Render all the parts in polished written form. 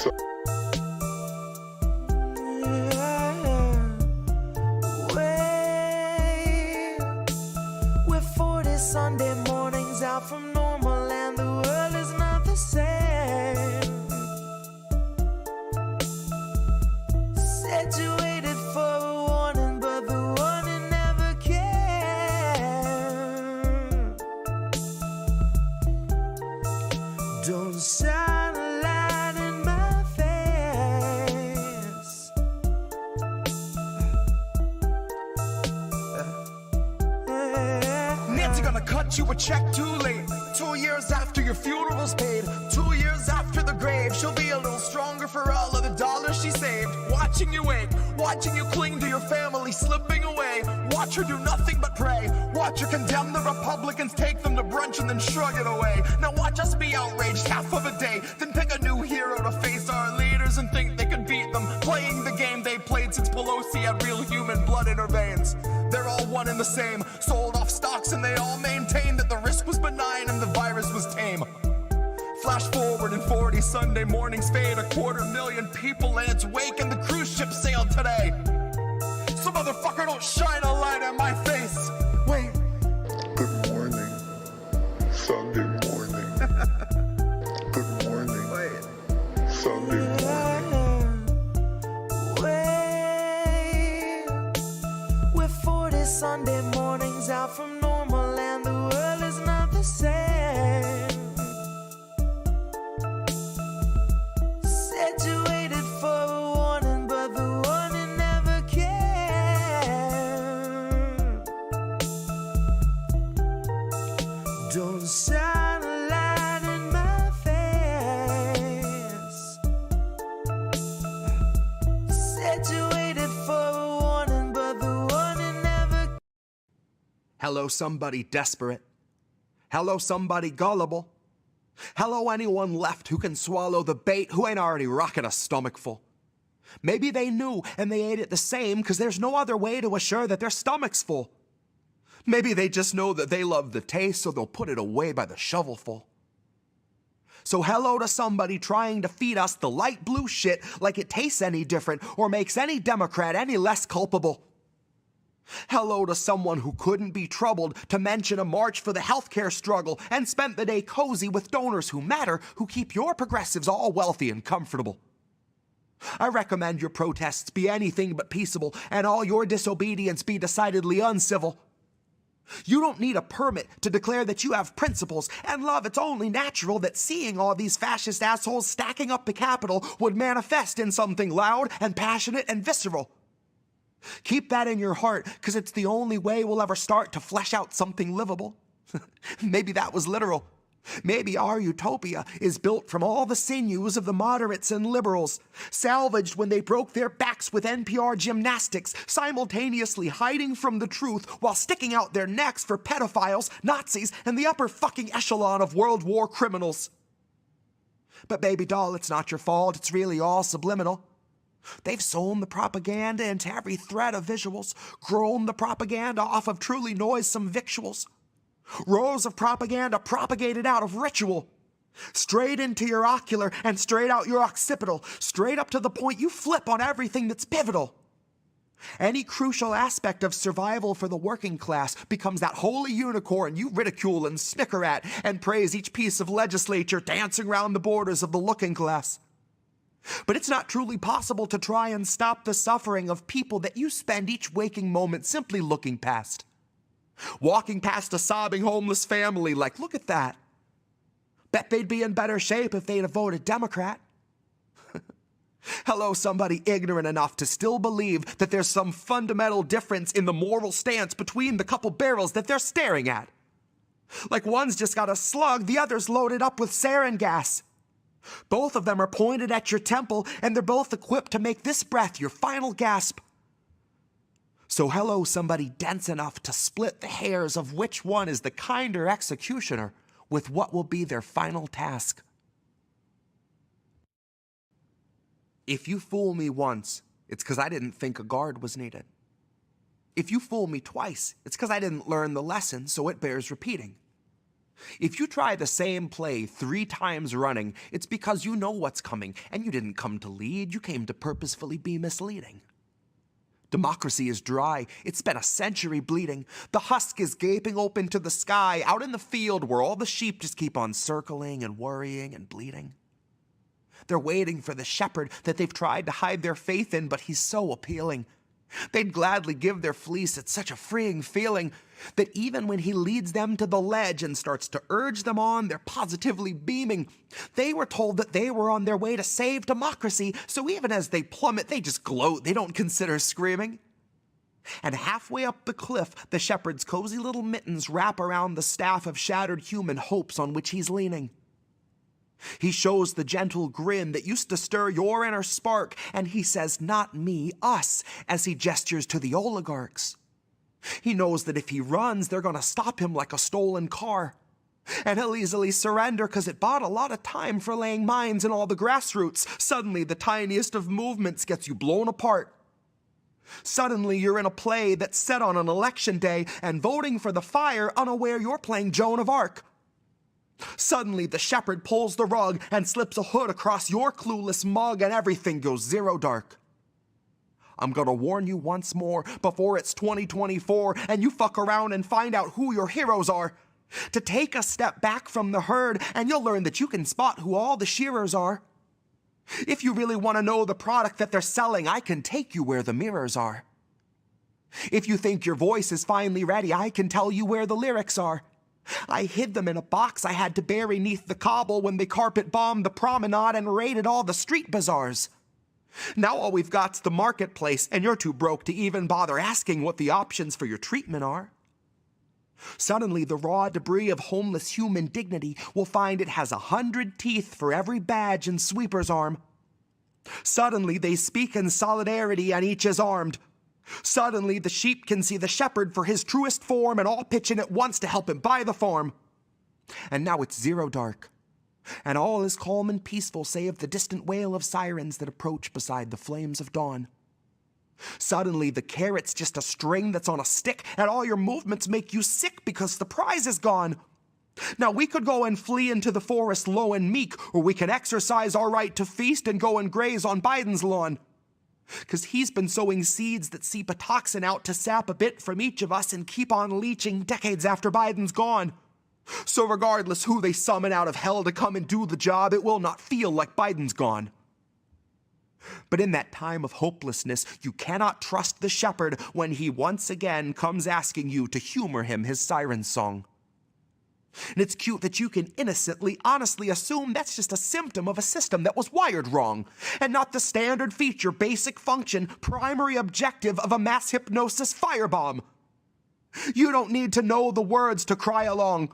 We're 40 Sunday mornings out from normal and the world is not the same. Said you waited for a warning, but the warning never came. Don't shine a light in my face. Nancy gonna cut you a check too late. 2 years after your funeral's paid, 2 years after the grave, she'll be a little stronger for all of the dollars she saved. Watching you wake, watching you cling to your family slipping away. Watch her do nothing but pray. Watch her condemn the Republicans, take them to brunch and then shrug it away. Now watch us be outraged half of a day, then pick a new hero to face our leaders and think they can beat them, playing the game they played since Pelosi had real human blood in her veins. They're all one and the same, sold off stocks and they all maintain that the risk was benign and the virus was tame. Flash forward and 40 Sunday mornings fade, 250,000 people in its wake and the cruise ship sailed today. So motherfucker, don't shine a light in my face. Wait. Good morning. Sunday morning. Good morning. Wait. Sunday morning. Wait. We're 40 Sunday mornings out from normal and the world is not the same. Said you waited for a warning, but the warning never came. Don't shine a light in my face. Said you waited for a warning, but the warning never. Hello, somebody desperate. Hello, somebody gullible. Hello, anyone left who can swallow the bait who ain't already rocking a stomachful. Maybe they knew and they ate it the same because there's no other way to assure that their stomach's full. Maybe they just know that they love the taste, so they'll put it away by the shovelful. So hello to somebody trying to feed us the light blue shit like it tastes any different or makes any Democrat any less culpable. Hello to someone who couldn't be troubled to mention a march for the healthcare struggle and spent the day cozy with donors who matter, who keep your progressives all wealthy and comfortable. I recommend your protests be anything but peaceable and all your disobedience be decidedly uncivil. You don't need a permit to declare that you have principles, and love, it's only natural that seeing all these fascist assholes stacking up the Capitol would manifest in something loud and passionate and visceral. Keep that in your heart, because it's the only way we'll ever start to flesh out something livable. Maybe that was literal. Maybe our utopia is built from all the sinews of the moderates and liberals, salvaged when they broke their backs with NPR gymnastics, simultaneously hiding from the truth while sticking out their necks for pedophiles, Nazis, and the upper fucking echelon of World War criminals. But baby doll, it's not your fault, it's really all subliminal. They've sown the propaganda into every thread of visuals, grown the propaganda off of truly noisome victuals. Rows of propaganda propagated out of ritual. Straight into your ocular and straight out your occipital, straight up to the point you flip on everything that's pivotal. Any crucial aspect of survival for the working class becomes that holy unicorn you ridicule and snicker at and praise each piece of legislature dancing around the borders of the looking glass. But it's not truly possible to try and stop the suffering of people that you spend each waking moment simply looking past. Walking past a sobbing homeless family like, look at that. Bet they'd be in better shape if they'd have voted Democrat. Hello, somebody ignorant enough to still believe that there's some fundamental difference in the moral stance between the couple barrels that they're staring at. Like one's just got a slug, the other's loaded up with sarin gas. Both of them are pointed at your temple, and they're both equipped to make this breath your final gasp. So hello, somebody dense enough to split the hairs of which one is the kinder executioner with what will be their final task. If you fool me once, it's because I didn't think a guard was needed. If you fool me twice, it's because I didn't learn the lesson, so it bears repeating. If you try the same play 3 times running, it's because you know what's coming, and you didn't come to lead, you came to purposefully be misleading. Democracy is dry, it's been a century bleeding. The husk is gaping open to the sky, out in the field where all the sheep just keep on circling and worrying and bleeding. They're waiting for the shepherd that they've tried to hide their faith in, but he's so appealing. They'd gladly give their fleece, it's such a freeing feeling that even when he leads them to the ledge and starts to urge them on, they're positively beaming. They were told that they were on their way to save democracy, so even as they plummet, they just gloat, they don't consider screaming. And halfway up the cliff, the shepherd's cozy little mittens wrap around the staff of shattered human hopes on which he's leaning. He shows the gentle grin that used to stir your inner spark, and he says, "Not me, us," as he gestures to the oligarchs. He knows that if he runs, they're gonna stop him like a stolen car. And he'll easily surrender because it bought a lot of time for laying mines in all the grassroots. Suddenly, the tiniest of movements gets you blown apart. Suddenly, you're in a play that's set on an election day, and voting for the fire, unaware you're playing Joan of Arc. Suddenly, the shepherd pulls the rug and slips a hood across your clueless mug, and everything goes zero dark. I'm gonna warn you once more before it's 2024 and you fuck around and find out who your heroes are. To take a step back from the herd and you'll learn that you can spot who all the shearers are. If you really want to know the product that they're selling, I can take you where the mirrors are. If you think your voice is finally ready, I can tell you where the lyrics are. I hid them in a box I had to bury neath the cobble when they carpet bombed the promenade and raided all the street bazaars. Now all we've got's the marketplace, and you're too broke to even bother asking what the options for your treatment are. Suddenly, the raw debris of homeless human dignity will find it has 100 teeth for every badge and sweeper's arm. Suddenly, they speak in solidarity and each is armed. Suddenly, the sheep can see the shepherd for his truest form and all pitch in at once to help him buy the farm. And now it's zero dark, and all is calm and peaceful save the distant wail of sirens that approach beside the flames of dawn. Suddenly, the carrot's just a string that's on a stick, and all your movements make you sick because the prize is gone. Now we could go and flee into the forest low and meek, or we can exercise our right to feast and go and graze on Biden's lawn. 'Cause he's been sowing seeds that seep a toxin out to sap a bit from each of us and keep on leaching decades after Biden's gone. So regardless who they summon out of hell to come and do the job, it will not feel like Biden's gone. But in that time of hopelessness, you cannot trust the shepherd when he once again comes asking you to humor him his siren song. And it's cute that you can innocently, honestly assume that's just a symptom of a system that was wired wrong, and not the standard feature, basic function, primary objective of a mass hypnosis firebomb. You don't need to know the words to cry along.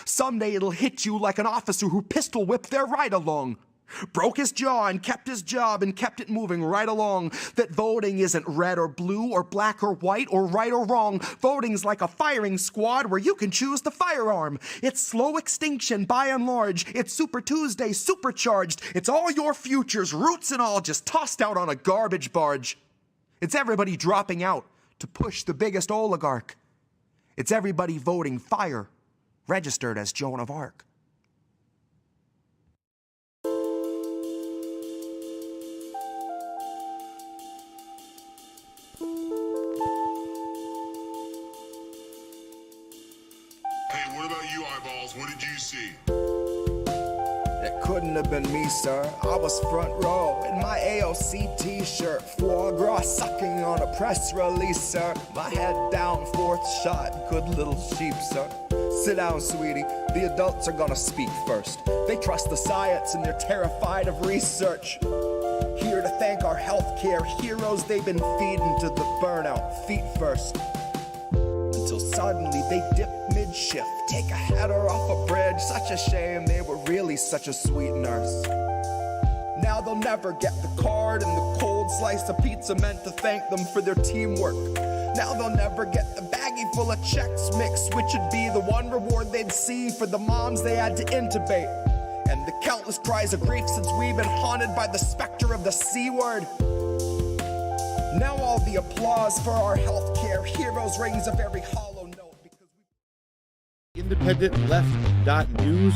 Someday it'll hit you like an officer who pistol whipped their ride along. Broke his jaw and kept his job and kept it moving right along. That voting isn't red or blue or black or white or right or wrong. Voting's like a firing squad where you can choose the firearm. It's slow extinction by and large. It's Super Tuesday supercharged. It's all your futures, roots and all, just tossed out on a garbage barge. It's everybody dropping out to push the biggest oligarch. It's everybody voting fire, registered as Joan of Arc. What did you see? It couldn't have been me, sir. I was front row in my AOC t-shirt, foie gras sucking on a press release, sir. My head down, fourth shot, good little sheep, sir. Sit down, sweetie. The adults are gonna speak first. They trust the science and they're terrified of research. Here to thank our healthcare heroes, they've been feeding to the burnout, feet first. Until suddenly they dip mid-shift, take a header off a bridge. Such a shame, they were really such a sweet nurse. Now they'll never get the card and the cold slice of pizza meant to thank them for their teamwork. Now they'll never get the baggie full of checks mixed, which would be the one reward they'd see for the moms they had to intubate. And the countless cries of grief since we've been haunted by the specter of the C word. Now all the applause for our healthcare heroes rings a very hollow IndependentLeft.news.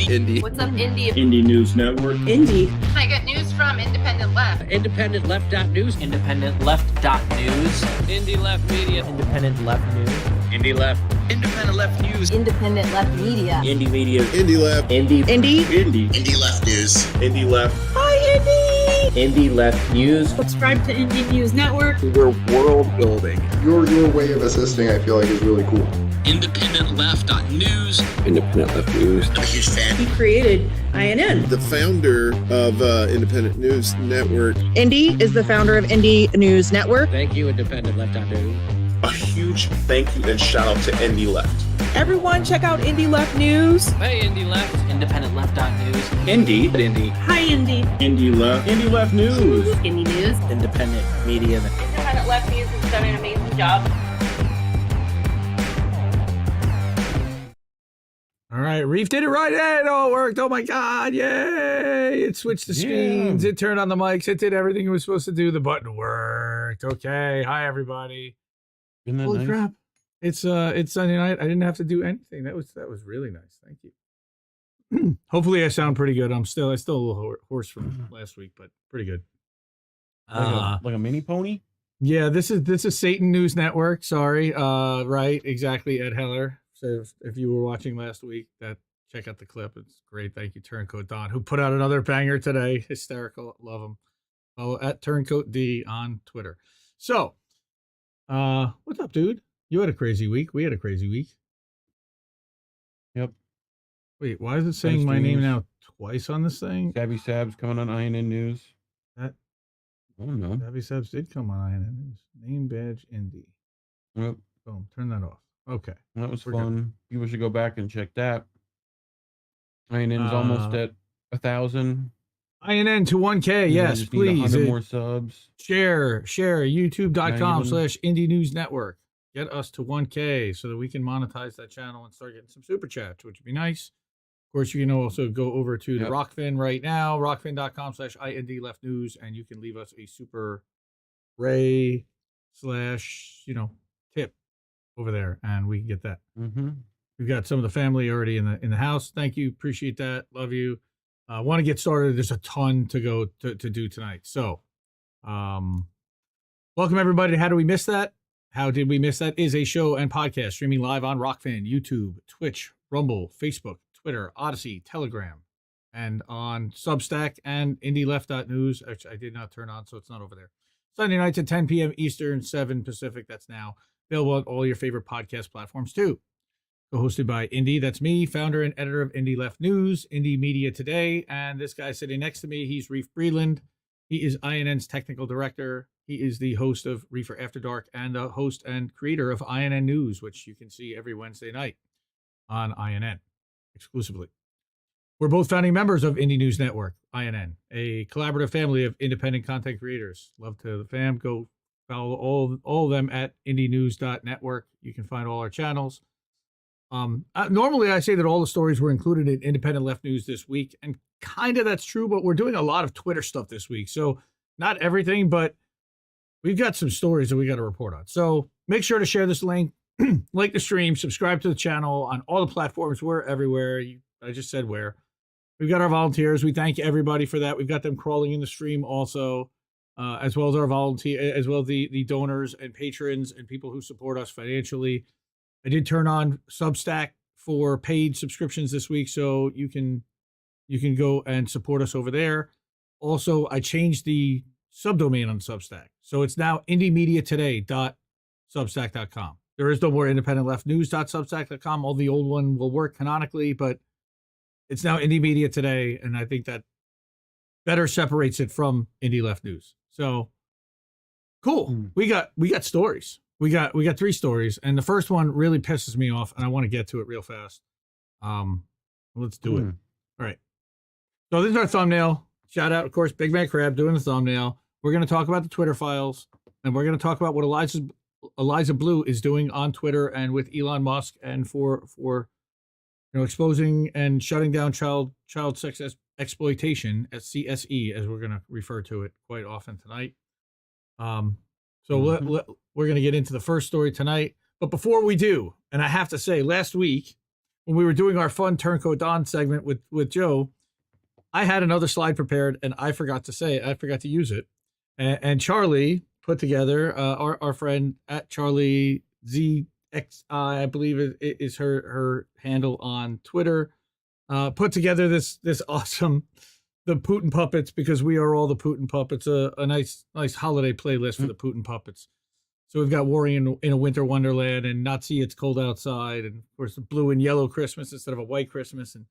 Indie. What's up, Indie? IndieNews.Network. Indie. I got news from Independent Left. IndependentLeft.news. IndependentLeft.news. Indie Left Media. Independent Left News. Indie Left. Independent Left News. Independent Left Media. Indie Media. Indie Left. Indie. Indie Left News. Indie Left. Hi, Indie! Indie Left News. Subscribe to IndieNews.Network. We're world building. Your way of assisting, I feel like, is really cool. IndependentLeft.news. Independent Left News. I'm a huge fan. He created INN. The founder of Independent News Network. Indy is the founder of IndieNews.Network. Thank you, IndependentLeft.news. A huge thank you and shout out to Indie Left. Everyone check out Indie Left News. Hey, Indie Left. IndependentLeft.news. Indie. Hi, Indie. Indie Left. Indie Left News. Indie News. Independent Media. Independent Left News has done an amazing job. All right, Reef did it right. Hey, it all worked. Oh my God, yay! It switched the screens. It turned on the mics. It did everything it was supposed to do. The button worked. Okay, hi everybody. Isn't that Holy nice? crap! It's Sunday night. I didn't have to do anything. That was really nice. Thank you. Hopefully, I sound pretty good. I still a little hoarse from last week, but pretty good. Like a mini pony? Yeah, this is Satan News Network. Sorry. Right, exactly. Ed Heller. So if you were watching last week, check out the clip. It's great. Thank you, Turncoat Don, who put out another banger today. Hysterical. Love him. Follow at Turncoat D on Twitter. So, what's up, dude? You had a crazy week. We had a crazy week. Yep. Wait, why is it saying my name now twice on this thing? Savvy Sabs coming on INN News. That I don't know. Savvy Subs did come on INN News. Name badge Indie. Yep. Boom. Turn that off. Okay. That was We're fun. good. People should go back and check that. INN's almost at 1,000. INN to 1K. Yes, Just need please. 100 more subs. Share. YouTube.com even- / Indie News Network. Get us to 1K so that we can monetize that channel and start getting some super chats, which would be nice. Of course, you can also go over to the Rockfin right now, rockfin.com / IND Left News, and you can leave us a super ray / tip over there, and we can get that. Mm-hmm. We've got some of the family already in the house. Thank you. Appreciate that. Love you. Want to get started. There's a ton to go to do tonight. So, welcome everybody to How Do We Miss That? How Did We Miss That is a show and podcast streaming live on Rockfin, YouTube, Twitch, Rumble, Facebook, Twitter, Odyssey, Telegram, and on Substack and IndieLeft.news, which I did not turn on, so it's not over there. Sunday nights at 10 p.m. Eastern, 7 Pacific. That's now available on all your favorite podcast platforms too. Hosted by Indie, that's me, founder and editor of Indie Left News, Indie Media Today, and this guy sitting next to me, he's Reef Breland. He is INN's technical director. He is the host of Reefer After Dark and the host and creator of INN News, which you can see every Wednesday night on INN exclusively. We're both founding members of Indie News Network, INN, a collaborative family of independent content creators. Love to the fam. Go follow all of them at IndieNews.Network. You can find all our channels. Normally I say that all the stories were included in Independent Left News this week, and kind of that's true, but we're doing a lot of Twitter stuff this week. So not everything, but we've got some stories that we got to report on. So make sure to share this link, like the stream, subscribe to the channel on all the platforms. We're everywhere. I just said where. We've got our volunteers. We thank everybody for that. We've got them crawling in the stream also, as well as our as well as the donors and patrons and people who support us financially. I did turn on Substack for paid subscriptions this week, so you can go and support us over there. Also, I changed the subdomain on Substack, so it's now indiemediatoday.substack.com. There is no more independentleft.news.substack.com. All the old one will work canonically, but it's now Indie Media Today, and I think that better separates it from Indie Left News. So cool. We got stories. We got 3 stories, and the first one really pisses me off, and I want to get to it real fast. Let's do it. All right. So this is our thumbnail. Shout out, of course, Big Man Crab doing the thumbnail. We're going to talk about the Twitter files, and we're going to talk about what Eliza Bleu is doing on Twitter and with Elon Musk, and for exposing and shutting down child sex exploitation at CSE, as we're going to refer to it quite often tonight. So we're going to get into the first story tonight. But before we do, and I have to say, last week, when we were doing our fun Turncoat Don segment with Joe, I had another slide prepared and I forgot to use it. And Charlie put together, our friend at Charlie ZXI, I believe is her handle on Twitter, put together this awesome, the Putin puppets, because we are all the Putin puppets, a nice holiday playlist for the Putin puppets. So we've got Worry in a Winter Wonderland and Not See It's Cold Outside, and of course the blue and yellow Christmas instead of a white Christmas, and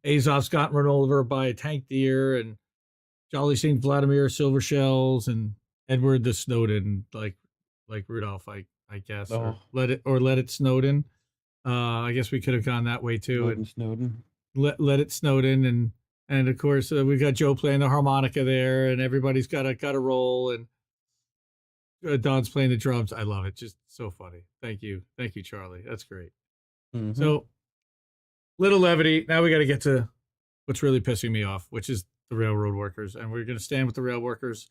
Azov's got run over by a tank deer, and Jolly St. Vladimir silver shells, and Edward the Snowden, like Rudolph, I guess, or let it Snowden. I guess we could have gone that way too. Snowden. Let it Snowden, and of course we've got Joe playing the harmonica there, and everybody's got a roll, and Don's playing the drums. I love it. Just so funny. Thank you, Charlie. That's great. Mm-hmm. So, little levity. Now we got to get to what's really pissing me off, which is the railroad workers, and we're going to stand with the rail workers.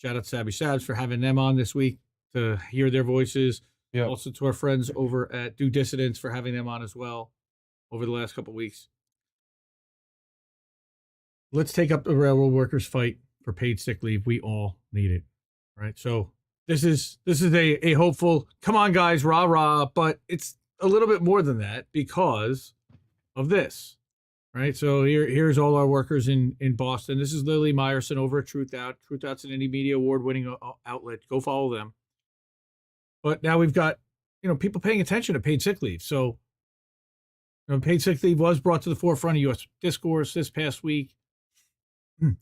Shout out to Sabby Sabs for having them on this week to hear their voices. Yep. Also to our friends over at Do Dissidents for having them on as well over the last couple of weeks. Let's take up the railroad workers' fight for paid sick leave. We all need it, right? So this is a hopeful, come on guys, rah rah, but it's a little bit more than that because of this, right? So here's all our workers in Boston. This is Lily Meyerson over at Truth Out. Truth Out's an indie media award-winning outlet. Go follow them. But now we've got, people paying attention to paid sick leave. So, paid sick leave was brought to the forefront of U.S. discourse this past week.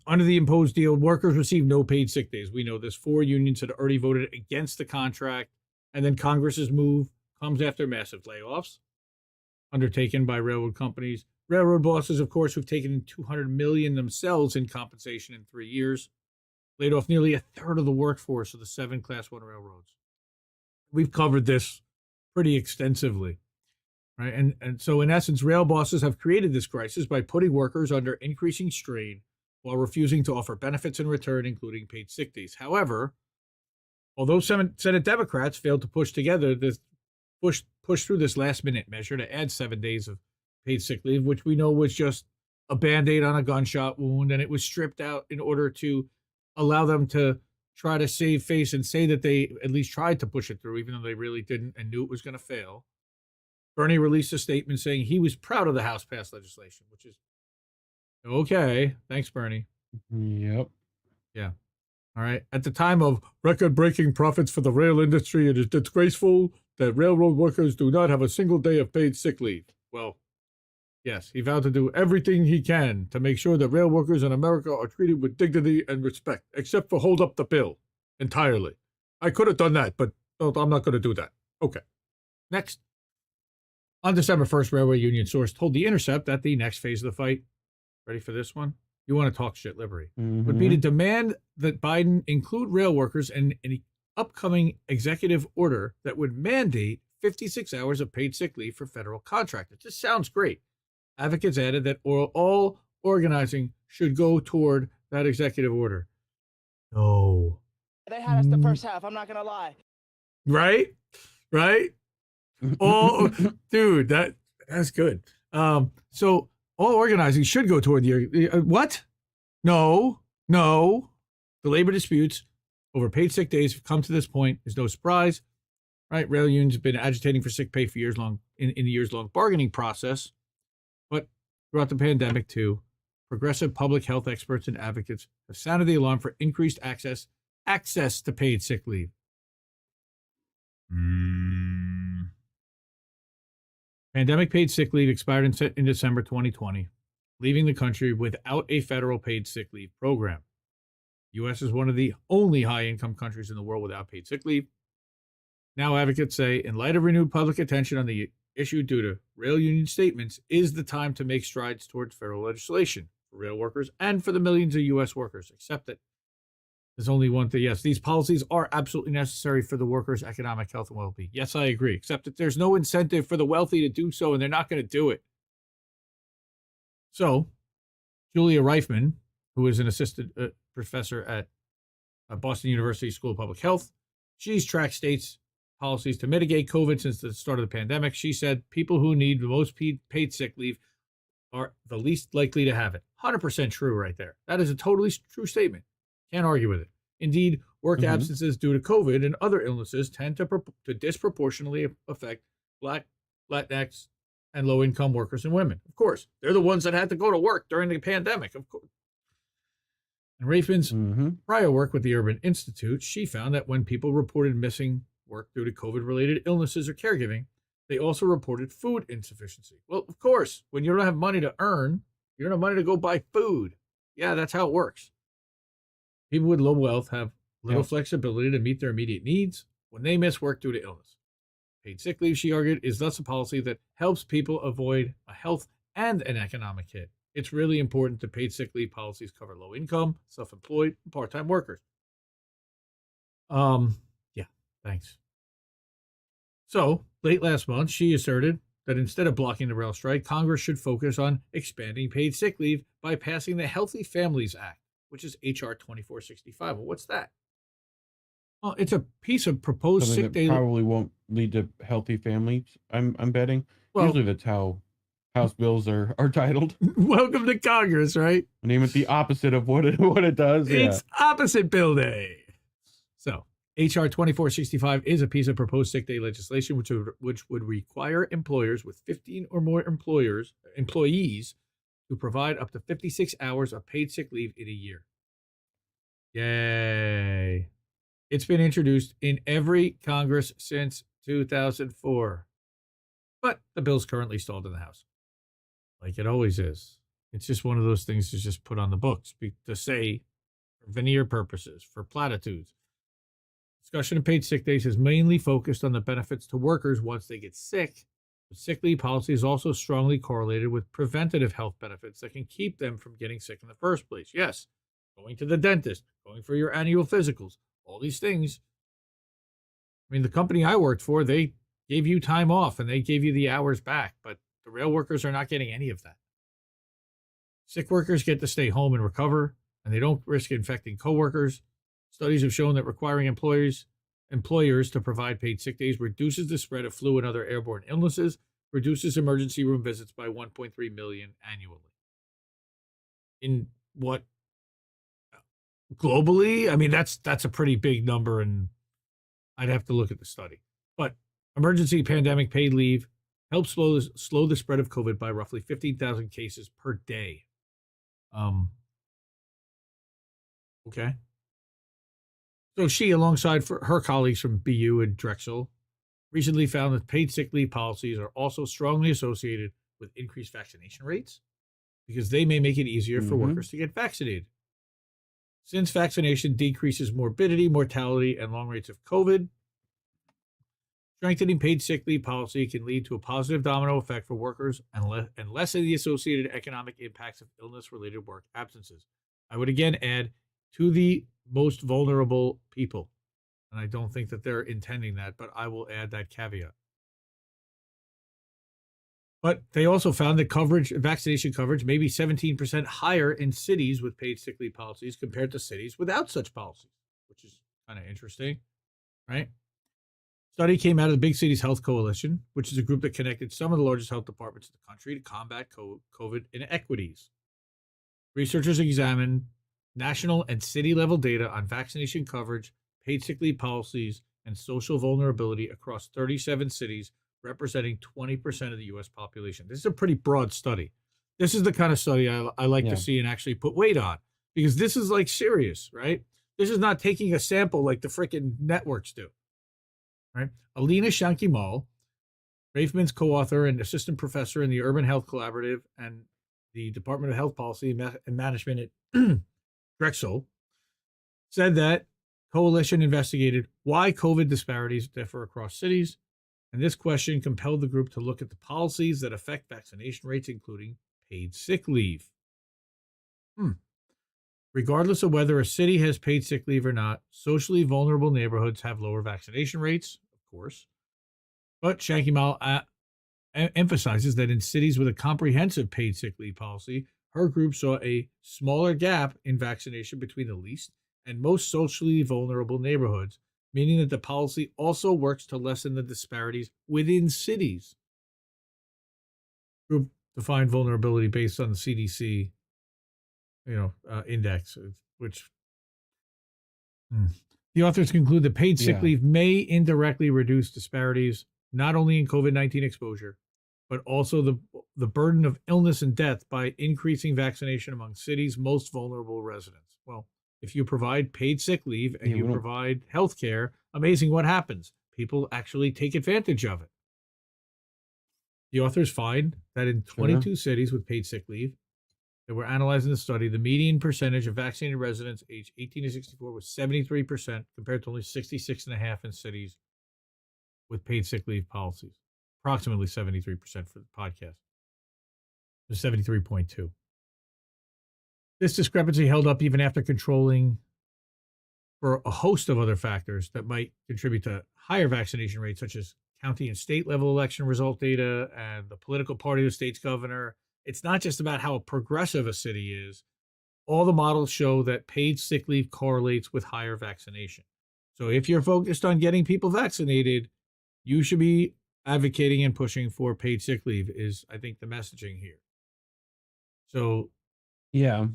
Under the imposed deal, workers receive no paid sick days. We know this. 4 unions had already voted against the contract, and then Congress's move comes after massive layoffs undertaken by railroad companies. Railroad bosses, of course, who've taken in $200 million themselves in compensation in 3 years, laid off nearly a third of the workforce of the 7 Class 1 railroads. We've covered this pretty extensively, right? And so, in essence, rail bosses have created this crisis by putting workers under increasing strain while refusing to offer benefits in return, including paid sick days. However, although Senate Democrats failed to push through this last-minute measure to add 7 days of paid sick leave, which we know was just a Band-Aid on a gunshot wound, and it was stripped out in order to allow them to try to save face and say that they at least tried to push it through, even though they really didn't and knew it was going to fail. Bernie released a statement saying he was proud of the House-passed legislation, which is okay. Thanks, Bernie. Yep. Yeah. All right. At the time of record-breaking profits for the rail industry, it is disgraceful that railroad workers do not have a single day of paid sick leave. Well, yes, he vowed to do everything he can to make sure that rail workers in America are treated with dignity and respect, except for hold up the bill entirely. I could have done that, but no, I'm not going to do that. Okay. Next. On December 1st, Railway Union source told The Intercept that the next phase of the fight, ready for this one? You want to talk shit, Liberty, would be to demand that Biden include rail workers in an upcoming executive order that would mandate 56 hours of paid sick leave for federal contractors. This sounds great. Advocates added that all organizing should go toward that executive order. No. They had us the first half, I'm not going to lie. Right? Oh, dude, that's good. So all organizing should go toward the what? No. The labor disputes over paid sick days have come to this point. There's no surprise, right? Rail unions have been agitating for sick pay for years long in the years-long bargaining process. But throughout the pandemic, too, progressive public health experts and advocates have sounded the alarm for increased access to paid sick leave. Pandemic paid sick leave expired in December 2020, leaving the country without a federal paid sick leave program. The U.S. is one of the only high-income countries in the world without paid sick leave. Now advocates say, in light of renewed public attention on the issue due to rail union statements, is the time to make strides towards federal legislation for rail workers and for the millions of U.S. workers, except that there's only one thing. Yes, these policies are absolutely necessary for the workers' economic health and well-being. Yes, I agree, except that there's no incentive for the wealthy to do so, and they're not going to do it. So, Julia Reifman, who is an assistant professor at Boston University School of Public Health, she's tracked states policies to mitigate COVID since the start of the pandemic. She said people who need the most paid sick leave are the least likely to have it. 100% true right there. That is a totally true statement. Can't argue with it. Indeed, work absences due to COVID and other illnesses tend to disproportionately affect Black, Latinx, and low-income workers and women. Of course, they're the ones that had to go to work during the pandemic, of course. In Raffin's prior work with the Urban Institute, she found that when people reported missing work due to COVID-related illnesses or caregiving, they also reported food insufficiency. Well, of course, when you don't have money to earn, you don't have money to go buy food. Yeah, that's how it works. People with low wealth have little flexibility to meet their immediate needs when they miss work due to illness. Paid sick leave, she argued, is thus a policy that helps people avoid a health and an economic hit. It's really important that paid sick leave policies cover low income, self-employed, and part-time workers. Yeah, thanks. So, late last month, she asserted that instead of blocking the rail strike, Congress should focus on expanding paid sick leave by passing the Healthy Families Act, which is H.R. 2465. Well, what's that? Well, it's a piece of proposed Something sick that day. probably won't lead to healthy families, I'm betting. Well, usually that's how House bills are titled. Welcome to Congress, right? Name it the opposite of what it does. It's opposite bill day. So, H.R. 2465 is a piece of proposed sick day legislation which would require employers with 15 or more employees to provide up to 56 hours of paid sick leave in a year. Yay. It's been introduced in every Congress since 2004. But the bill's currently stalled in the House. Like it always is. It's just one of those things to just put on the books to say for veneer purposes, for platitudes. Discussion of paid sick days is mainly focused on the benefits to workers once they get sick. But sick leave policy is also strongly correlated with preventative health benefits that can keep them from getting sick in the first place. Yes, going to the dentist, going for your annual physicals, all these things. I mean, the company I worked for, they gave you time off and they gave you the hours back, but the rail workers are not getting any of that. Sick workers get to stay home and recover, and they don't risk infecting coworkers. Studies have shown that requiring employers to provide paid sick days reduces the spread of flu and other airborne illnesses, reduces emergency room visits by 1.3 million annually. In what? Globally? I mean, that's a pretty big number, and I'd have to look at the study. But emergency pandemic paid leave helps slow the spread of COVID by roughly 15,000 cases per day. Okay. So she, alongside her colleagues from BU and Drexel, recently found that paid sick leave policies are also strongly associated with increased vaccination rates because they may make it easier for workers to get vaccinated. Since vaccination decreases morbidity, mortality, and long rates of COVID, strengthening paid sick leave policy can lead to a positive domino effect for workers and lessen the associated economic impacts of illness-related work absences. I would again add to the most vulnerable people. And I don't think that they're intending that, but I will add that caveat. But they also found that vaccination coverage may be 17% higher in cities with paid sick leave policies compared to cities without such policies, which is kind of interesting, right? Study came out of the Big Cities Health Coalition, which is a group that connected some of the largest health departments in the country to combat COVID inequities. Researchers examined national and city-level data on vaccination coverage, paid sick leave policies, and social vulnerability across 37 cities, representing 20% of the U.S. population. This is a pretty broad study. This is the kind of study I like to see and actually put weight on, because this is like serious, right? This is not taking a sample like the freaking networks do, right? Alina Shankimal, Rafman's co-author and assistant professor in the Urban Health Collaborative and the Department of Health Policy and Management at Drexel, said that coalition investigated why COVID disparities differ across cities, and this question compelled the group to look at the policies that affect vaccination rates, including paid sick leave. Regardless of whether a city has paid sick leave or not, socially vulnerable neighborhoods have lower vaccination rates, of course, but Shankimal emphasizes that in cities with a comprehensive paid sick leave policy, her group saw a smaller gap in vaccination between the least and most socially vulnerable neighborhoods, meaning that the policy also works to lessen the disparities within cities. Group defined vulnerability based on the CDC, index, which the authors conclude that paid sick leave may indirectly reduce disparities, not only in COVID-19 exposure, but also the burden of illness and death by increasing vaccination among cities' most vulnerable residents. Well, if you provide paid sick leave and you provide health care, amazing what happens. People actually take advantage of it. The authors find that in 22 cities with paid sick leave that were analyzed in the study, the median percentage of vaccinated residents aged 18 to 64 was 73% compared to only 66.5% in cities with paid sick leave policies. Approximately 73% for the podcast. It was 73.2. This discrepancy held up even after controlling for a host of other factors that might contribute to higher vaccination rates, such as county and state level election result data and the political party of the state's governor. It's not just about how progressive a city is. All the models show that paid sick leave correlates with higher vaccination. So if you're focused on getting people vaccinated, you should be advocating and pushing for paid sick leave is, I think, the messaging here. So, yeah.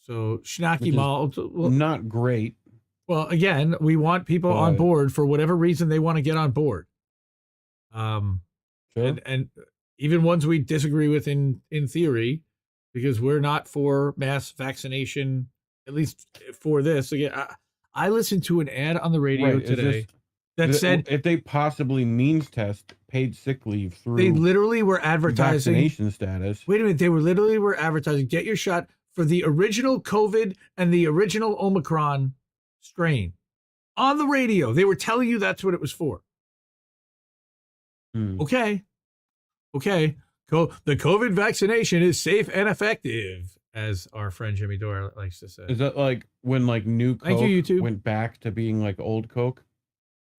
So Schnacky Mall, not great. Well, again, we want people on board for whatever reason they want to get on board. And even ones we disagree with in theory, because we're not for mass vaccination, at least for this. Again, I listened to an ad on the radio today that said if they possibly means test paid sick leave through, they literally were advertising vaccination status. Wait a minute, they were advertising, get your shot for the original COVID and the original Omicron strain on the radio. They were telling you that's what it was for. Okay. The COVID vaccination is safe and effective, as our friend Jimmy Dore likes to say. Is that like when like new Coke went back to being like old Coke?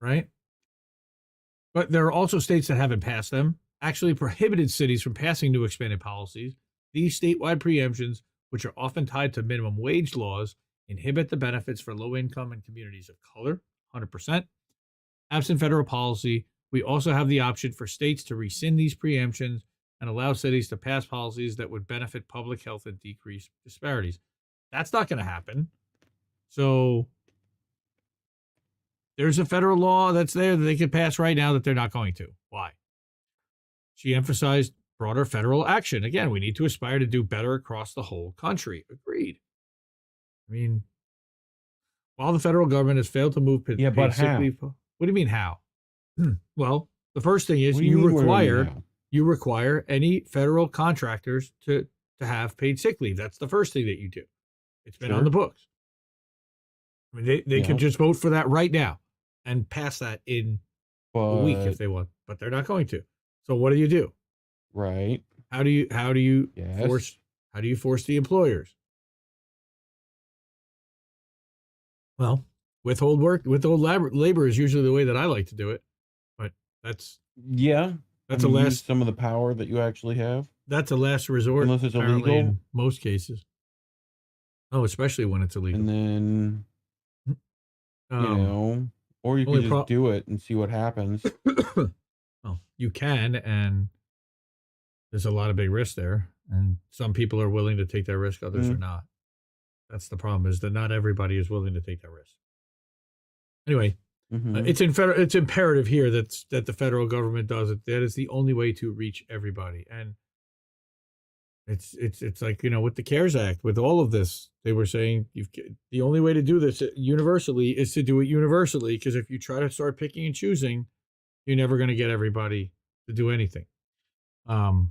Right. But there are also states that haven't passed them, actually prohibited cities from passing new expanded policies. These statewide preemptions, which are often tied to minimum wage laws, inhibit the benefits for low income and communities of color, 100%. Absent federal policy, we also have the option for states to rescind these preemptions and allow cities to pass policies that would benefit public health and decrease disparities. That's not going to happen. So there's a federal law that's there that they could pass right now that they're not going to. Why? She emphasized broader federal action. Again, we need to aspire to do better across the whole country. Agreed. I mean, while the federal government has failed to move paid sick leave, what do you mean how? Well, the first thing is you require any federal contractors to have paid sick leave. That's the first thing that you do. It's been on the books. I mean, they could just vote for that right now and pass that in a week if they want, but they're not going to. So what do you do? Right. How do you force the employers? Well, withhold labor is usually the way that I like to do it, but that's use some of the power that you actually have. That's a last resort, unless it's illegal in most cases. Oh, especially when it's illegal. And then or you can just do it and see what happens. Well, you can, and there's a lot of big risk there, and some people are willing to take that risk, others are not. That's the problem, is that not everybody is willing to take that risk. Anyway, it's imperative here that the federal government does it. That is the only way to reach everybody. And it's like, with the CARES Act, with all of this, they were saying the only way to do this universally is to do it universally, because if you try to start picking and choosing, you're never going to get everybody to do anything. Biden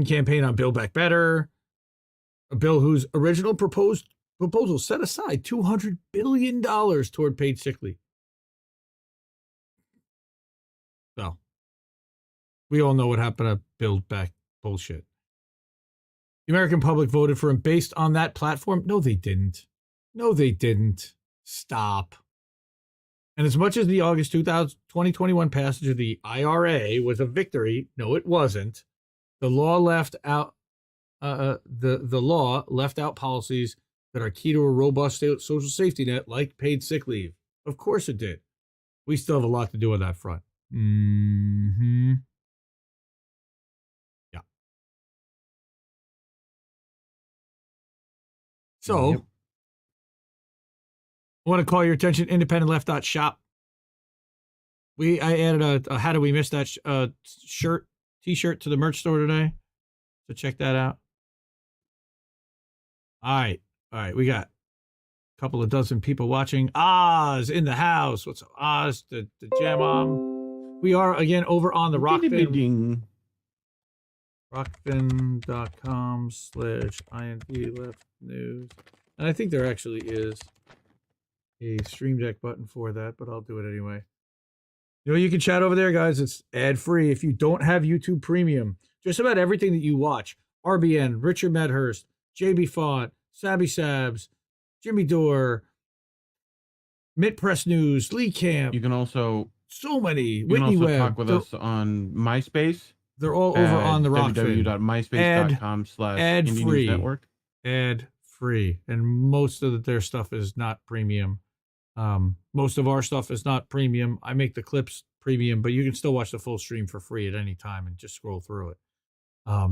campaign on Build Back Better, a bill whose original proposal set aside $200 billion toward paid sick leave. So we all know what happened to Build Back bullshit. The American public voted for him based on that platform. No, they didn't. Stop. And as much as the August 2021 passage of the IRA was a victory, no, it wasn't. The law left out the law left out policies that are key to a robust social safety net, like paid sick leave. Of course it did. We still have a lot to do on that front. Mm-hmm. Yeah. So, Yep. I want to call your attention, independentleft.shop. I added a How Do We Miss That t-shirt to the merch store today. So check that out. All right. We got a couple of dozen people watching. Oz in the house. What's up, Oz? The jam on. We are again over on the Rockfin. Rockfin.com/IndieLeftNews. And I think there actually is a Stream Deck button for that, but I'll do it anyway. You can chat over there, guys. It's ad-free. If you don't have YouTube Premium, just about everything that you watch, RBN, Richard Medhurst, JB Font, Sabby Sabs, Jimmy Dore, Mitt Press News, Lee Camp. You can also Whitney Webb. talk with us on MySpace. They're all over on the Rockfin. www.myspace.com/IndieNews.Network. Ad-free. And most of their stuff is not premium. Most of our stuff is not premium. I make the clips premium, but you can still watch the full stream for free at any time and just scroll through it.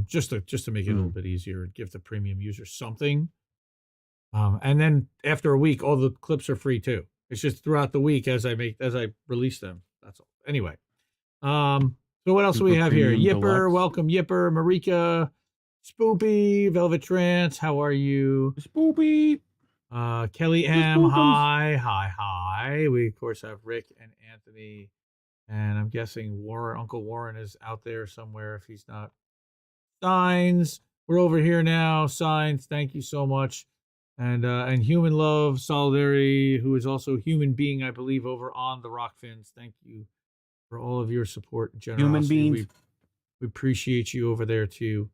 Just to make it a little bit easier and give the premium users something. And then after a week, all the clips are free too. It's just throughout the week as I release them. That's all. Anyway. So what else do we have here? Yipper, Deluxe. welcome Yipper, Marika, Spoopy, Velvet Trance. How are you? Spoopy. Kelly M. Hi. We of course have Rick and Anthony, and I'm guessing Uncle Warren is out there somewhere if he's not. Signs, we're over here now. Signs, thank you so much, and Human Love Solidarity, who is also a human being, I believe, over on the Rockfins. Thank you for all of your support and generosity. Human beings. We appreciate you over there too.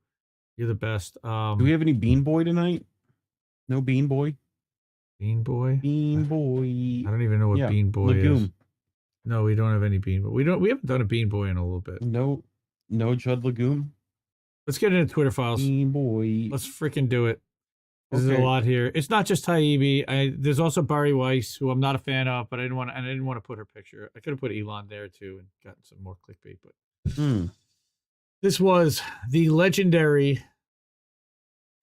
You're the best. Do we have any Bean Boy tonight? No Bean Boy. Bean Boy? Bean Boy. I don't even know what Bean Boy Legume. is. No, we don't have any Bean Boy. We haven't done a Bean Boy in a little bit. No Judd Legume. Let's get into Twitter files. Bean Boy. Let's freaking do it. There's a lot here. It's not just Taibbi. There's also Barry Weiss, who I'm not a fan of, but I didn't want to put her picture. I could have put Elon there too and gotten some more clickbait, but this was the legendary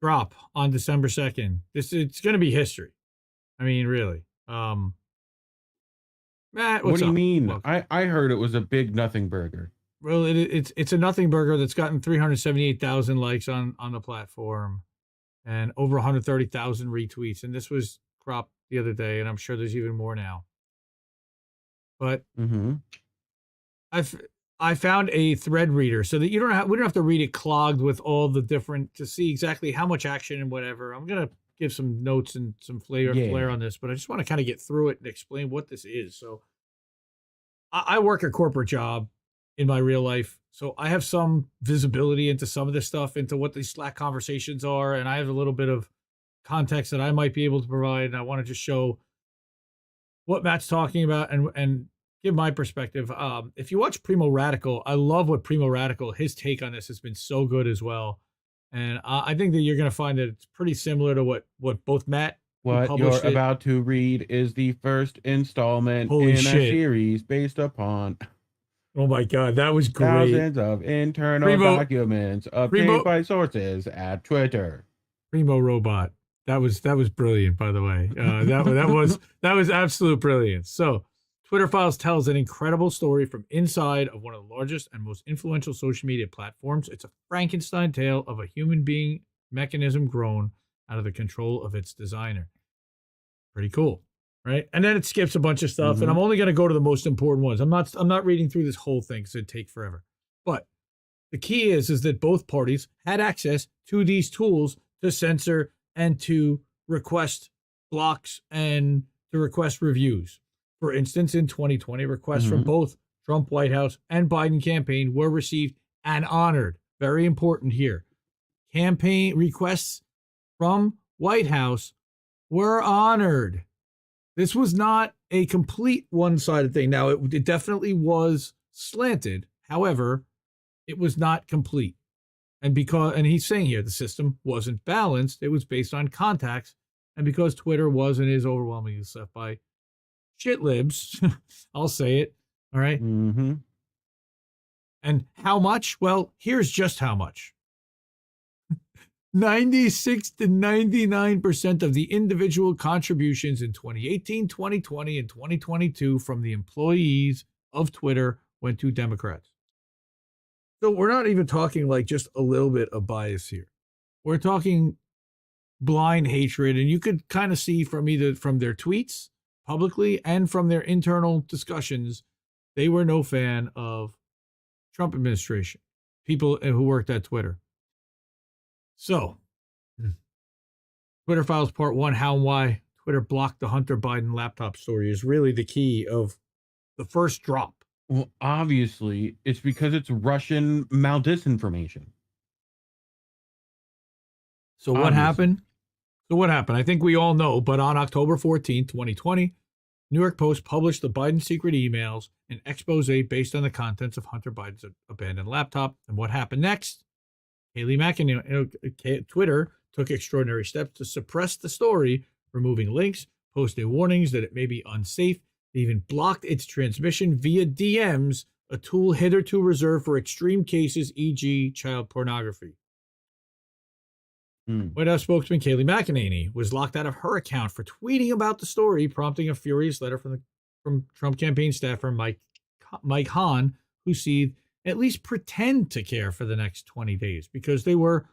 drop on December 2nd. It's going to be history. I mean, really. Matt, What do you mean? I heard it was a big nothing burger. Well, it's a nothing burger that's gotten 378,000 likes on the platform and over 130,000 retweets. And this was cropped the other day, and I'm sure there's even more now. But I found a thread reader so that we don't have to read it clogged with all the different to see exactly how much action and whatever. I'm gonna give some notes and some flair on this, but I just want to kind of get through it and explain what this is. So I work a corporate job in my real life, so I have some visibility into some of this stuff, into what these Slack conversations are, and I have a little bit of context that I might be able to provide, and I want to just show what Matt's talking about and give my perspective. If you watch Primo Radical, I love what Primo Radical, his take on this has been so good as well. And I think that you're going to find that it's pretty similar to what both Matt. What you're about to read is the first installment a series based upon. Oh my God, that was great. Thousands of internal documents obtained by sources at Twitter. Primo Robot. That was brilliant, by the way. That was absolute brilliance. So Twitter Files tells an incredible story from inside of one of the largest and most influential social media platforms. It's a Frankenstein tale of a human being mechanism grown out of the control of its designer. Pretty cool, right? And then it skips a bunch of stuff, and I'm only going to go to the most important ones. I'm not reading through this whole thing because it'd take forever. But the key is that both parties had access to these tools to censor and to request blocks and to request reviews. For instance, in 2020, requests from both Trump White House and Biden campaign were received and honored. Very important here. Campaign requests from White House were honored. This was not a complete one-sided thing. Now, it definitely was slanted. However, it was not complete. And he's saying here the system wasn't balanced. It was based on contacts. And because Twitter was and is overwhelmingly left by shit libs. I'll say it. All right. Mm-hmm. And how much? Well, here's just how much. 96 to 99% of the individual contributions in 2018, 2020, and 2022 from the employees of Twitter went to Democrats. So we're not even talking like just a little bit of bias here. We're talking blind hatred, and you could kind of see from either from their tweets publicly and from their internal discussions, they were no fan of Trump administration, people who worked at Twitter. So, Twitter Files Part 1, how and why Twitter blocked the Hunter Biden laptop story is really the key of the first drop. Well, obviously, it's because it's Russian maldisinformation. So what happened? I think we all know, but on October 14, 2020, New York Post published the Biden secret emails, an expose based on the contents of Hunter Biden's abandoned laptop. And what happened next? Kayleigh McEnany, Twitter took extraordinary steps to suppress the story, removing links, posting warnings that it may be unsafe. They even blocked its transmission via DMs, a tool hitherto reserved for extreme cases, e.g. child pornography. White House spokesman Kayleigh McEnany was locked out of her account for tweeting about the story, prompting a furious letter from Trump campaign staffer Mike Hahn, who said at least pretend to care for the next 20 days because they were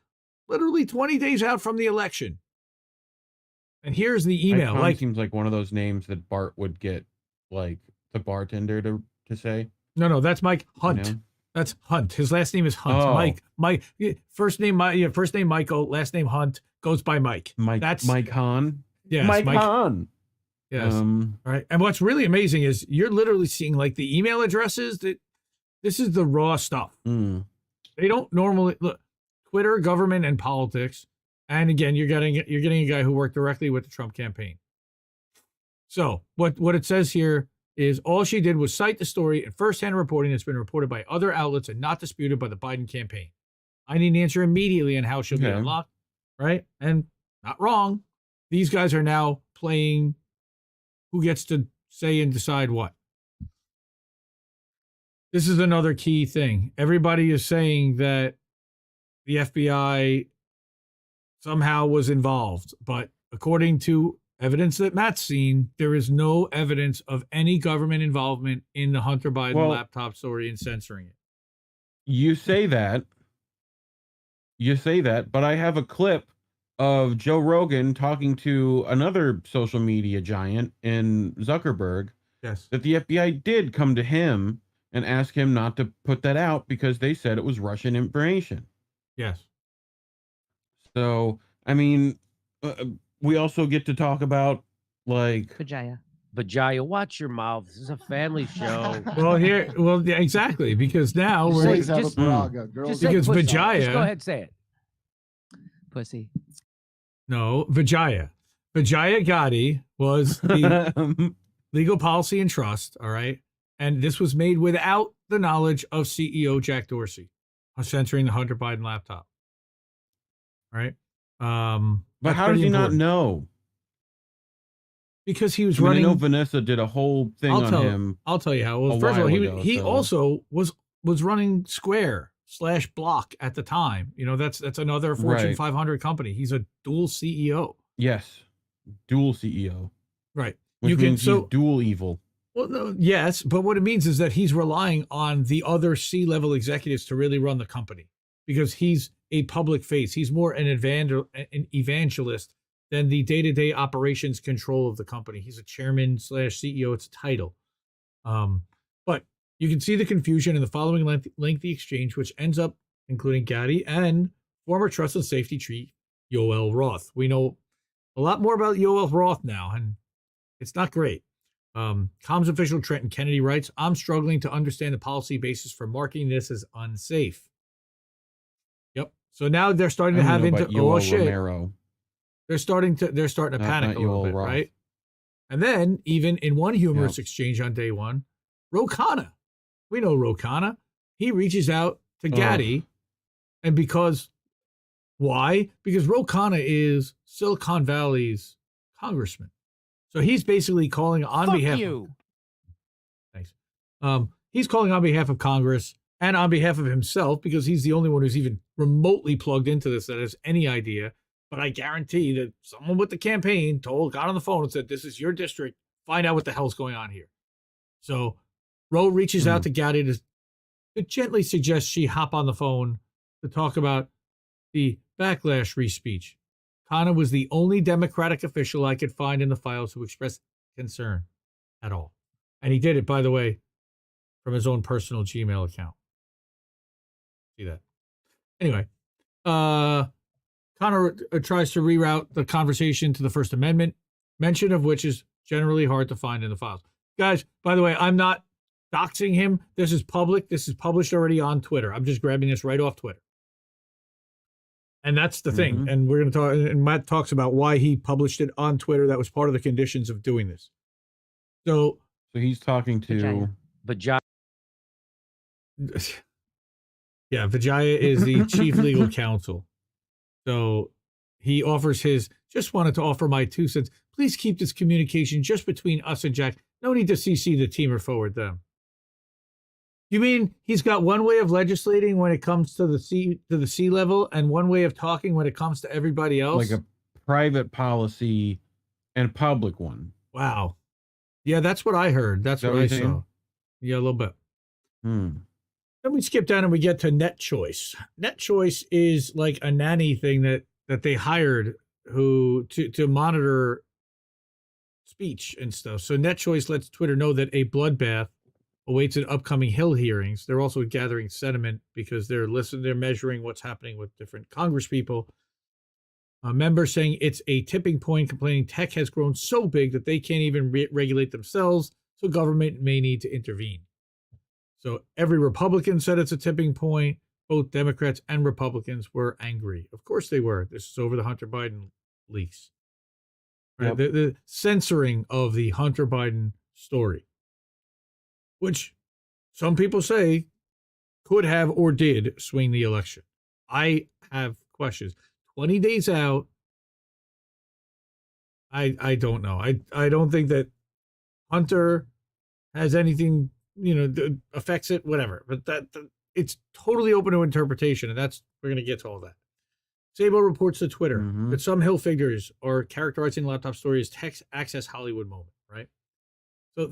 literally 20 days out from the election. And here's the email. Icon seems like one of those names that Bart would get, like the bartender to say. No, that's Mike Hunt. You know? That's Hunt. His last name is Hunt. Oh. Mike. First name Michael. Last name Hunt. Goes by Mike. That's Mike Hahn. Yes, Mike Hahn. Yes. All right. And what's really amazing is you're literally seeing like the email addresses that this is the raw stuff. They don't normally look. Twitter, government, and politics. And again, you're getting a guy who worked directly with the Trump campaign. So what it says here is all she did was cite the story and firsthand reporting that's been reported by other outlets and not disputed by the Biden campaign. I need an answer immediately on how she'll be unlocked, right? And not wrong. These guys are now playing who gets to say and decide what. This is another key thing. Everybody is saying that the FBI somehow was involved, but according to evidence that Matt's seen, there is no evidence of any government involvement in the Hunter Biden laptop story and censoring it. You say that, but I have a clip of Joe Rogan talking to another social media giant in Zuckerberg. Yes. That the FBI did come to him and ask him not to put that out because they said it was Russian information. Yes. So, I mean, we also get to talk about like Vajaya, watch your mouth. This is a family show. Yeah, exactly, because now we're just because pussy. Vajaya. Just go ahead and say it. Pussy. No, Vajaya. Vijaya Gotti was the legal policy and trust. All right, and this was made without the knowledge of CEO Jack Dorsey on censoring the Hunter Biden laptop. All right. But how does he not know? Because he was running. I know Vanessa did a whole thing on him. I'll tell you how. Well, first of all, he also was running Square/Block at the time. You know, that's another Fortune 500 company. He's a dual CEO. Yes, dual CEO. Right. Which means he's dual evil. Well, no, yes, but what it means is that he's relying on the other C-level executives to really run the company because he's a public face. He's more an evangelist than the day-to-day operations control of the company. He's a chairman/CEO. It's a title. But you can see the confusion in the following lengthy exchange, which ends up including Gaddy and former Trust and Safety Chief Yoel Roth. We know a lot more about Yoel Roth now, and it's not great. Comms official Trenton Kennedy writes, I'm struggling to understand the policy basis for marking this as unsafe. Yep. So now they're starting to have Romero. They're starting to panic a little bit, right? And then even in one humorous exchange on day one, Ro Khanna, we know Ro Khanna, he reaches out to Gaddy, and why? Because Ro Khanna is Silicon Valley's congressman. So he's basically calling on Fuck behalf you. of Thanks. He's calling on behalf of Congress and on behalf of himself because he's the only one who's even remotely plugged into this that has any idea. But I guarantee that someone with the campaign got on the phone and said, "This is your district. Find out what the hell's going on here." So Roe reaches out to Gowdy to gently suggest she hop on the phone to talk about the backlash Reef speech. Connor was the only Democratic official I could find in the files who expressed concern at all. And he did it, by the way, from his own personal Gmail account. See that? Anyway, Connor tries to reroute the conversation to the First Amendment, mention of which is generally hard to find in the files. Guys, by the way, I'm not doxing him. This is public. This is published already on Twitter. I'm just grabbing this right off Twitter. And that's the thing. And we're going to talk, and Matt talks about why he published it on Twitter. That was part of the conditions of doing this. So he's talking to Vijaya. Yeah, Vijaya is the chief legal counsel. So he offers just wanted to offer my 2 cents. Please keep this communication just between us and Jack. No need to CC the team or forward them. You mean he's got one way of legislating when it comes to the sea level and one way of talking when it comes to everybody else? Like a private policy and public one. Wow. Yeah, that's what I heard. That's what I saw. Yeah, a little bit. Then we skip down and we get to Net Choice. Net Choice is like a nanny thing that they hired to monitor speech and stuff. So Net Choice lets Twitter know that a bloodbath awaits at upcoming Hill hearings. They're also gathering sentiment because they're measuring what's happening with different congresspeople. Members saying it's a tipping point, complaining tech has grown so big that they can't even regulate themselves, so government may need to intervene. So every Republican said it's a tipping point. Both Democrats and Republicans were angry. Of course they were. This is over the Hunter Biden leaks. Right? Yep. The censoring of the Hunter Biden story, which some people say could have or did swing the election. I have questions. 20 days out, I don't know. I don't think that Hunter has anything, that affects it, whatever. But that it's totally open to interpretation, and we're going to get to all that. Sabo reports to Twitter that some Hill figures are characterizing the laptop story as text access Hollywood moment, right? So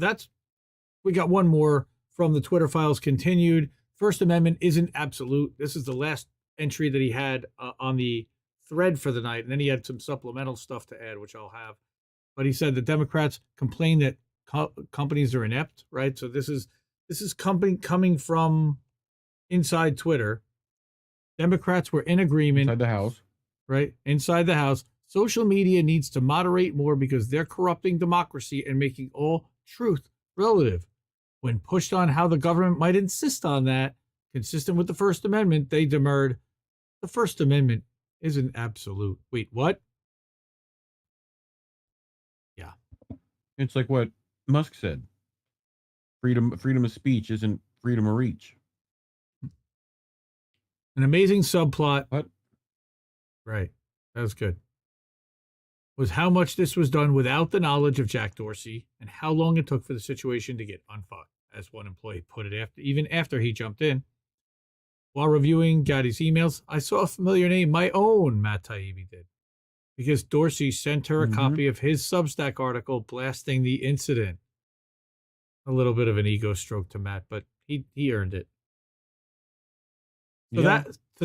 we got one more from the Twitter files continued. First Amendment isn't absolute. This is the last entry that he had on the thread for the night. And then he had some supplemental stuff to add, which I'll have. But he said the Democrats complain that companies are inept, right? So this is coming from inside Twitter. Democrats were in agreement. Inside the House. Right? Inside the House. Social media needs to moderate more because they're corrupting democracy and making all truth relative. When pushed on how the government might insist on that, consistent with the First Amendment, they demurred, the First Amendment isn't absolute. Wait, what? Yeah. It's like what Musk said. Freedom of speech isn't freedom of reach. An amazing subplot. What? Right. That was good. Was how much this was done without the knowledge of Jack Dorsey and how long it took for the situation to get unfucked, as one employee put it even after he jumped in. While reviewing Gowdy's emails, I saw a familiar name, my own Matt Taibbi did, because Dorsey sent her a copy of his Substack article blasting the incident. A little bit of an ego stroke to Matt, but he earned it. So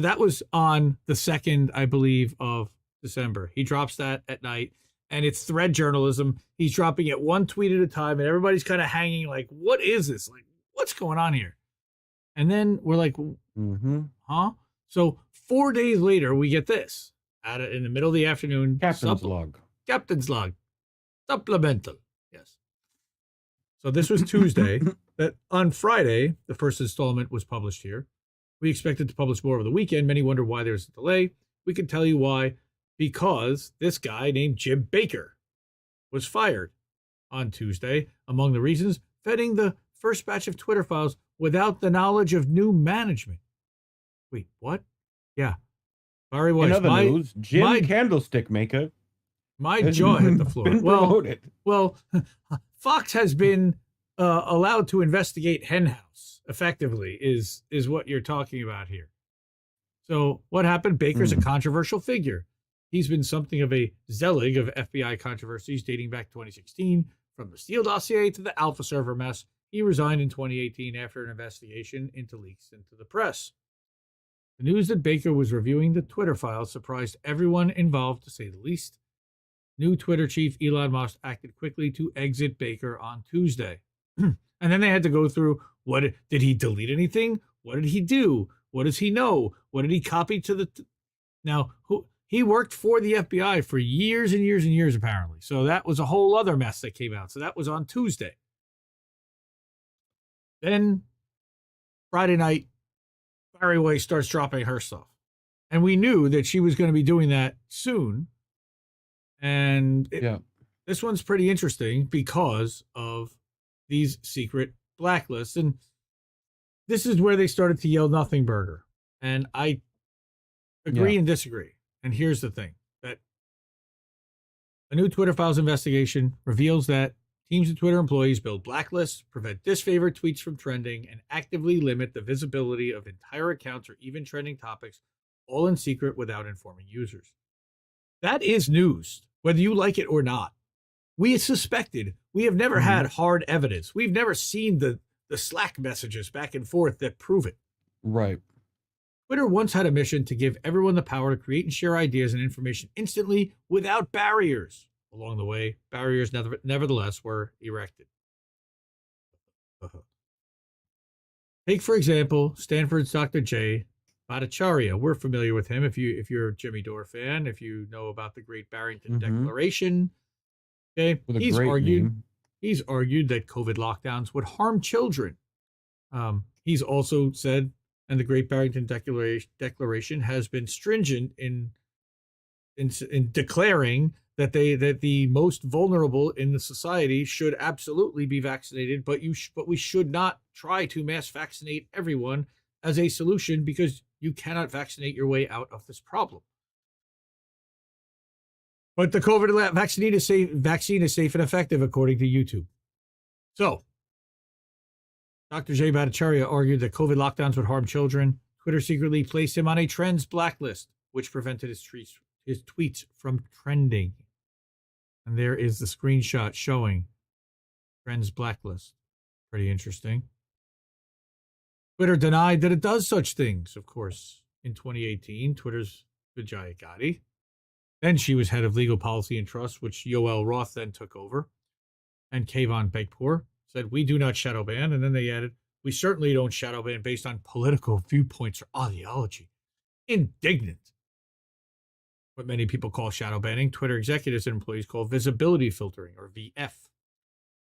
that was on the 2nd, I believe, of December. He drops that at night, and it's thread journalism. He's dropping it one tweet at a time, and everybody's kind of hanging like, what is this? Like, what's going on here? And then we're like, huh? So 4 days later, we get this in the middle of the afternoon. Captain's log. Captain's log. Supplemental. Yes. So this was Tuesday. That on Friday, the first installment was published here. We expected to publish more over the weekend. Many wonder why there's a delay. We can tell you why. Because this guy named Jim Baker was fired on Tuesday. Among the reasons, vetting the first batch of Twitter files without the knowledge of new management. Wait, what? Yeah. Barry Weiss. In other news, Jim Candlestick Maker My It's jaw hit the floor. been Well, promoted. well, Fox has been allowed to investigate Henhouse effectively is what you're talking about here. So what happened? Baker's a controversial figure. He's been something of a zealot of FBI controversies dating back to 2016, from the Steele dossier to the Alpha server mess. He resigned in 2018 after an investigation into leaks into the press. The news that Baker was reviewing the Twitter files surprised everyone involved, to say the least. New Twitter chief Elon Musk acted quickly to exit Baker on Tuesday. And then they had to go through, did he delete anything? What did he do? What does he know? What did he copy to the... Now, he worked for the FBI for years and years and years, apparently. So that was a whole other mess that came out. So that was on Tuesday. Then Friday night, Barry White starts dropping her stuff. And we knew that she was going to be doing that soon. And this one's pretty interesting because of these secret blacklists. And this is where they started to yell nothing burger. And I agree and disagree. And here's the thing, that a new Twitter files investigation reveals that teams of Twitter employees build blacklists, prevent disfavored tweets from trending, and actively limit the visibility of entire accounts or even trending topics, all in secret without informing users. That is news, whether you like it or not. We suspected. We have never had hard evidence. We've never seen the Slack messages back and forth that prove it. Right. Twitter once had a mission to give everyone the power to create and share ideas and information instantly without barriers. Along the way, barriers nevertheless were erected. Take, for example, Stanford's Dr. Jay Bhattacharya. We're familiar with him if you're a Jimmy Dore fan, if you know about the Great Barrington Declaration. Okay, he's argued that COVID lockdowns would harm children. He's also said, and the Great Barrington Declaration has been stringent in declaring that the most vulnerable in the society should absolutely be vaccinated, but we should not try to mass vaccinate everyone as a solution, because you cannot vaccinate your way out of this problem. But the COVID vaccine is safe and effective, according to YouTube. So, Dr. Jay Bhattacharya argued that COVID lockdowns would harm children. Twitter secretly placed him on a trends blacklist, which prevented his tweets from trending. And there is the screenshot showing trends blacklist. Pretty interesting. Twitter denied that it does such things, of course. In 2018, Twitter's Vijaya Gandhi. Then she was head of legal policy and trust, which Yoel Roth then took over. And Kayvon Beckpour said, "We do not shadow ban." And then they added, "We certainly don't shadow ban based on political viewpoints or ideology." Indignant. What many people call shadow banning, Twitter executives and employees call visibility filtering, or VF.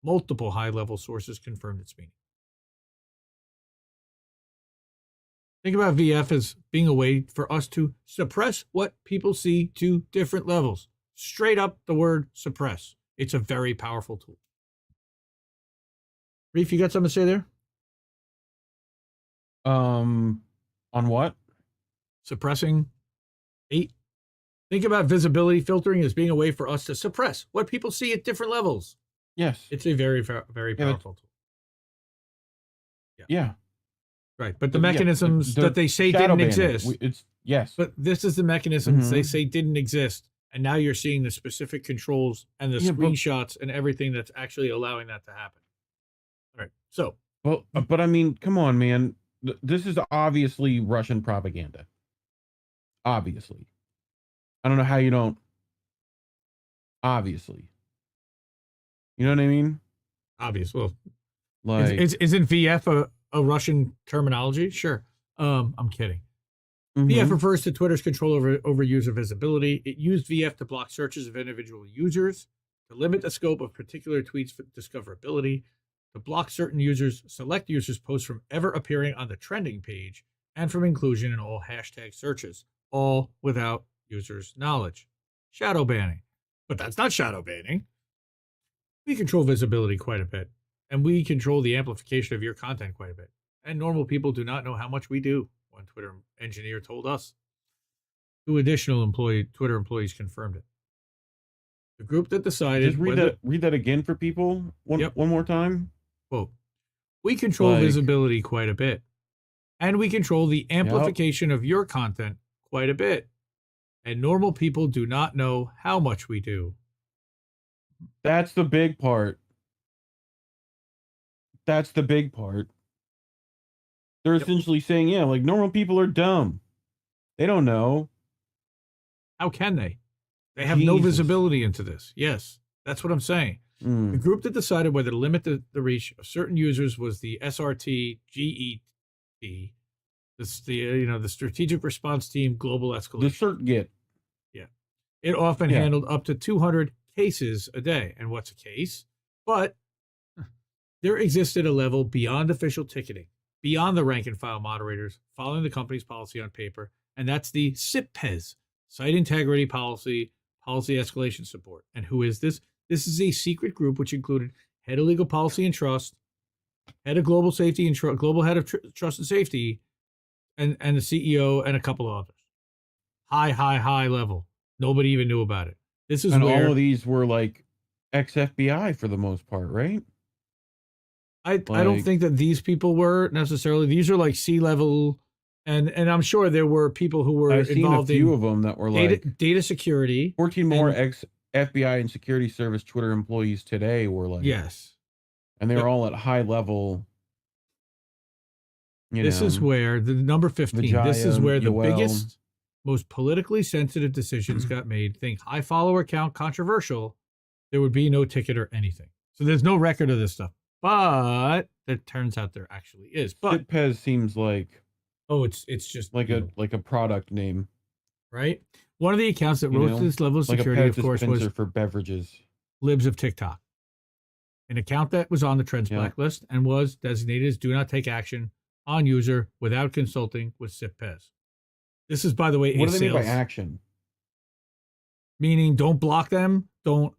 Multiple high-level sources confirmed its meaning. Think about VF as being a way for us to suppress what people see to different levels. Straight up the word suppress. It's a very powerful tool. Reef, you got something to say there? On what? Suppressing hate. Think about visibility filtering as being a way for us to suppress what people see at different levels. Yes. It's a very, very powerful tool. Yeah. Right. But the mechanisms that they say didn't exist. Yes. But this is the mechanisms they say didn't exist. And now you're seeing the specific controls and the screenshots and everything that's actually allowing that to happen. All right. So. Well, but I mean, come on, man. This is obviously Russian propaganda. Obviously. I don't know how you don't. Obviously. You know what I mean? Obvious. Well, like, isn't VF a Russian terminology? Sure. I'm kidding. VF refers to Twitter's control over user visibility. It used VF to block searches of individual users, to limit the scope of particular tweets for discoverability, to block certain users, select users' posts from ever appearing on the trending page, and from inclusion in all hashtag searches, all without users' knowledge. Shadow banning. But that's not shadow banning. We control visibility quite a bit, and we control the amplification of your content quite a bit. And normal people do not know how much we do, one Twitter engineer told us. 2 additional Twitter employees confirmed it. The group that decided... Just read that again for people one more time. Quote, we control visibility quite a bit. And we control the amplification of your content quite a bit. And normal people do not know how much we do. That's the big part. That's the big part. They're essentially saying, yeah, like normal people are dumb. They don't know. How can they? They have no visibility into this. Yes, that's what I'm saying. The group that decided whether to limit the reach of certain users was the SRT GET, the Strategic Response Team Global Escalation. The CERT-GIT. Yeah. It often handled up to 200 cases a day. And what's a case? But there existed a level beyond official ticketing, beyond the rank and file moderators, following the company's policy on paper, and that's the SIPPES, Site Integrity Policy Escalation Support. And who is this? This is a secret group which included head of legal policy and trust, head of global safety and global head of trust and safety, and the CEO and a couple of others. High level. Nobody even knew about it. This is where all of these were like ex-FBI for the most part, right? I don't think that these people were necessarily. These are like C-level, and I'm sure there were people who were involved in a few of them that were data security. 14 more ex-FBI and security service Twitter employees today were like, yes, and they were all at high level. This is where the number 15. Vijaya, this is where the biggest, most politically sensitive decisions got made. Think high follower count, controversial. There would be no ticket or anything. So there's no record of this stuff. But it turns out there actually is. But Pez seems like it's just like a product name, right? One of the accounts that rose to this level of security, of course, was for beverages. Libs of TikTok, an account that was on the Trends blacklist and was designated as "Do Not Take Action" on user without consulting with SIPPES. This is, by the way, what do they mean by action? Meaning, don't block them, don't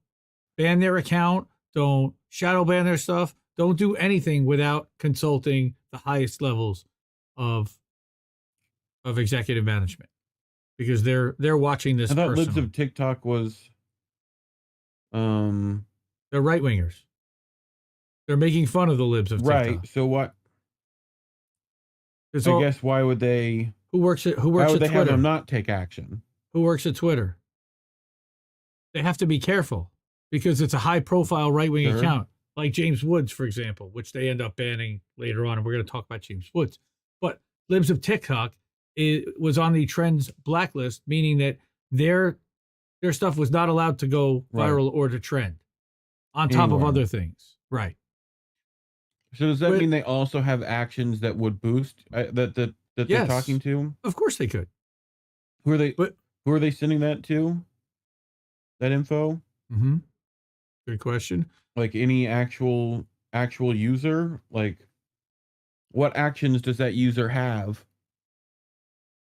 ban their account, don't shadow ban their stuff. Don't do anything without consulting the highest levels of executive management, because they're watching this. I thought Libs of TikTok was, they're right wingers. They're making fun of the Libs of TikTok. Right. So what? I guess why would they? Who works at Twitter? Have them not take action? Who works at Twitter? They have to be careful because it's a high-profile right-wing account. Like James Woods, for example, which they end up banning later on, and we're going to talk about James Woods. But Libs of TikTok was on the Trends blacklist, meaning that their stuff was not allowed to go viral or to trend, on top of other things. Right. So does that mean they also have actions that would boost that they're talking to? Of course they could. Who are they? Who are they sending that to? That info? Mm-hmm. Good question. Like any actual user, like what actions does that user have?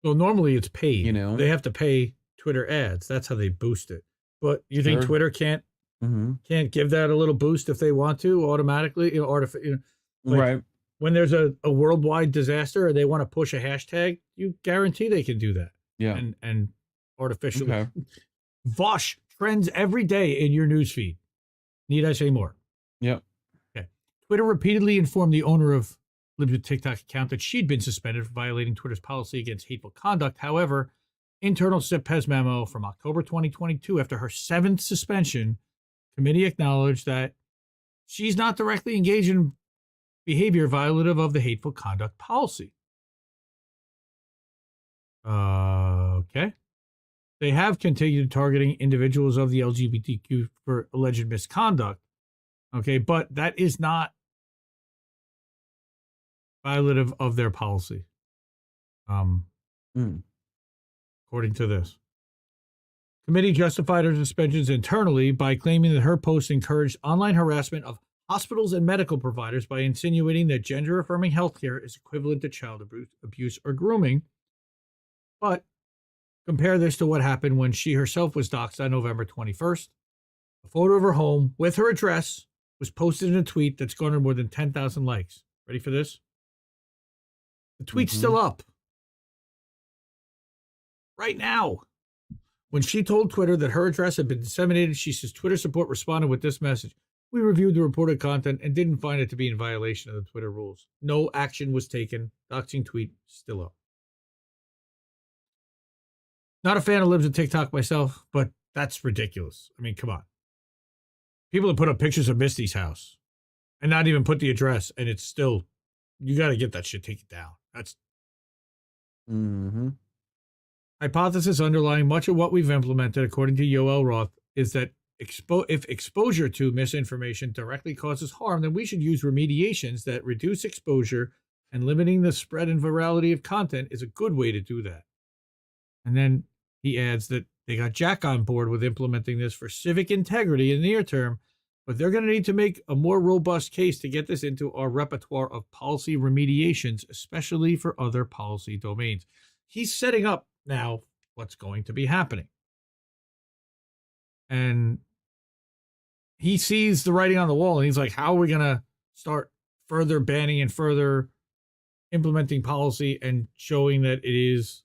Well, normally it's paid. You know, they have to pay Twitter ads. That's how they boost it. But you think Twitter can't give that a little boost if they want to automatically? Right. When there's a worldwide disaster and they want to push a hashtag, you guarantee they can do that. Yeah. And artificially. Vosh trends every day in your newsfeed. Need I say more? Yep. Okay. Twitter repeatedly informed the owner of Libs of TikTok account that she'd been suspended for violating Twitter's policy against hateful conduct. However, internal SIPPES memo from October 2022, after her 7th suspension, committee acknowledged that she's not directly engaged in behavior violative of the hateful conduct policy. Okay. They have continued targeting individuals of the LGBTQ for alleged misconduct. Okay, but that is not violative of their policy. According to this. Committee justified her suspensions internally by claiming that her posts encouraged online harassment of hospitals and medical providers by insinuating that gender-affirming healthcare is equivalent to child abuse or grooming. But compare this to what happened when she herself was doxxed on November 21st. A photo of her home with her address was posted in a tweet that's garnered more than 10,000 likes. Ready for this? The tweet's still up. Right now. When she told Twitter that her address had been disseminated, she says Twitter support responded with this message. We reviewed the reported content and didn't find it to be in violation of the Twitter rules. No action was taken. Doxing tweet still up. Not a fan of libs of TikTok myself, but that's ridiculous. I mean, come on. People have put up pictures of Misty's house and not even put the address, and it's still, you got to get that shit taken down. That's hypothesis underlying much of what we've implemented, according to Yoel Roth, is that if exposure to misinformation directly causes harm, then we should use remediations that reduce exposure, and limiting the spread and virality of content is a good way to do that. And then he adds that they got Jack on board with implementing this for civic integrity in the near term, but they're going to need to make a more robust case to get this into our repertoire of policy remediations, especially for other policy domains. He's setting up now what's going to be happening. And he sees the writing on the wall, and he's like, how are we going to start further banning and further implementing policy and showing that it is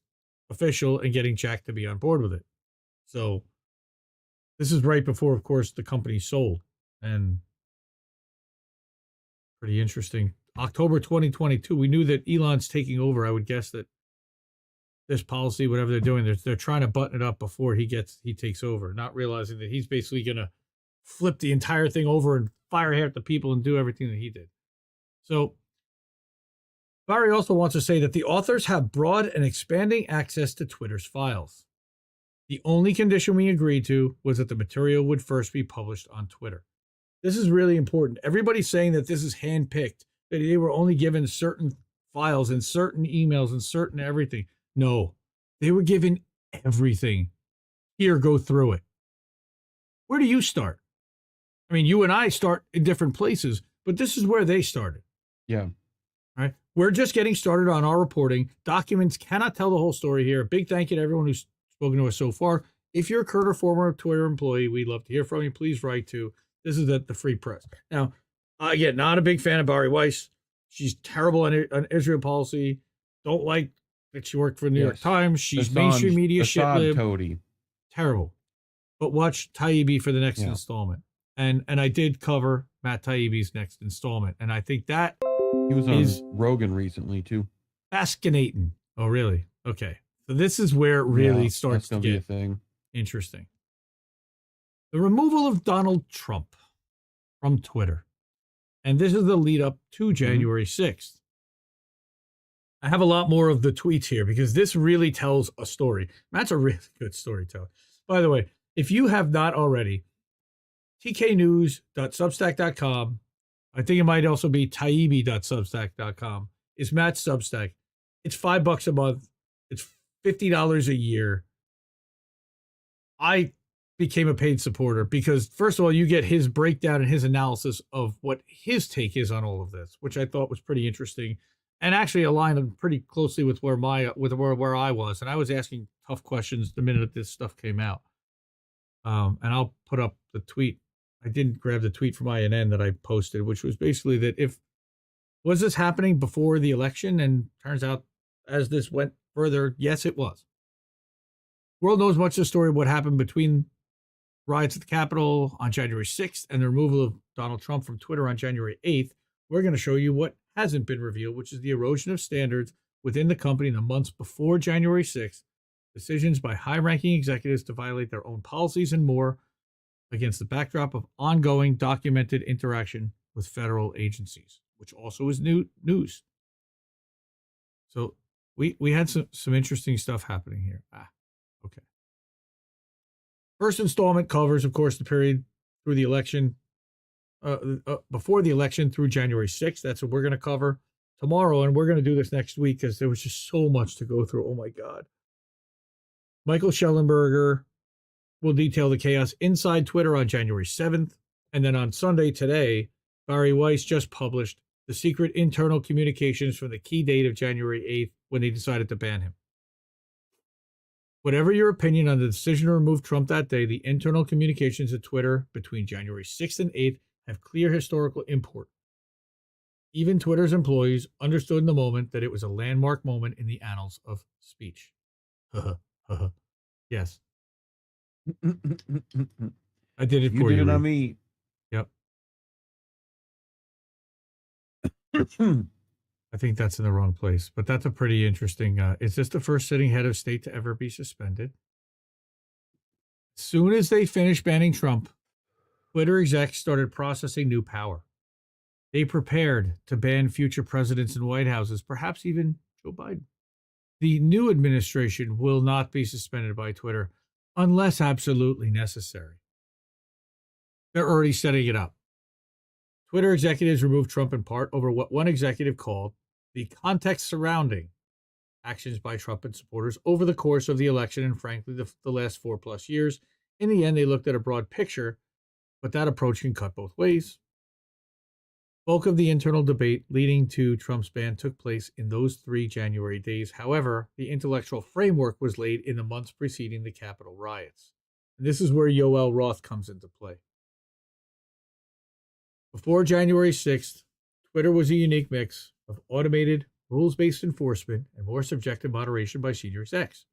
official and getting Jack to be on board with it? So this is right before, of course, the company sold. And pretty interesting. October 2022, we knew that Elon's taking over. I would guess that this policy, whatever they're doing, they're trying to button it up before he takes over, not realizing that he's basically going to flip the entire thing over and fire half the people and do everything that he did. So Barry also wants to say that the authors have broad and expanding access to Twitter's files. The only condition we agreed to was that the material would first be published on Twitter. This is really important. Everybody's saying that this is handpicked, that they were only given certain files and certain emails and certain everything. No, they were given everything. Here, go through it. Where do you start? I mean, you and I start in different places, but this is where they started. Yeah. All right. We're just getting started on our reporting. Documents cannot tell the whole story here. A big thank you to everyone who's spoken to us so far. If you're a current or former Twitter employee, we'd love to hear from you. Please write to. This is the Free Press. Now, again, not a big fan of Bari Weiss. She's terrible on Israel policy. Don't like that she worked for the New York Times. She's mainstream media shit lib. Toady. Terrible. But watch Taibbi for the next installment. And I did cover Matt Taibbi's next installment. And I think that he was on Rogan recently, too. Fascinating. Oh, really? Okay. So this is where it really starts to get a thing. Interesting. The removal of Donald Trump from Twitter. And this is the lead up to January 6th. I have a lot more of the tweets here because this really tells a story. Matt's a really good storyteller. By the way, if you have not already, tknews.substack.com, I think it might also be taibbi.substack.com, is Matt's Substack. It's $5 a month. It's $50 a year. I became a paid supporter because, first of all, you get his breakdown and his analysis of what his take is on all of this, which I thought was pretty interesting and actually aligned pretty closely with where I was. And I was asking tough questions the minute this stuff came out. And I'll put up the tweet. I didn't grab the tweet from INN that I posted, which was basically that was this happening before the election? And turns out as this went further, yes, it was. World knows much of the story of what happened between riots at the Capitol on January 6th and the removal of Donald Trump from Twitter on January 8th. We're going to show you what hasn't been revealed, which is the erosion of standards within the company in the months before January 6th, decisions by high-ranking executives to violate their own policies and more against the backdrop of ongoing documented interaction with federal agencies, which also is new news. So we had some interesting stuff happening here. Okay. First installment covers, of course, the period through the election, before the election through January 6th. That's what we're going to cover tomorrow, and we're going to do this next week because there was just so much to go through. Oh, my God. Michael Schellenberger will detail the chaos inside Twitter on January 7th, and then on Sunday today, Bari Weiss just published the secret internal communications from the key date of January 8th when they decided to ban him. Whatever your opinion on the decision to remove Trump that day, the internal communications at Twitter between January 6th and 8th have clear historical import. Even Twitter's employees understood in the moment that it was a landmark moment in the annals of speech. Yes. I did it You for did you. it on Reef. me. Yep. I think that's in the wrong place, but that's a pretty interesting. Is this the first sitting head of state to ever be suspended? As soon as they finished banning Trump, Twitter execs started processing new power. They prepared to ban future presidents and White Houses, perhaps even Joe Biden. The new administration will not be suspended by Twitter unless absolutely necessary. They're already setting it up. Twitter executives removed Trump in part over what one executive called the context surrounding actions by Trump and supporters over the course of the election and, frankly, the last 4+ years. In the end, they looked at a broad picture, but that approach can cut both ways. Bulk of the internal debate leading to Trump's ban took place in those 3 January days. However, the intellectual framework was laid in the months preceding the Capitol riots. And this is where Yoel Roth comes into play. Before January 6th, Twitter was a unique mix of automated, rules-based enforcement and more subjective moderation by senior execs.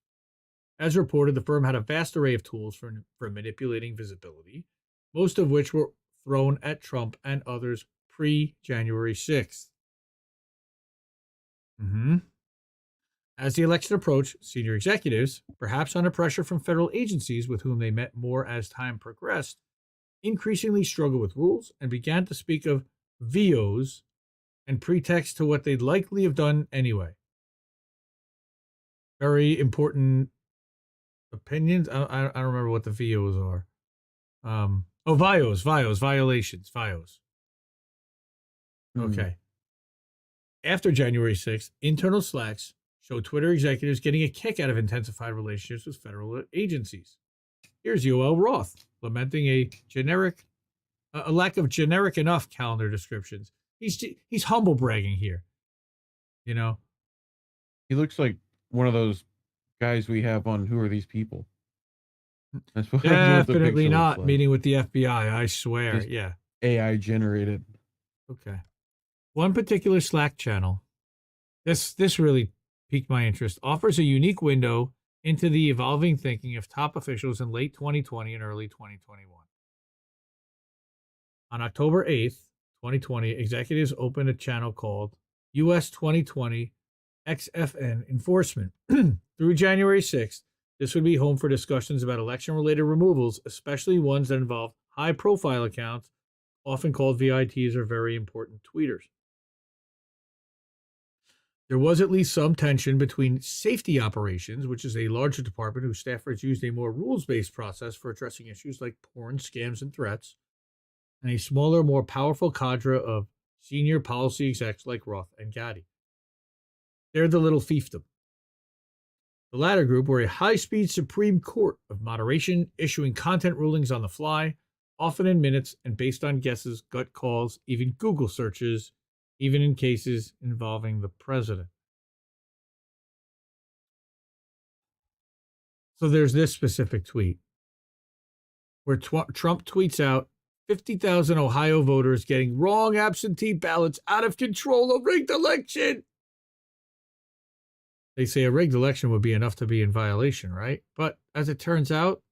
As reported, the firm had a vast array of tools for manipulating visibility, most of which were thrown at Trump and others pre-January 6th. As the election approached, senior executives, perhaps under pressure from federal agencies with whom they met more as time progressed, increasingly struggled with rules and began to speak of VOs and pretext to what they'd likely have done anyway. Very important opinions. I don't remember what the VOs are. Violations. Okay. After January 6th, internal Slacks showed Twitter executives getting a kick out of intensified relationships with federal agencies. Here's Yoel Roth lamenting a lack of generic enough calendar descriptions. He's humble bragging here. You know, he looks like one of those guys we have on Who Are These People? That's what definitely not meeting with the FBI. I swear. Just yeah. AI generated. Okay. One particular Slack channel, this really piqued my interest, offers a unique window into the evolving thinking of top officials in late 2020 and early 2021. On October 8th, 2020, executives opened a channel called US 2020 XFN Enforcement. Through January 6th, this would be home for discussions about election-related removals, especially ones that involve high-profile accounts, often called VITs or very important tweeters. There was at least some tension between safety operations, which is a larger department whose staffers used a more rules-based process for addressing issues like porn, scams, and threats, and a smaller, more powerful cadre of senior policy execs like Roth and Gaddy. They're the little fiefdom. The latter group were a high-speed Supreme Court of moderation, issuing content rulings on the fly, often in minutes and based on guesses, gut calls, even Google searches, even in cases involving the president. So there's this specific tweet where Trump tweets out 50,000 Ohio voters getting wrong absentee ballots, out of control, a rigged election. They say a rigged election would be enough to be in violation, right? But as it turns out,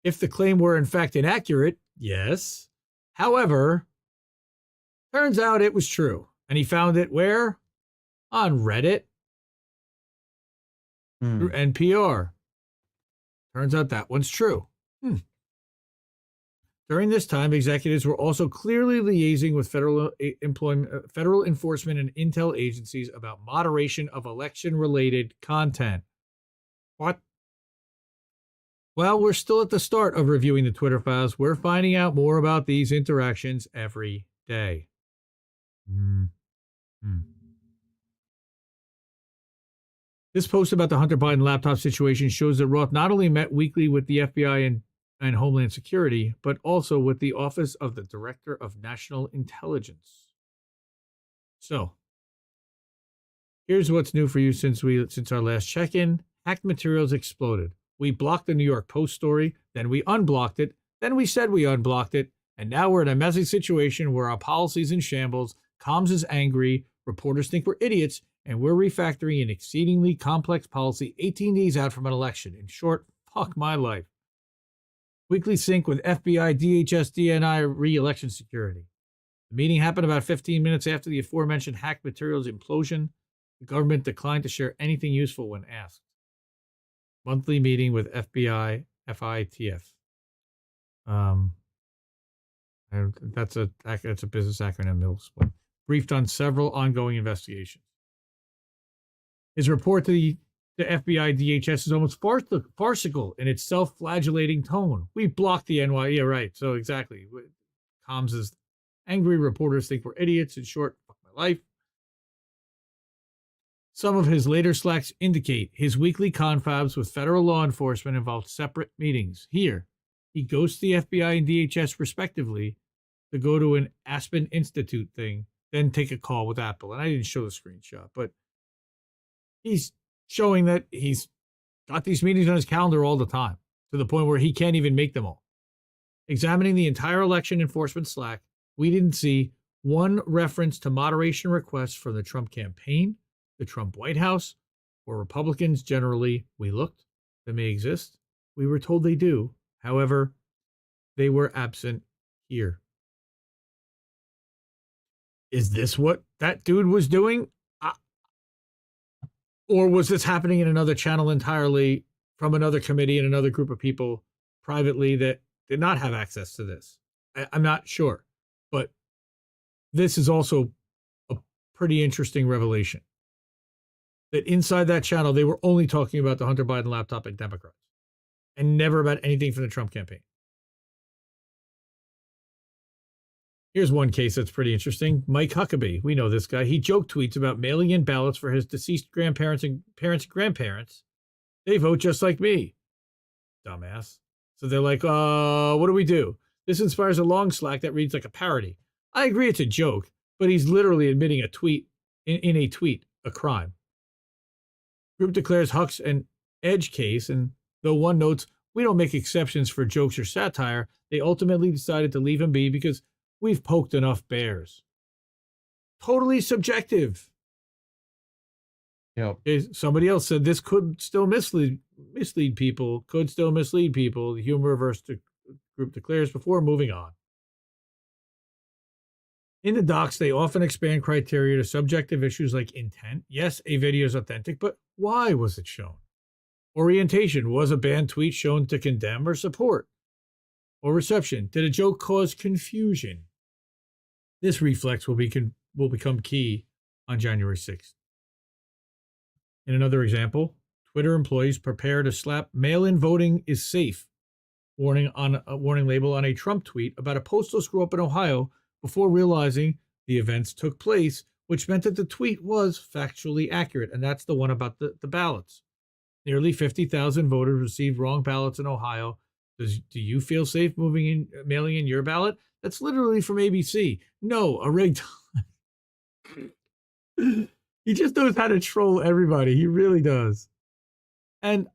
if the claim were in fact inaccurate, yes. However, turns out it was true. And he found it where? On Reddit. Through NPR. Turns out that one's true. During this time, executives were also clearly liaising with federal enforcement and intel agencies about moderation of election-related content. What? Well, we're still at the start of reviewing the Twitter files. We're finding out more about these interactions every day. This post about the Hunter Biden laptop situation shows that Roth not only met weekly with the FBI and Homeland Security, but also with the Office of the Director of National Intelligence. So, here's what's new for you since our last check-in. Hacked materials exploded. We blocked the New York Post story, then we unblocked it, then we said we unblocked it, and now we're in a messy situation where our policy's in shambles, comms is angry, reporters think we're idiots, and we're refactoring an exceedingly complex policy 18 days out from an election. In short, fuck my life. Weekly sync with FBI, DHS, DNI re-election security. The meeting happened about 15 minutes after the aforementioned hacked materials implosion. The government declined to share anything useful when asked. Monthly meeting with FBI, FITF. That's a business acronym. They'll explain. Briefed on several ongoing investigations. His report to the FBI DHS is almost farcical in its self-flagellating tone. We blocked the NY. Yeah, right. So exactly. Comms is angry reporters think we're idiots. In short, fuck my life. Some of his later slacks indicate his weekly confabs with federal law enforcement involved separate meetings. Here, he ghosts the FBI and DHS respectively to go to an Aspen Institute thing, then take a call with Apple. And I didn't show the screenshot, but he's showing that he's got these meetings on his calendar all the time, to the point where he can't even make them all. Examining the entire election enforcement Slack, we didn't see one reference to moderation requests from the Trump campaign, the Trump White House, or Republicans generally. We looked. They may exist. We were told they do. However, they were absent here. Is this what that dude was doing? Or was this happening in another channel entirely from another committee and another group of people privately that did not have access to this? I'm not sure. But this is also a pretty interesting revelation. That inside that channel, they were only talking about the Hunter Biden laptop and Democrats, and never about anything from the Trump campaign. Here's one case that's pretty interesting. Mike Huckabee. We know this guy. He joke tweets about mailing in ballots for his deceased grandparents and parents and grandparents. They vote just like me. Dumbass. So they're like, what do we do? This inspires a long Slack that reads like a parody. I agree it's a joke, but he's literally admitting a tweet, in a tweet, a crime. Group declares Huck's an edge case, and though one notes, we don't make exceptions for jokes or satire, they ultimately decided to leave him be because we've poked enough bears. Totally subjective. Yep. Somebody else said this could still mislead people, The humor reverse group declares before moving on. In the docs, they often expand criteria to subjective issues like intent. Yes, a video is authentic, but why was it shown? Orientation. Was a banned tweet shown to condemn or support? Or reception. Did a joke cause confusion? This reflex will become key on January 6th. In another example, Twitter employees prepare to slap mail-in voting is safe warning label on a Trump tweet about a postal screw-up in Ohio before realizing the events took place, which meant that the tweet was factually accurate. And that's the one about the ballots. Nearly 50,000 voters received wrong ballots in Ohio. Do you feel safe mailing in your ballot? That's literally from ABC. No, a rigged. He just knows how to troll everybody. He really does. And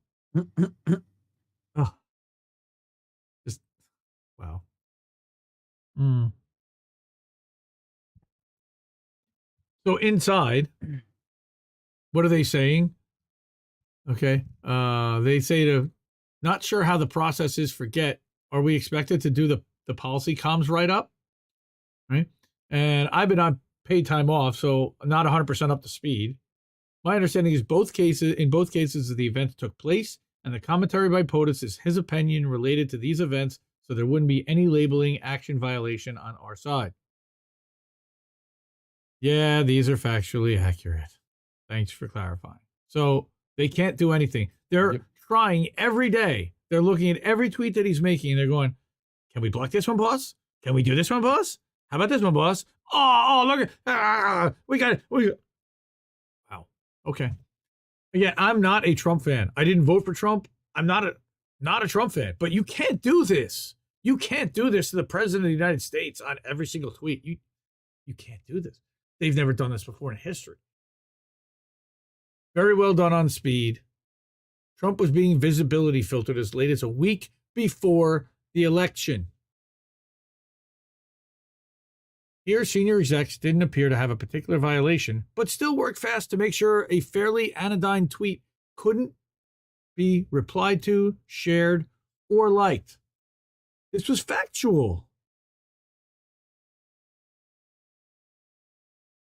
just wow. So inside, what are they saying? Okay. They say to not sure how the process is, forget. Are we expected to do the policy comms write up? Right. And I've been on paid time off, so I'm not 100% up to speed. My understanding is in both cases, the events took place, and the commentary by POTUS is his opinion related to these events, so there wouldn't be any labeling action violation on our side. Yeah, these are factually accurate. Thanks for clarifying. So they can't do anything. They're trying every day. They're looking at every tweet that he's making, and they're going, can we block this one, boss? Can we do this one, boss? How about this one, boss? Oh, look at we got it. Wow. Okay. Again, I'm not a Trump fan. I didn't vote for Trump. I'm not a Trump fan. But you can't do this. You can't do this to the president of the United States on every single tweet. You can't do this. They've never done this before in history. Very well done on speed. Trump was being visibility filtered as late as a week before the election. Here, senior execs didn't appear to have a particular violation, but still worked fast to make sure a fairly anodyne tweet couldn't be replied to, shared, or liked. This was factual.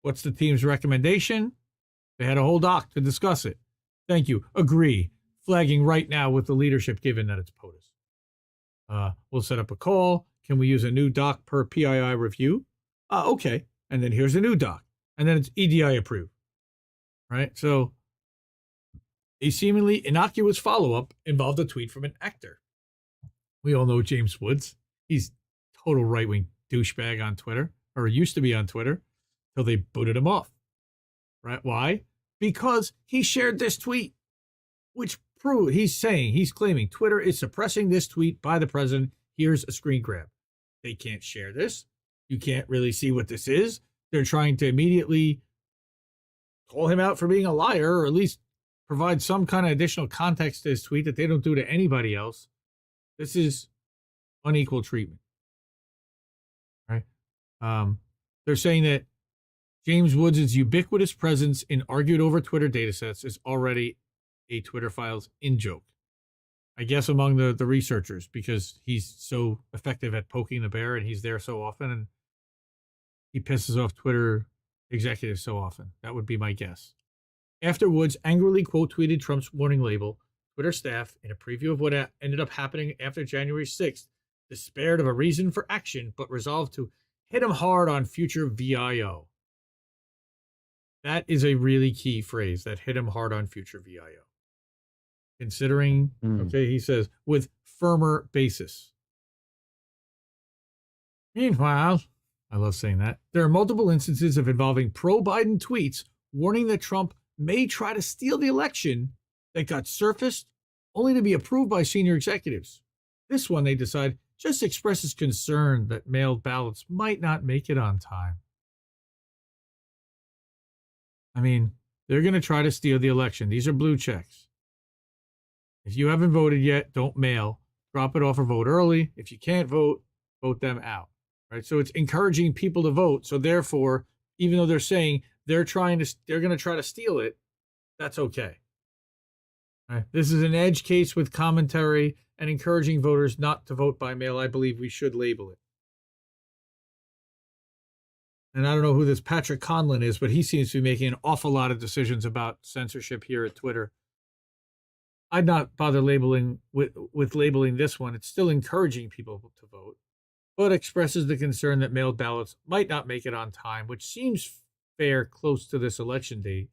What's the team's recommendation? They had a whole doc to discuss it. Thank you. Agree. Flagging right now with the leadership given that it's POTUS. We'll set up a call. Can we use a new doc per PII review? Okay. And then here's a new doc. And then it's EDI approved. Right? So a seemingly innocuous follow-up involved a tweet from an actor. We all know James Woods. He's total right-wing douchebag on Twitter, or used to be on Twitter, till they booted him off. Right? Why? Because he shared this tweet, which proves he's claiming Twitter is suppressing this tweet by the president. Here's a screen grab. They can't share this. You can't really see what this is. They're trying to immediately call him out for being a liar, or at least provide some kind of additional context to his tweet that they don't do to anybody else. This is unequal treatment. Right? They're saying that James Woods' ubiquitous presence in argued over Twitter datasets is already a Twitter files in joke. I guess among the researchers, because he's so effective at poking the bear and he's there so often and he pisses off Twitter executives so often. That would be my guess. After Woods angrily quote tweeted Trump's warning label, Twitter staff, in a preview of what ended up happening after January 6th, despaired of a reason for action, but resolved to hit him hard on future VIO. That is a really key phrase, that hit him hard on future VIO. Considering, okay, he says, with firmer basis. Meanwhile, I love saying that, there are multiple instances of involving pro-Biden tweets warning that Trump may try to steal the election that got surfaced only to be approved by senior executives. This one, they decide, just expresses concern that mailed ballots might not make it on time. I mean, they're going to try to steal the election. These are blue checks. If you haven't voted yet, don't mail. Drop it off or vote early. If you can't vote, vote them out. Right? So it's encouraging people to vote. So therefore, even though they're saying they're going to try to steal it, that's okay. Right? This is an edge case with commentary and encouraging voters not to vote by mail. I believe we should label it. And I don't know who this Patrick Conlon is, but he seems to be making an awful lot of decisions about censorship here at Twitter. I'd not bother labeling with labeling this one. It's still encouraging people to vote, but expresses the concern that mailed ballots might not make it on time, which seems fair close to this election date.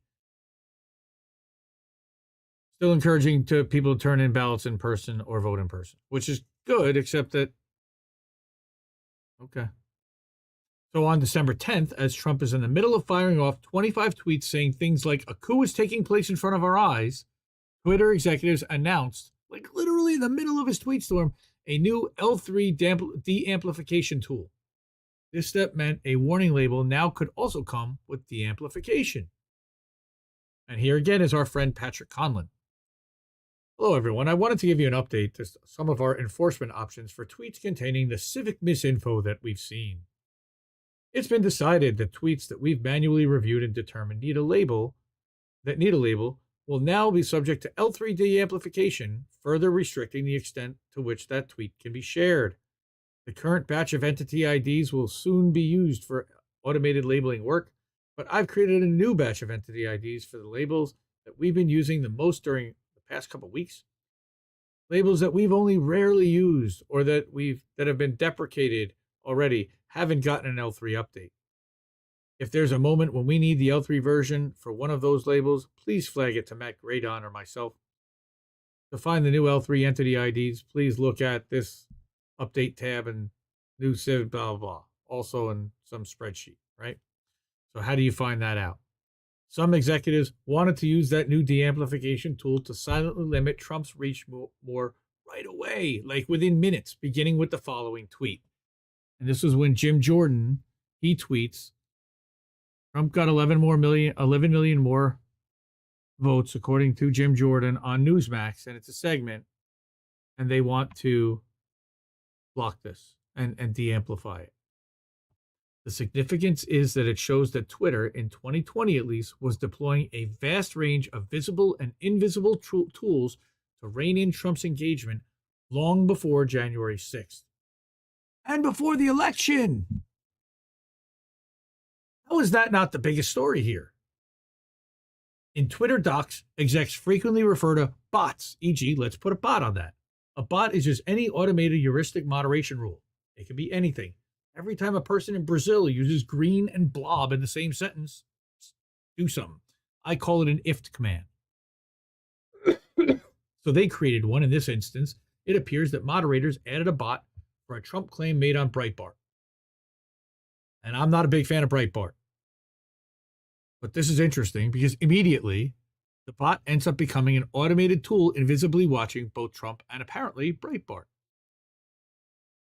Still encouraging people to turn in ballots in person or vote in person, which is good, except that, okay. So on December 10th, as Trump is in the middle of firing off 25 tweets saying things like a coup is taking place in front of our eyes, Twitter executives announced, like literally in the middle of his tweet storm, a new L3 de-amplification tool. This step meant a warning label now could also come with de-amplification. And here again is our friend Patrick Conlon. Hello, everyone. I wanted to give you an update to some of our enforcement options for tweets containing the civic misinfo that we've seen. It's been decided that tweets that we've manually reviewed and determined need a label will now be subject to L3 de-amplification, further restricting the extent to which that tweet can be shared. The current batch of entity IDs will soon be used for automated labeling work, but I've created a new batch of entity IDs for the labels that we've been using the most during the past couple weeks. Labels that we've only rarely used or that have been deprecated already haven't gotten an L3 update. If there's a moment when we need the L3 version for one of those labels, please flag it to Matt Graydon or myself. To find the new L3 entity IDs, please look at this update tab and new civ blah, blah, blah. Also in some spreadsheet, right? So how do you find that out? Some executives wanted to use that new de-amplification tool to silently limit Trump's reach more right away, like within minutes, beginning with the following tweet. And this was when Jim Jordan, he tweets, Trump got 11 million more votes, according to Jim Jordan on Newsmax, and it's a segment, and they want to block this and de-amplify it. The significance is that it shows that Twitter, in 2020 at least, was deploying a vast range of visible and invisible tools to rein in Trump's engagement long before January 6th. and before the election. How is that not the biggest story here? In Twitter docs, execs frequently refer to bots, e.g., let's put a bot on that. A bot is just any automated heuristic moderation rule. It can be anything. Every time a person in Brazil uses green and blob in the same sentence, do something. I call it an if command. So they created one in this instance. It appears that moderators added a bot for a Trump claim made on Breitbart. And I'm not a big fan of Breitbart. But this is interesting because immediately the bot ends up becoming an automated tool invisibly watching both Trump and apparently Breitbart.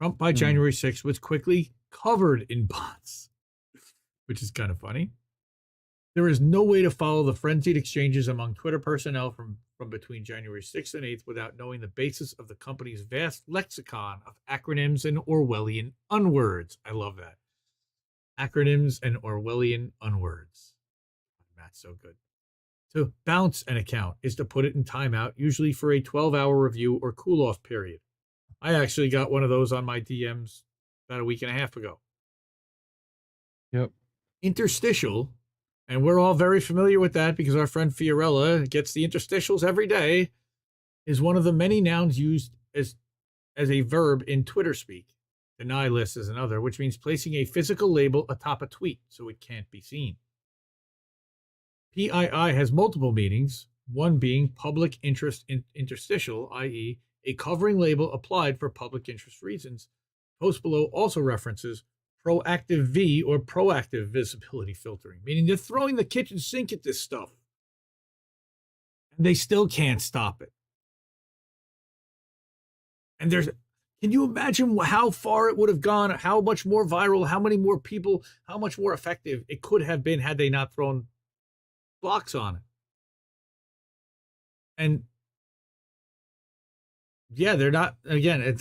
Trump by January 6th was quickly covered in bots, which is kind of funny. There is no way to follow the frenzied exchanges among Twitter personnel from between January 6th and 8th without knowing the basis of the company's vast lexicon of acronyms and Orwellian unwords. I love that. Acronyms and Orwellian unwords. Matt's so good. To bounce an account is to put it in timeout, usually for a 12-hour review or cool-off period. I actually got one of those on my DMs about a week and a half ago. Yep. Interstitial, and we're all very familiar with that because our friend Fiorella gets the interstitials every day, is one of the many nouns used as a verb in Twitter speak. Deny list is another, which means placing a physical label atop a tweet so it can't be seen. PII has multiple meanings, one being public interest interstitial, i.e., a covering label applied for public interest reasons. Post below also references proactive V or proactive visibility filtering, meaning they're throwing the kitchen sink at this stuff. And they still can't stop it. And can you imagine how far it would have gone, how much more viral, how many more people, how much more effective it could have been had they not thrown blocks on it? And yeah, they're not, again,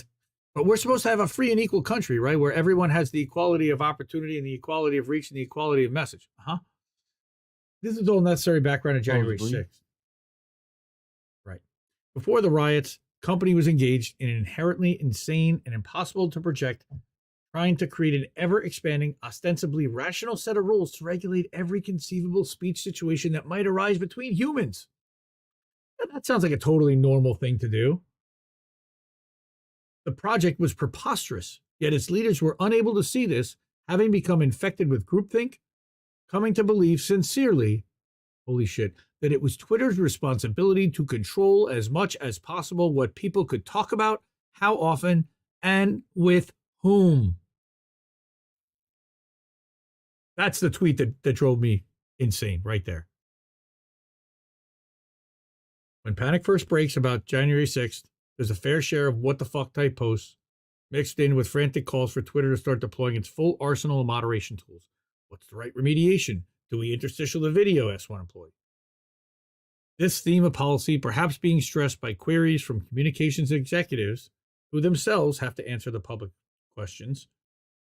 but we're supposed to have a free and equal country, right? Where everyone has the equality of opportunity and the equality of reach and the equality of message. This is all necessary background of January 6th. Right. Before the riots, company was engaged in an inherently insane and impossible to project, trying to create an ever-expanding, ostensibly rational set of rules to regulate every conceivable speech situation that might arise between humans. That sounds like a totally normal thing to do. The project was preposterous, yet its leaders were unable to see this, having become infected with groupthink, coming to believe sincerely, holy shit, that it was Twitter's responsibility to control as much as possible what people could talk about, how often, and with whom. That's the tweet that drove me insane right there. When panic first breaks about January 6th, there's a fair share of what the fuck type posts mixed in with frantic calls for Twitter to start deploying its full arsenal of moderation tools. What's the right remediation? Do we interstitial the video? Asked one employee. This theme of policy, perhaps being stressed by queries from communications executives who themselves have to answer the public questions,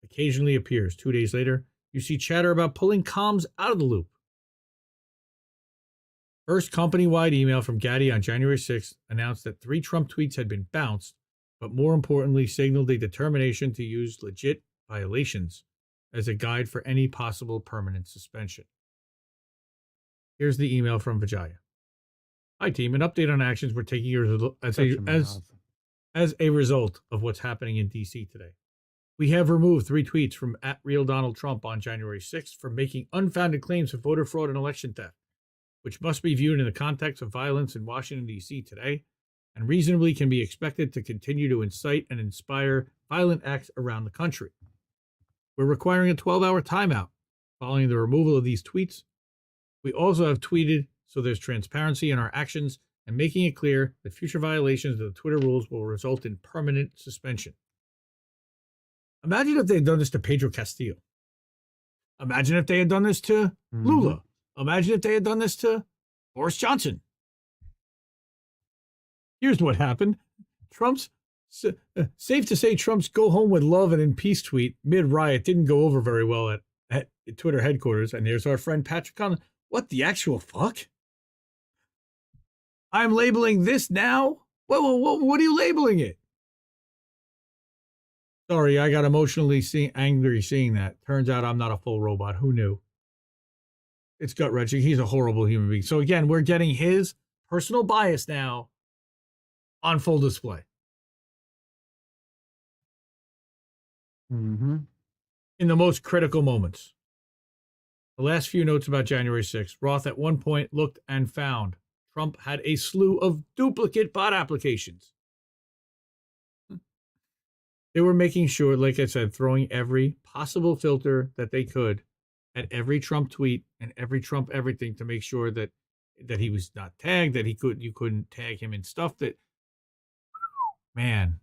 occasionally appears. 2 days later, you see chatter about pulling comms out of the loop. First company-wide email from Gaddy on January 6th announced that 3 Trump tweets had been bounced, but more importantly signaled a determination to use legit violations as a guide for any possible permanent suspension. Here's the email from Vijaya. Hi team, an update on actions we're taking as a result of what's happening in DC today. We have removed 3 tweets from @RealDonaldTrump on January 6th for making unfounded claims of voter fraud and election theft, which must be viewed in the context of violence in Washington, D.C. today, and reasonably can be expected to continue to incite and inspire violent acts around the country. We're requiring a 12-hour timeout following the removal of these tweets. We also have tweeted so there's transparency in our actions and making it clear that future violations of the Twitter rules will result in permanent suspension. Imagine if they had done this to Pedro Castillo. Imagine if they had done this to Lula. Imagine if they had done this to Boris Johnson. Here's what happened. Safe to say Trump's go home with love and in peace tweet mid-riot didn't go over very well at Twitter headquarters. And there's our friend Patrick Conlon. What the actual fuck? I'm labeling this now? What are you labeling it? Sorry, I got emotionally angry seeing that. Turns out I'm not a full robot. Who knew? It's gut-wrenching. He's a horrible human being. So again, we're getting his personal bias now on full display. Mm-hmm. In the most critical moments. The last few notes about January 6th. Roth at one point looked and found Trump had a slew of duplicate bot applications. They were making sure, like I said, throwing every possible filter that they could at every Trump tweet and every Trump everything to make sure that he was not tagged, that you couldn't tag him in stuff that, man,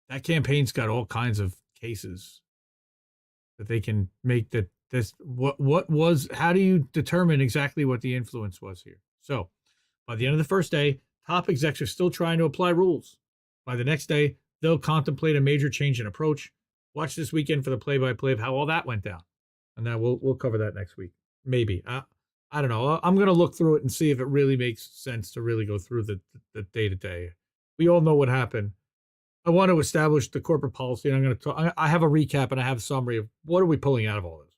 that campaign's got all kinds of cases that they can make that this how do you determine exactly what the influence was here? So by the end of the first day, top execs are still trying to apply rules. By the next day, they'll contemplate a major change in approach. Watch this weekend for the play-by-play of how all that went down. And then we'll cover that next week. Maybe. I don't know. I'm going to look through it and see if it really makes sense to really go through the day-to-day. We all know what happened. I want to establish the corporate policy, and I'm going to talk. I have a recap and I have a summary of what are we pulling out of all this.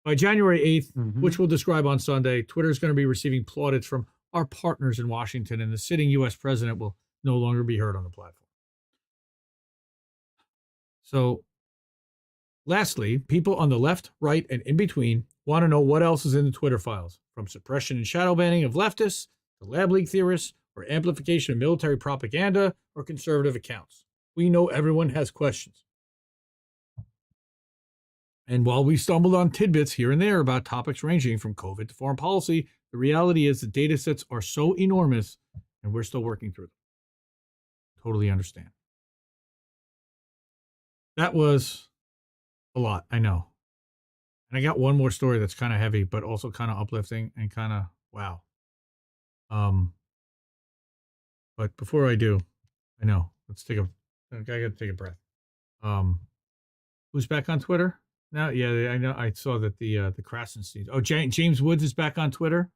By January 8th, which we'll describe on Sunday, Twitter is going to be receiving plaudits from our partners in Washington, and the sitting U.S. president will no longer be heard on the platform. So, lastly, people on the left, right, and in between want to know what else is in the Twitter files, from suppression and shadow banning of leftists to lab leak theorists, or amplification of military propaganda, or conservative accounts. We know everyone has questions. And while we stumbled on tidbits here and there about topics ranging from COVID to foreign policy, the reality is the data sets are so enormous, and we're still working through them. Totally understand. That was a lot, I know. And I got one more story that's kind of heavy, but also kind of uplifting and kind of wow. But before I do, I know, I gotta take a breath. Who's back on Twitter now? Yeah, I know. I saw that the Krasenstein. Oh, James Woods is back on Twitter,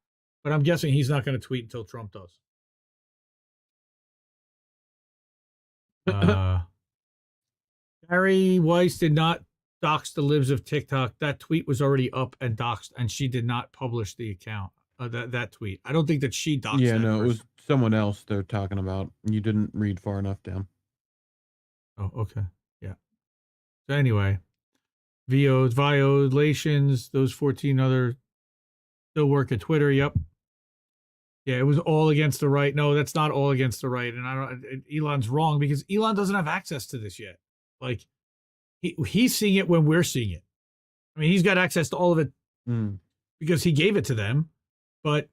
but I'm guessing he's not going to tweet until Trump does. Harry Weiss did not dox the libs of TikTok. That tweet was already up and doxed, and she did not publish the account. That tweet. I don't think that she doxed. Yeah, that no, person. it was someone else they're talking about. You didn't read far enough down. Oh, okay. Yeah. So anyway, violations, those 14 other still work at Twitter. Yep. Yeah, it was all against the right. No, that's not all against the right. And Elon's wrong because Elon doesn't have access to this yet. Like he's seeing it when we're seeing it. I mean, he's got access to all of it because he gave it to them. But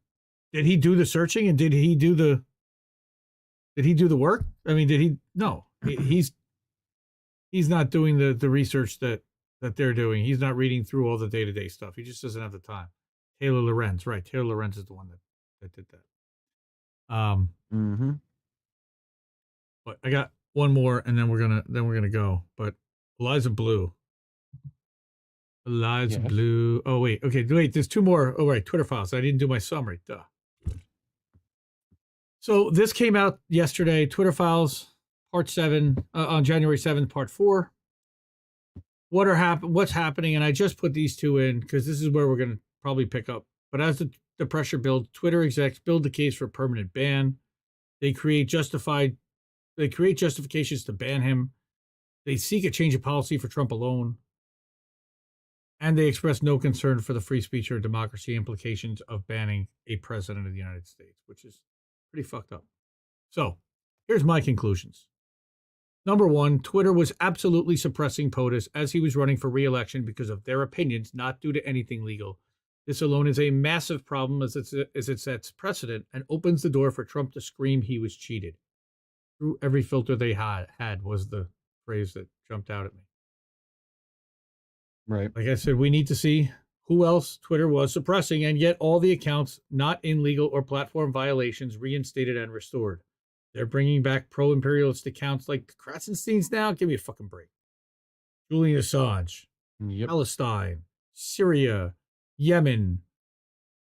did he do the searching and did he do the work? I mean, no, he's not doing the research that they're doing. He's not reading through all the day-to-day stuff. He just doesn't have the time. Taylor Lorenz, right. Taylor Lorenz is the one that did that. But I got one more and then we're gonna go. But Eliza Bleu. Bleu. Oh, wait. Okay, wait. There's two more. Oh, right. Twitter files. I didn't do my summary. Duh. So this came out yesterday. Twitter files, part 7, on January 7th, part 4. What's happening? And I just put these two in because this is where we're going to probably pick up. But as the pressure builds, Twitter execs build the case for a permanent ban. They create justifications to ban him. They seek a change of policy for Trump alone. And they express no concern for the free speech or democracy implications of banning a president of the United States, which is pretty fucked up. So here's my conclusions. Number 1, Twitter was absolutely suppressing POTUS as he was running for re-election because of their opinions, not due to anything legal. This alone is a massive problem as it sets precedent and opens the door for Trump to scream he was cheated. Through every filter they had was the phrase that jumped out at me. Right. Like I said, we need to see who else Twitter was suppressing, and yet all the accounts not in legal or platform violations reinstated and restored. They're bringing back pro-imperialist accounts like Krasenstein's now. Give me a fucking break. Julian Assange, Palestine, Syria, Yemen,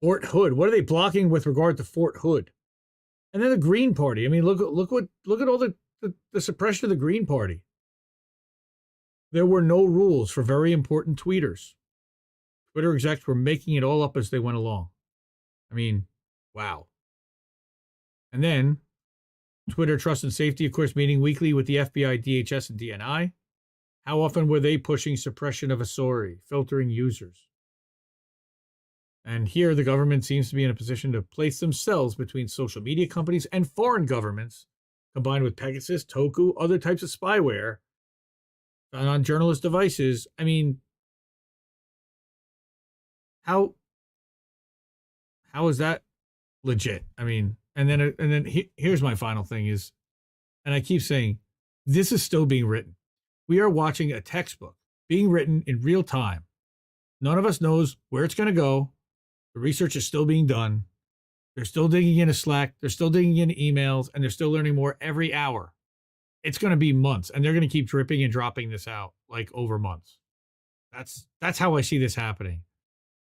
Fort Hood. What are they blocking with regard to Fort Hood? And then the Green Party. I mean, look at all the the suppression of the Green Party. There were no rules for very important tweeters. Twitter execs were making it all up as they went along. I mean, wow. And then Twitter Trust and Safety, of course, meeting weekly with the FBI, DHS, and DNI. How often were they pushing suppression of a story, filtering users? And here the government seems to be in a position to place themselves between social media companies and foreign governments, combined with Pegasus, Toku, other types of spyware found on journalist devices. I mean, how is that legit? I mean, and then here's my final thing is, and I keep saying, this is still being written. We are watching a textbook being written in real time. None of us knows where it's going to go. The research is still being done. They're still digging into Slack. They're still digging into emails, and they're still learning more every hour. It's going to be months, and they're going to keep dripping and dropping this out like over months. That's how I see this happening.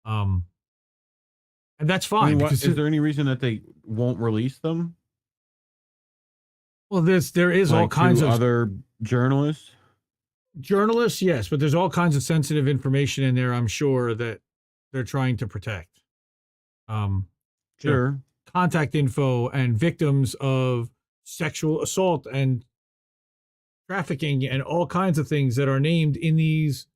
And that's fine. I mean, is there any reason that they won't release them? Well, there is all kinds of other journalists. Journalists, yes, but there's all kinds of sensitive information in there, I'm sure, that they're trying to protect. Sure. Contact info and victims of sexual assault and trafficking and all kinds of things that are named in these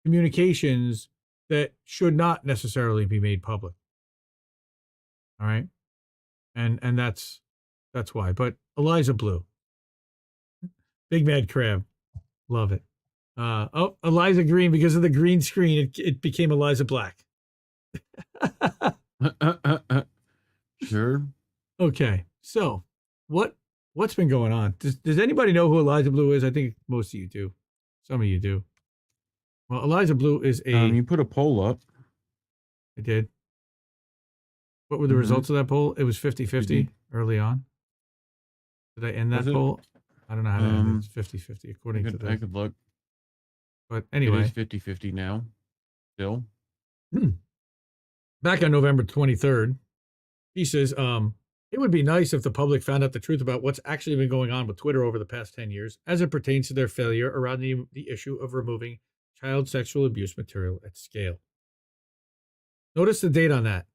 communications that should not necessarily be made public. All right. And that's why. But Eliza Bleu. Big Mad Crab. Love it. Eliza Green, because of the green screen, it became Eliza Black. Sure. Okay. So what's been going on? Does anybody know who Eliza Bleu is? I think most of you do. Some of you do. Well, Eliza Bleu is you put a poll up. I did. What were the results of that poll? It was 50-50 early on. Did I end that poll? I don't know how to end it. It's 50-50 according to this. I could look. But anyway. It is 50-50 now. Still. Back on November 23rd, he says, it would be nice if the public found out the truth about what's actually been going on with Twitter over the past 10 years as it pertains to their failure around the issue of removing child sexual abuse material at scale. Notice the date on that.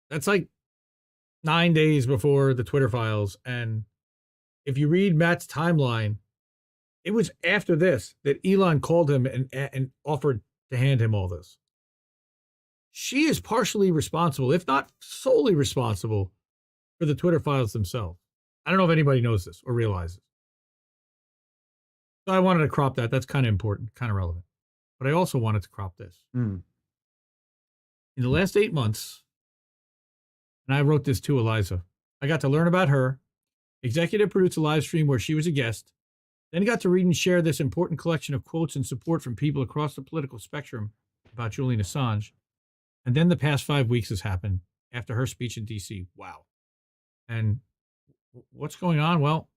That's like 9 days before the Twitter files. And if you read Matt's timeline, it was after this that Elon called him and offered to hand him all this. She is partially responsible, if not solely responsible, for the Twitter files themselves. I don't know if anybody knows this or realizes. So I wanted to crop that. That's kind of important, kind of relevant. But I also wanted to crop this. In the last 8 months, and I wrote this to Eliza, I got to learn about her, executive produced a live stream where she was a guest, then got to read and share this important collection of quotes and support from people across the political spectrum about Julian Assange. And then the past 5 weeks has happened after her speech in D.C. Wow. And what's going on? Well,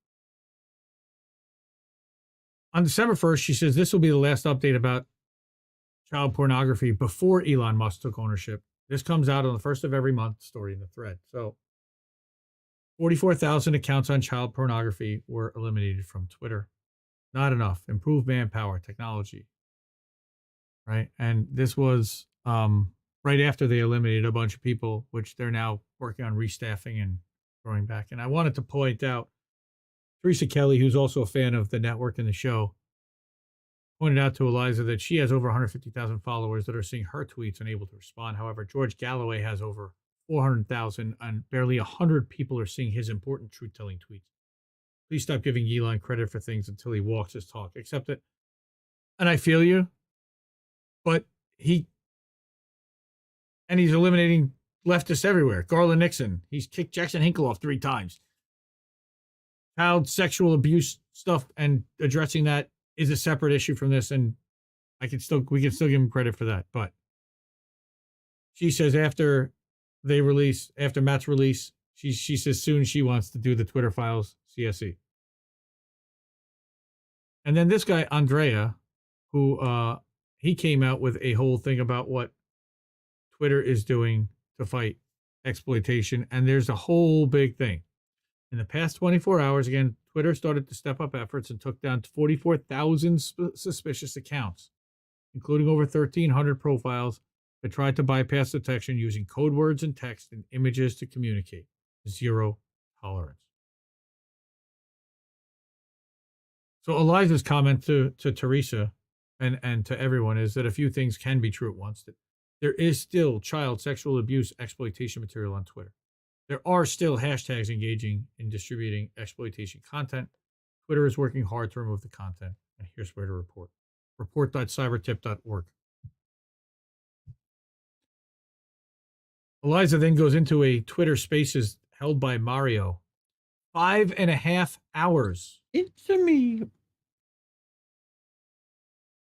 on December 1st, she says this will be the last update about child pornography before Elon Musk took ownership. This comes out on the first of every month, story in the thread. So 44,000 accounts on child pornography were eliminated from Twitter. Not enough. Improved manpower, technology. Right? And this was right after they eliminated a bunch of people, which they're now working on restaffing and throwing back. And I wanted to point out Teresa Kelly, who's also a fan of the network and the show, pointed out to Eliza that she has over 150,000 followers that are seeing her tweets and able to respond. However, George Galloway has over 400,000 and barely 100 people are seeing his important truth-telling tweets. Please stop giving Elon credit for things until he walks his talk. Except that, and I feel you, but he's eliminating leftists everywhere. Garland Nixon, he's kicked Jackson Hinkle off 3 times. Child sexual abuse stuff and addressing that is a separate issue from this, and we can still give him credit for that. But she says after Matt's release, she says soon she wants to do the Twitter files CSE. And then this guy Andrea, who he came out with a whole thing about what Twitter is doing to fight exploitation, and there's a whole big thing. In the past 24 hours, again, Twitter started to step up efforts and took down 44,000 suspicious accounts, including over 1,300 profiles that tried to bypass detection using code words and text and images to communicate. Zero tolerance. So Eliza's comment to Teresa and to everyone is that a few things can be true at once. That there is still child sexual abuse exploitation material on Twitter. There are still hashtags engaging in distributing exploitation content. Twitter is working hard to remove the content. And here's where to report. Report.cybertip.org. Eliza then goes into a Twitter Spaces held by Mario. 5.5 hours. It's me.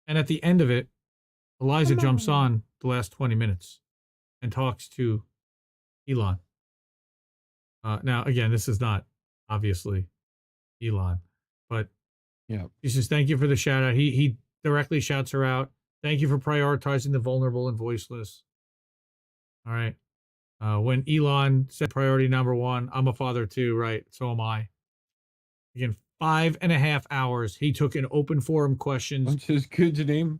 And at the end of it, Eliza jumps on the last 20 minutes and talks to Elon. Now, again, this is not obviously Elon, but yeah, he says, thank you for the shout out. He directly shouts her out. Thank you for prioritizing the vulnerable and voiceless. All right. When Elon said priority number one, I'm a father too, right? So am I. Again, 5.5 hours. He took an open forum questions. What's his kid's name?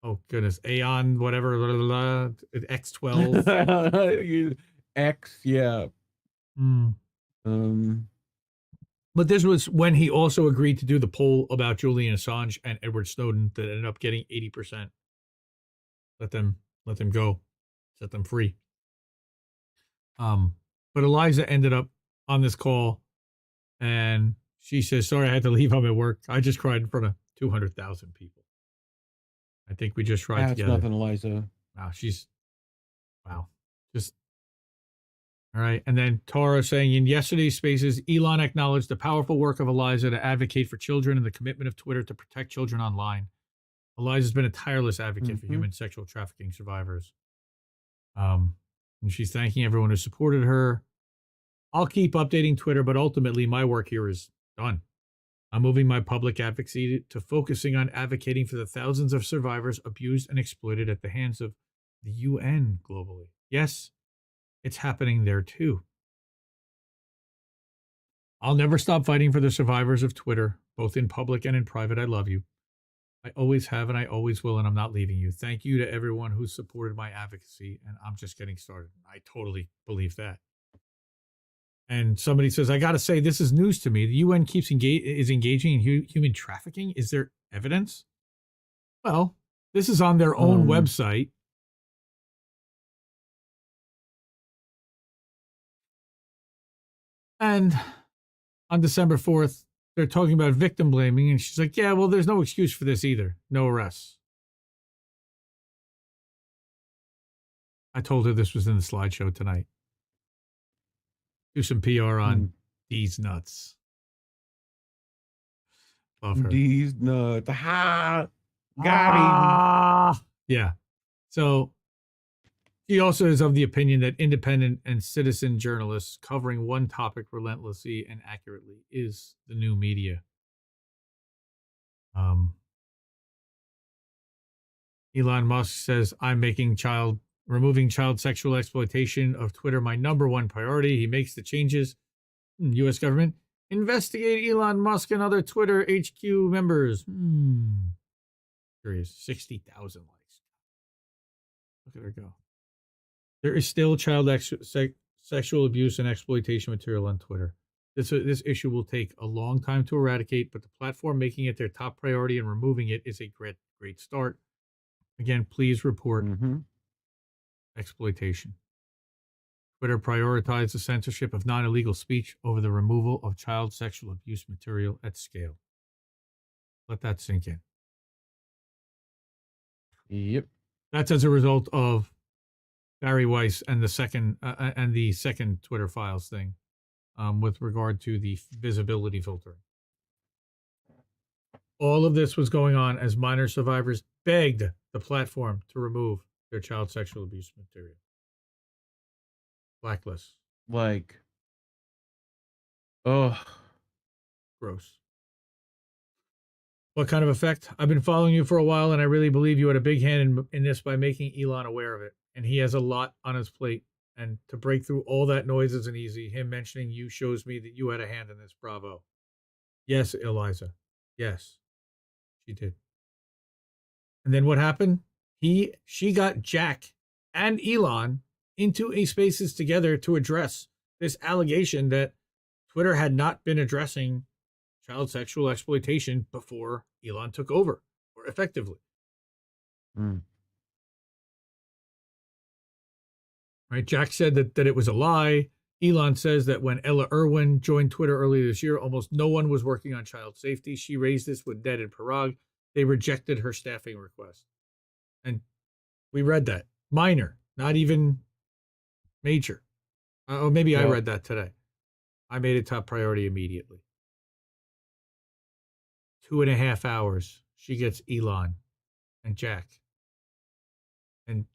Oh, goodness. Aeon, whatever. Blah, blah, blah, X12. X, yeah. But this was when he also agreed to do the poll about Julian Assange and Edward Snowden that ended up getting 80%. Let them go. Set them free. But Eliza ended up on this call and she says, sorry, I had to leave. I'm at work. I just cried in front of 200,000 people. I think we just cried together. That's nothing, Eliza. Wow, wow. Just, all right. And then Tara saying, in yesterday's Spaces, Elon acknowledged the powerful work of Eliza to advocate for children and the commitment of Twitter to protect children online. Eliza's been a tireless advocate for human sexual trafficking survivors. And she's thanking everyone who supported her. I'll keep updating Twitter, but ultimately my work here is done. I'm moving my public advocacy to focusing on advocating for the thousands of survivors abused and exploited at the hands of the UN globally. Yes, it's happening there too. I'll never stop fighting for the survivors of Twitter, both in public and in private. I love you. I always have and I always will, and I'm not leaving you. Thank you to everyone who supported my advocacy, and I'm just getting started. I totally believe that. And somebody says, I got to say, this is news to me. The UN is engaging in human trafficking. Is there evidence? Well, this is on their own website. And on December 4th, they're talking about victim blaming. And she's like, yeah, well, there's no excuse for this either. No arrests. I told her this was in the slideshow tonight. Do some PR on these nuts. Love her. These nuts. Ha! Got him. Yeah. So she also is of the opinion that independent and citizen journalists covering one topic relentlessly and accurately is the new media. Elon Musk says, I'm removing child sexual exploitation of Twitter my number one priority. He makes the changes. U.S. government investigate Elon Musk and other Twitter HQ members. Curious. 60,000 likes. Look at her go. There is still child sexual abuse and exploitation material on Twitter. This issue will take a long time to eradicate, but the platform making it their top priority and removing it is a great start. Again, please report exploitation. Twitter prioritized the censorship of non-illegal speech over the removal of child sexual abuse material at scale. Let that sink in. Yep. That's as a result of Barry Weiss and the second Twitter files thing with regard to the visibility filtering. All of this was going on as minor survivors begged the platform to remove their child sexual abuse material. Blacklist. Like, oh, gross. What kind of effect? I've been following you for a while, and I really believe you had a big hand in this by making Elon aware of it. And he has a lot on his plate, And to break through all that noise isn't easy. Him mentioning you shows me that you had a hand in this. Bravo. Yes, Eliza. Yes, she did. And then what happened? She got Jack and Elon into a spaces together to address this allegation that Twitter had not been addressing child sexual exploitation before Elon took over, or effectively. Right? Jack said that it was a lie. Elon says that when Ella Irwin joined Twitter earlier this year, almost no one was working on child safety. She raised this with Ned and Parag. They rejected her staffing request. And we read that. Minor, not even major. Or maybe I read that today. I made it top priority immediately. 2.5 hours. She gets Elon and Jack. And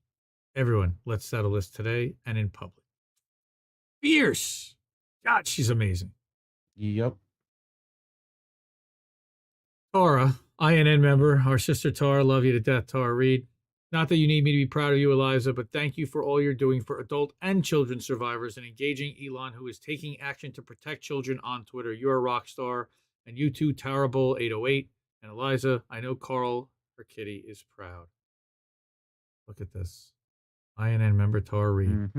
everyone, let's settle this today and in public. Fierce. God, she's amazing. Yep. Tara, INN member, our sister Tara, love you to death, Tara Reid. Not that you need me to be proud of you, Eliza, but thank you for all you're doing for adult and children survivors and engaging Elon, who is taking action to protect children on Twitter. You're a rock star. And you too, Tara Bull 808. And Eliza, I know Carl, her kitty, is proud. Look at this. INN member Tara Reid.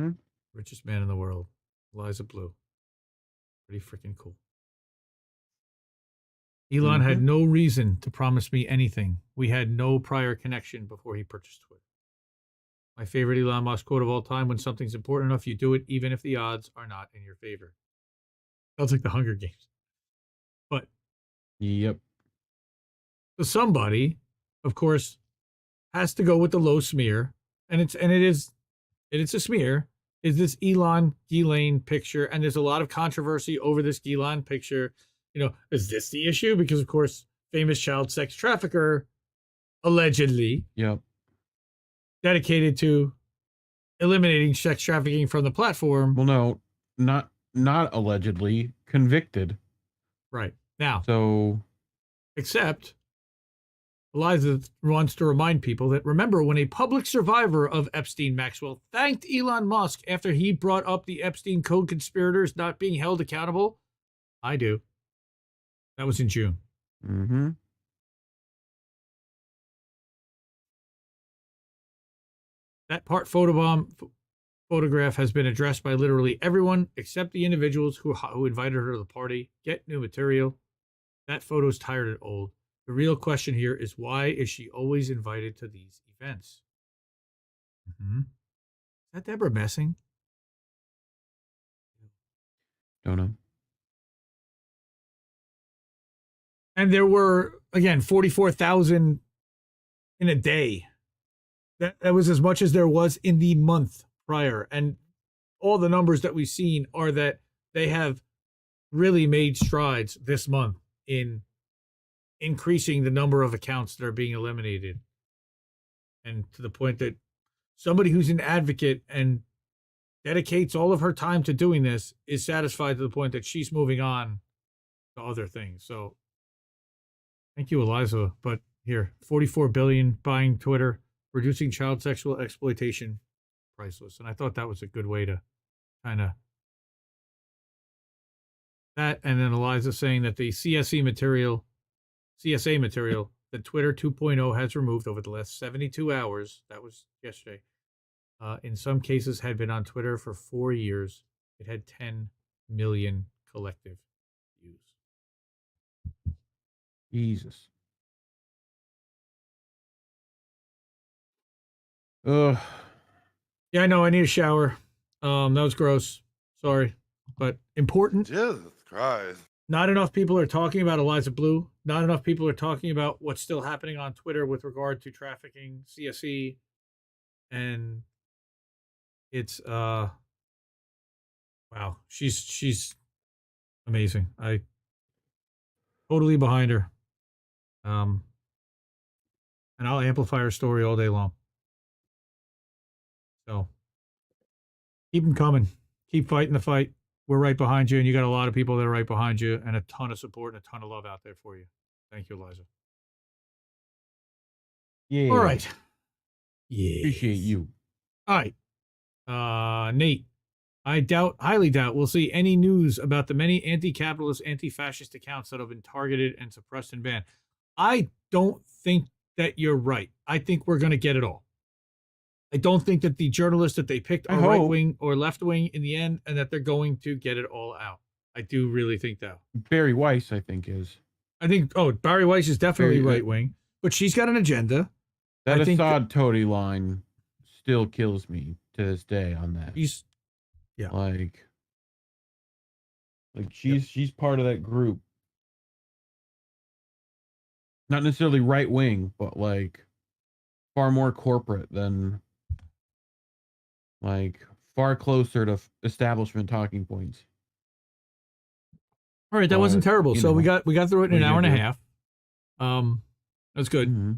Richest man in the world. Eliza Bleu. Pretty freaking cool. Elon had no reason to promise me anything. We had no prior connection before he purchased Twitter. My favorite Elon Musk quote of all time: when something's important enough, you do it even if the odds are not in your favor. Sounds like the Hunger Games. But yep. So somebody, of course, has to go with the low smear, and it is a smear. Is this Elon Ghislaine picture? And there's a lot of controversy over this Ghislaine picture. You know, is this the issue? Because, of course, famous child sex trafficker, allegedly, dedicated to eliminating sex trafficking from the platform. Well, no, not allegedly, convicted. Right. Now. So. Except, Eliza wants to remind people that, remember, when a public survivor of Epstein-Maxwell thanked Elon Musk after he brought up the Epstein co-conspirators not being held accountable, I do. That was in June. That part photograph has been addressed by literally everyone except the individuals who invited her to the party. Get new material. That photo's tired and old. The real question here is, why is she always invited to these events? Is that Deborah Messing? Don't know. And there were, again, 44,000 in a day. That was as much as there was in the month prior. And all the numbers that we've seen are that they have really made strides this month in increasing the number of accounts that are being eliminated. And to the point that somebody who's an advocate and dedicates all of her time to doing this is satisfied to the point that she's moving on to other things. So thank you, Eliza. But here, 44 billion buying Twitter, reducing child sexual exploitation, priceless. And I thought that was a good way to kind of that. And then Eliza saying that the CSA material that Twitter 2.0 has removed over the last 72 hours, that was yesterday, in some cases had been on Twitter for 4 years. It had 10 million collective views. Jesus. Ugh. Yeah, I know. I need a shower. That was gross. Sorry, but important. Jesus Christ. Not enough people are talking about Eliza Bleu. Not enough people are talking about what's still happening on Twitter with regard to trafficking, CSE, and it's wow. She's amazing. I totally behind her. And I'll amplify her story all day long. So keep them coming. Keep fighting the fight. We're right behind you, and you got a lot of people that are right behind you, and a ton of support and a ton of love out there for you. Thank you, Eliza. Yeah. All right. Yeah. Appreciate you. All right. Nate, I highly doubt, we'll see any news about the many anti-capitalist, anti-fascist accounts that have been targeted and suppressed and banned. I don't think that you're right. I think we're going to get it all. I don't think that the journalists that they picked are right-wing or left-wing in the end, and that they're going to get it all out. I do really think that. Barry Weiss, I think, is. Barry Weiss is definitely right-wing, but she's got an agenda. That Assad toady line still kills me to this day on that. Like she's part of that group. Not necessarily right wing, but like far more corporate than far closer to establishment talking points. All right, that wasn't terrible. So we got through it in an hour and a half. That's good. Mm-hmm.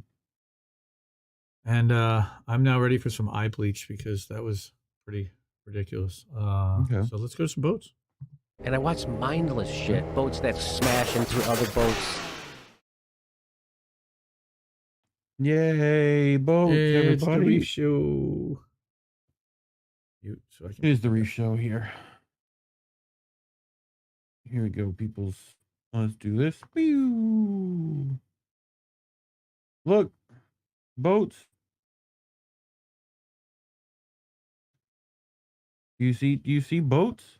And I'm now ready for some eye bleach because that was pretty ridiculous. So let's go to some boats. And I watch mindless shit. Boats that smash into other boats. Yay, boats, everybody. It's the Reef Show. Here's the Reef Show here. Here we go, peoples. Let's do this. Whew. Look, boats. Do you see boats?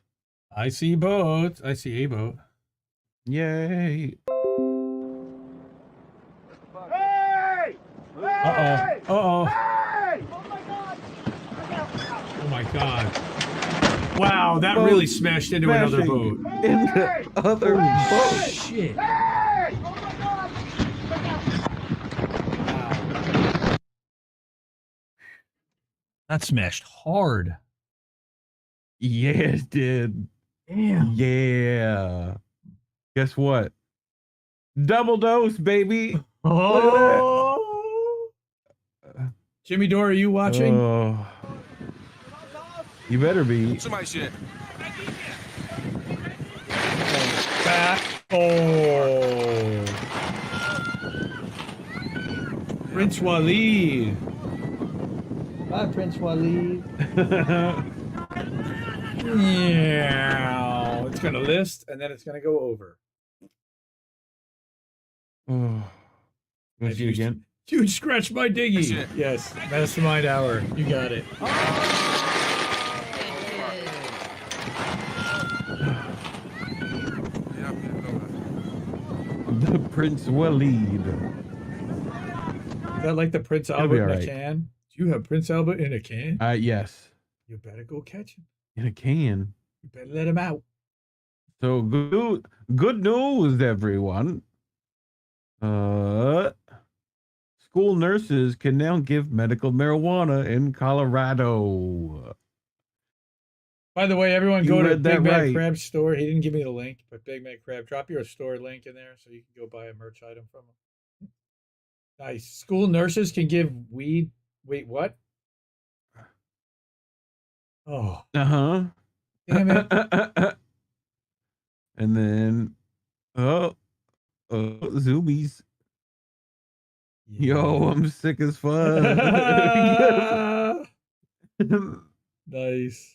I see boats. I see a boat. Yay. Hey! Uh-oh. Hey! Oh my god. Wow, that really smashed into another boat. In the other boat. Shit. Hey! Oh my god! Wow. That smashed hard. Yeah, it did. Damn. Yeah. Guess what? Double dose, baby. Oh. Jimmy Dore, are you watching? You better be. Somebody shit. Back. Oh. Prince Waleed. Bye, Prince Waleed. Yeah. It's going to list, and then it's going to go over. Oh. Let's do it again. Huge scratch my dinghy. Yes. Mastermind hour. You got it. The Prince Waleed. Is that like the Prince Albert in a can? Do you have Prince Albert in a can? Yes. You better go catch him. In a can. You better let him out. So good news, everyone. School nurses can now give medical marijuana in Colorado. By the way, everyone go to Big Mad right. Crab's store. He didn't give me the link, but Big Mad Crab, drop your store link in there so you can go buy a merch item from him. Nice. School nurses can give weed. Wait, what? Oh. Uh-huh. Damn it. And then, zoomies. Yeah. Yo, I'm sick as fuck. Nice.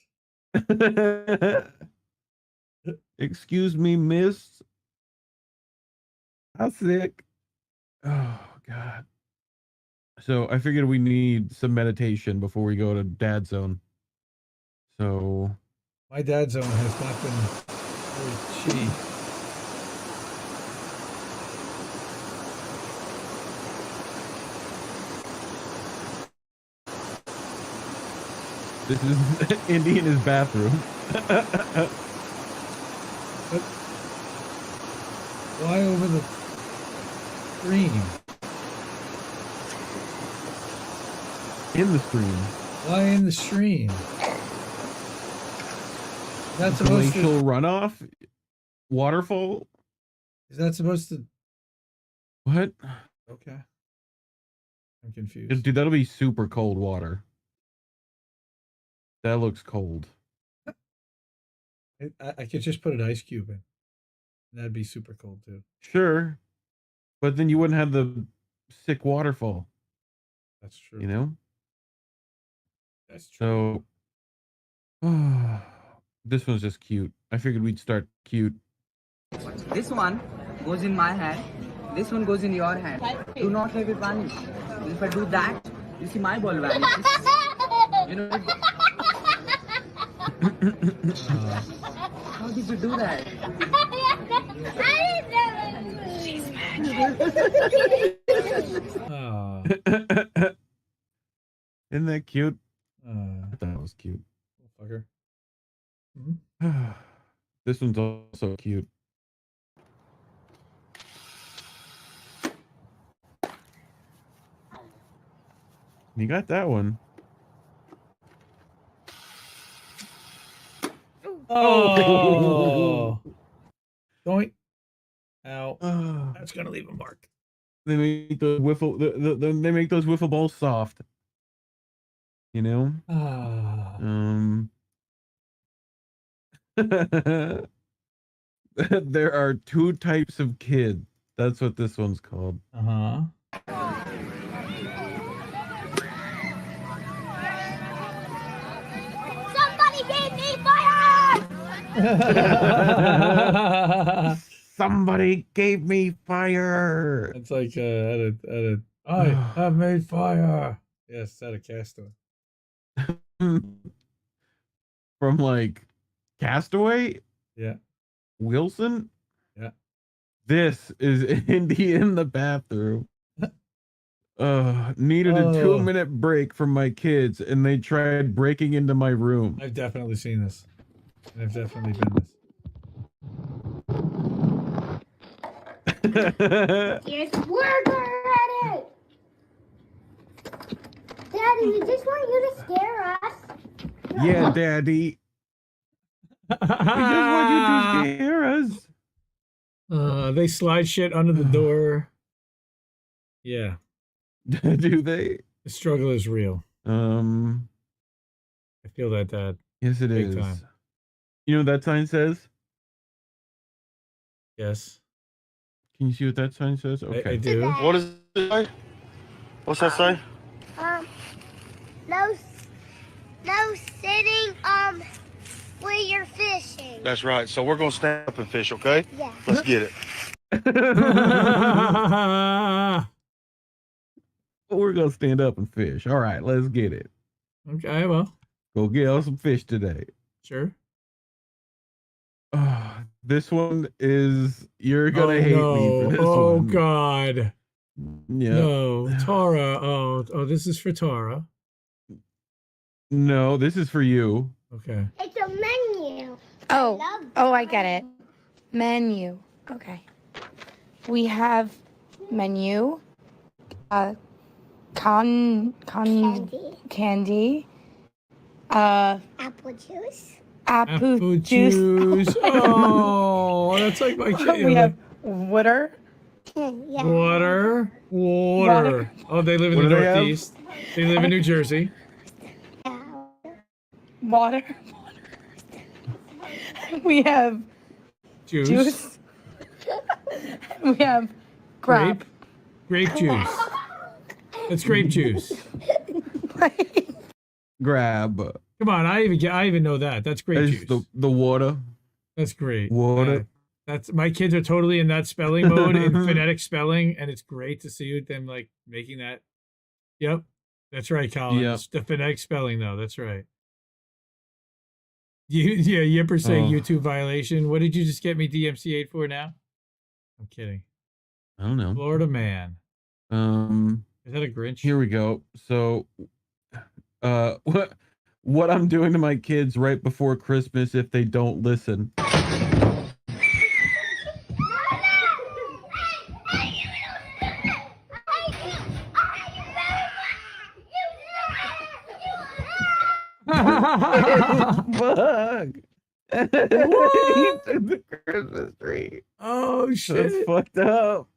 Excuse me, miss. I'm sick. Oh, God. So I figured we need some meditation before we go to Dad Zone. So. My Dad Zone has not been very shitty. This is Indy in his bathroom. Fly over the stream. In the stream. Fly in the stream. That's supposed Glacial to runoff? Waterfall? Is that supposed to? What? Okay. I'm confused. Dude, that'll be super cold water. That looks cold. I could just put an ice cube in. That'd be super cold too. Sure. But then you wouldn't have the sick waterfall. That's true. You know? That's true. So, This one's just cute. I figured we'd start cute. This one goes in my hand. This one goes in your hand. Do not let it vanish. If I do that, you see my ball vanishes. You know. How did you do that? Isn't that cute? I thought it was cute. Fucker. This one's also cute. You got that one. Oh. Doink. Ow. That's gonna leave a mark. They make those they make those wiffle balls soft. You know? There are two types of kids. That's what this one's called. Uh-huh. Somebody gave me fire! Somebody gave me fire. It's like I have made fire. Yes, at a Castaway. From like Castaway? Yeah. Wilson? Yeah. This is Indy in the bathroom. Needed a 2-minute break from my kids and they tried breaking into my room. I've definitely seen this. I've definitely been this. Here's work already! Daddy, we just want you to scare us. Yeah, Daddy. We just want you to scare us. They slide shit under the door. Yeah. Do they? The struggle is real. I feel that, Dad. Yes, it Big is. time. You know what that sign says? Yes. Can you see what that sign says? Okay. I do. What does it say? What's that say? No sitting where you're fishing. That's right. So we're gonna stand up and fish, okay? Yeah. Let's get it. We're gonna stand up and fish. All right, let's get it. Okay, well. Go get us some fish today. Sure. This one is you're gonna hate me for this one. Oh God. Yeah. No, Tara. Oh, this is for Tara. No, this is for you. Okay. It's a menu. I get it. Menu. Okay. We have menu. Candy. Apple juice. Apple juice. Oh, that's like my kid. We have water. Yeah. Water. Oh, they live in the Northeast. They live in New Jersey. Water. We have Juice. We have Grape juice. That's grape juice. Grab. Come on, I even know that. That's grape juice. The water. That's great. Water. That's my kids are totally in that spelling mode in phonetic spelling, and it's great to see them like making that. Yep, that's right, Colin. Yep. It's the phonetic spelling though. That's right. Yipper saying YouTube violation. What did you just get me DMCA'd for now? I'm kidding. I don't know. Florida man. Is that a Grinch? Here we go. So, what I'm doing to my kids right before Christmas if they don't listen. Bug. The Christmas tree. Oh shit! That's fucked up.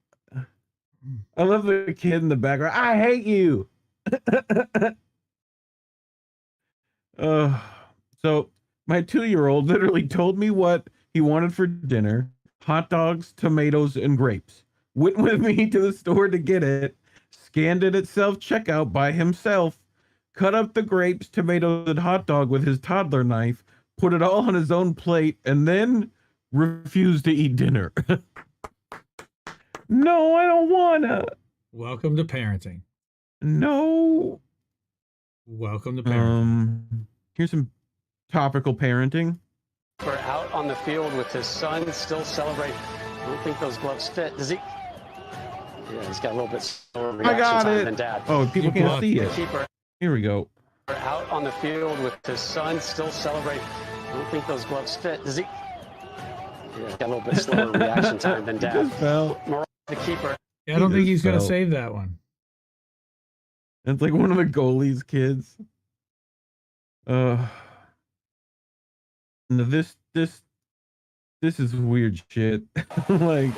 I love the kid in the background. I hate you. So my 2-year-old literally told me what he wanted for dinner: hot dogs, tomatoes, and grapes. Went with me to the store to get it. Scanned it at self-checkout by himself. Cut up the grapes, tomatoes, and hot dog with his toddler knife. put it all on his own plate, and then refused to eat dinner. No, I don't wanna. Welcome to parenting. No. Welcome to parenting. Here's some topical parenting. We're out on the field with his son, still celebrating. I don't think those gloves fit. Does he? Yeah, he's got a little bit slower reaction time than Dad. Oh, people can't see it. Keeper. Here we go. We're out on the field with his son, still celebrating. I don't think those gloves fit. Does he? Yeah, he's got a little bit slower reaction time than Dad. Just fell. The keeper. Yeah, I don't think he's going to fell. save that one. It's like one of the goalie's kids. No, this is weird shit. Like,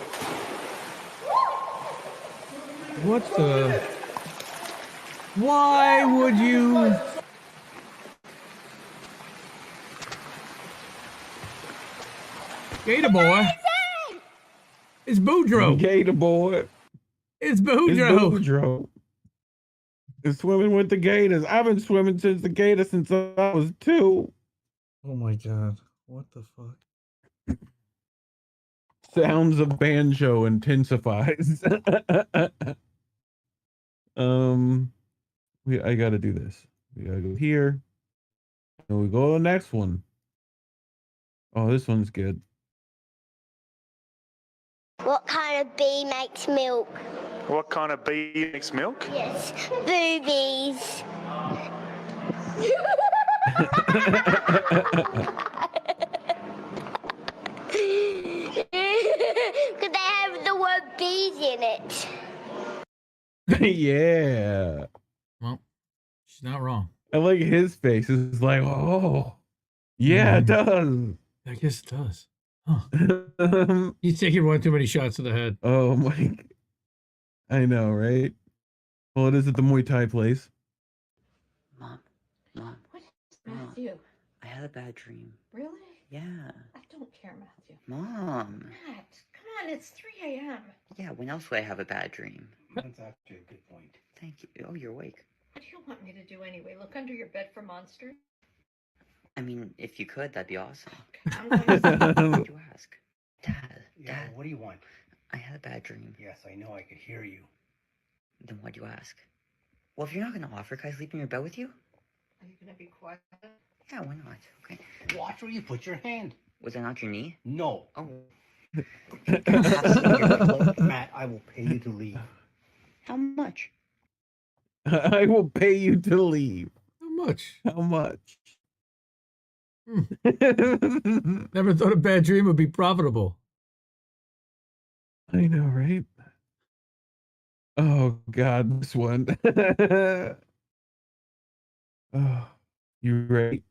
what the? Why would you? Gator boy. It's Boudreaux. Gator boy. It's Boudreaux. It's Boudreaux. It's swimming with the gators. I've been swimming since the gator since I was 2. Oh my god. What the fuck? Sounds of banjo intensifies. I gotta do this. We gotta go here. And we go to the next one. Oh, this one's good. What kind of bee makes milk? What kind of bee makes milk? Yes, boobies. Because they have the word bees in it. Yeah. Well, she's not wrong. I like his face. It's like, oh, yeah, it does. I guess it does. Huh. He's taking one too many shots to the head. Oh my! I know, right? Well, it is at the Muay Thai place. Mom. What? Matthew? I had a bad dream. Really? Yeah. I don't care, Matthew. Mom. Matt, come on, it's 3 a.m. Yeah, when else would I have a bad dream? That's actually a good point. Thank you. Oh, you're awake. What do you want me to do anyway? Look under your bed for monsters? I mean, if you could, that'd be awesome. Okay, I'm going to Why'd you ask? Dad. Yeah, what do you want? I had a bad dream. Yes, I know, I could hear you. Then why'd you ask? Well, if you're not gonna offer, can I sleep in your bed with you? Are you going to be quiet? Yeah, why not? Okay. Watch where you put your hand. Was that not your knee? No. Oh. Matt, I will pay you to leave. How much? I will pay you to leave. How much? How much? Never thought a bad dream would be profitable. I know, right? Oh God, this one. Oh, you ready?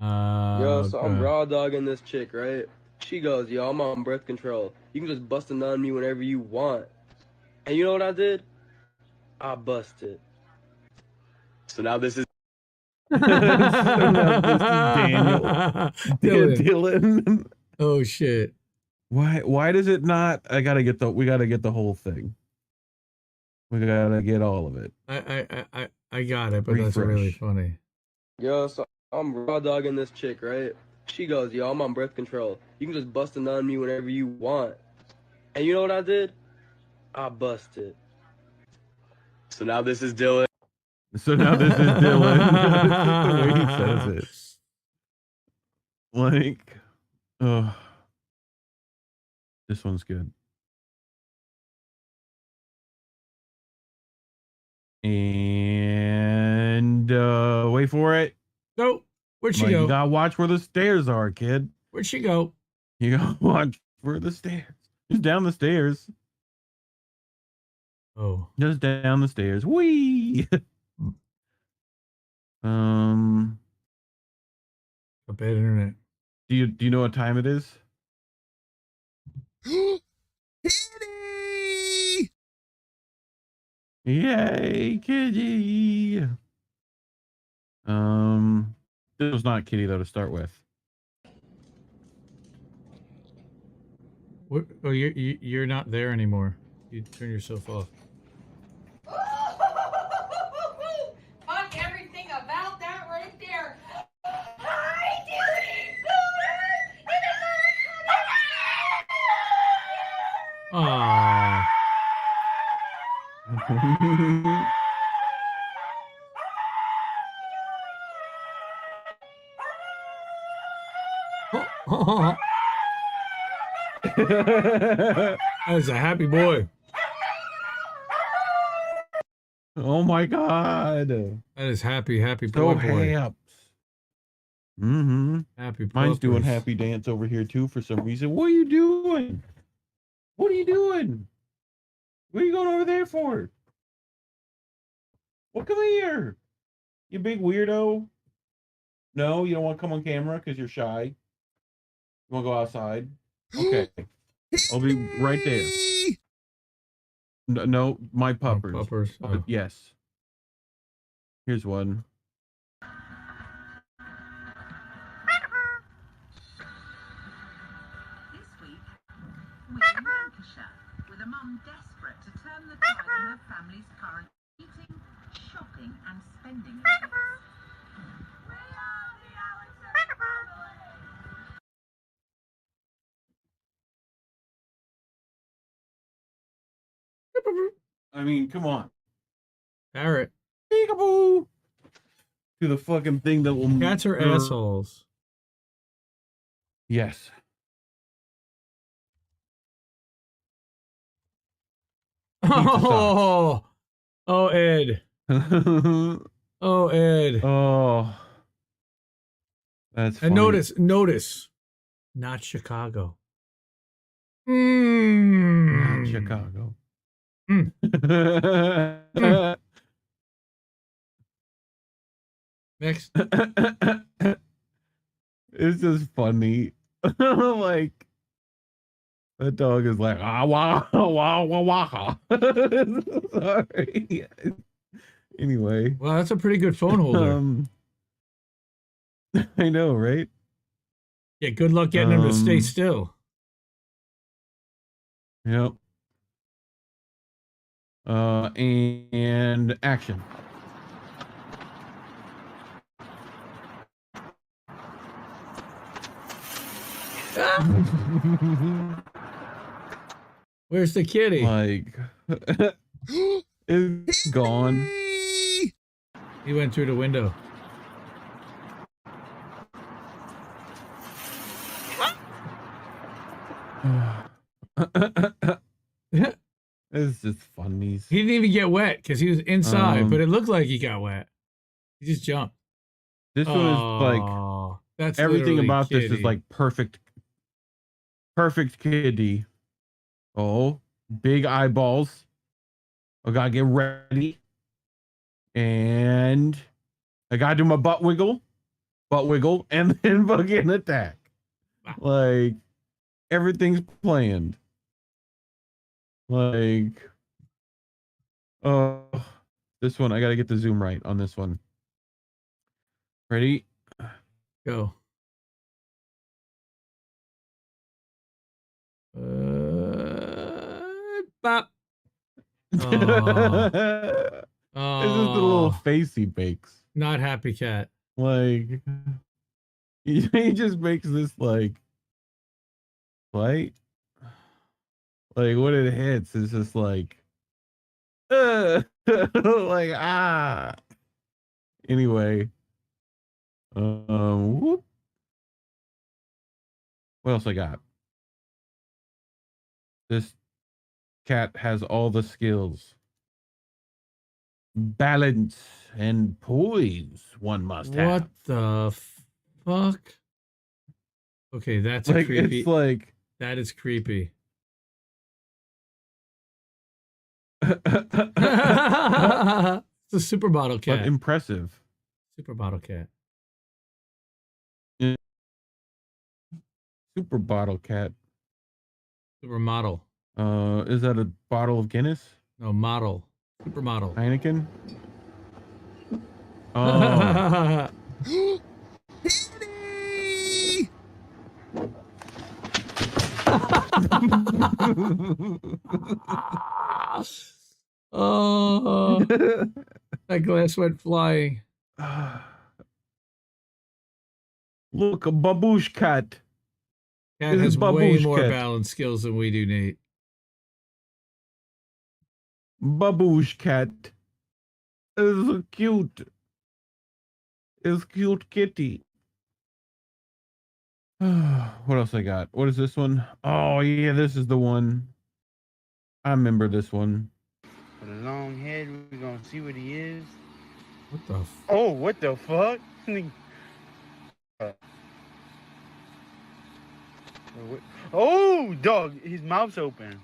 Yo, so I'm raw dogging this chick, right? She goes, yo, I'm on birth control. You can just bust a nut on me whenever you want. And you know what I did? I busted. So now this is Daniel. Dylan. Oh shit. Why does it not? We gotta get the whole thing. We gotta get all of it. I got it, but that's really funny. Yo, so I'm raw dogging this chick, right? She goes, yo, I'm on birth control. You can just bust a nut on me whenever you want. And you know what I did? I busted. So now this is Dylan. So now this is Dylan. The way he says it. Like, oh, this one's good. And wait for it. Go. Where'd she Like, go? you gotta watch where the stairs are, kid. Where'd she go? You gotta watch where the stairs. Just down the stairs. Oh. Just down the stairs. Whee! A bad internet. Do you know what time it is? Yay, Kitty! This was not Kitty though to start with. What? Oh, you're not there anymore. You turn yourself off. Fuck everything about that right there. Hi, duty That is a happy boy. Oh my god. That is happy boy. So haps. Mm-hmm. Happy Mine's doing puppers. happy dance over here too for some reason. What are you doing? What are you doing? What are you going over there for? Well, come here. You big weirdo. No, you don't want to come on camera because you're shy. You want to go outside? Okay. I'll be right there. No, my puppers. Puppers. Oh. Yes. Here's one. We're in Lancashire, with a mum desperate to turn the tide in her family's current eating, shopping and spending habits. We are the Allison family! I mean, come on. Parrot. Peekaboo. To the fucking thing that will... Cats are assholes. Yes. Oh, Ed. Oh, Ed. Oh, that's funny. And notice, not Chicago. Not Chicago. Next. It's just funny. Like, that dog is like, ah, wah, wah, wah, wah. Sorry. Anyway. Well, that's a pretty good phone holder. I know, right? Yeah, good luck getting him to stay still. Yep. And action. Where's the kitty? Like, it's gone. He went through the window. It's just funny. He didn't even get wet because he was inside, but it looked like he got wet. He just jumped. This one is like, that's everything about kitty. this is like perfect kitty. Oh, big eyeballs. I gotta get ready. And I gotta do my butt wiggle, and then fucking attack. Like, everything's planned. Like, oh, this one, I gotta get the zoom right on this one. Ready? Go. Bop. Oh. It's just the little face he makes. Not happy cat. Like, he just makes this like light. Like when it hits, it's just like, like ah. Anyway, whoop. What else I got? This cat has all the skills. Balance and poise one must have. What the fuck? Okay, that's like, creepy. It's like, that is creepy. It's a supermodel cat. But impressive. Supermodel cat. Yeah. Super bottle cat. Supermodel. Is that a bottle of Guinness? No, model. Supermodel. Heineken? Oh. Oh, that glass went flying. Look, a baboosh cat. Cat has way more balance skills than we do, Nate. Baboosh cat. It's so cute. It's cute kitty. What else I got? What is this one? Oh yeah, this is the one. I remember this one. With a long head, we're gonna see what he is. What the? Oh, what the fuck? Oh, dog, his mouth's open.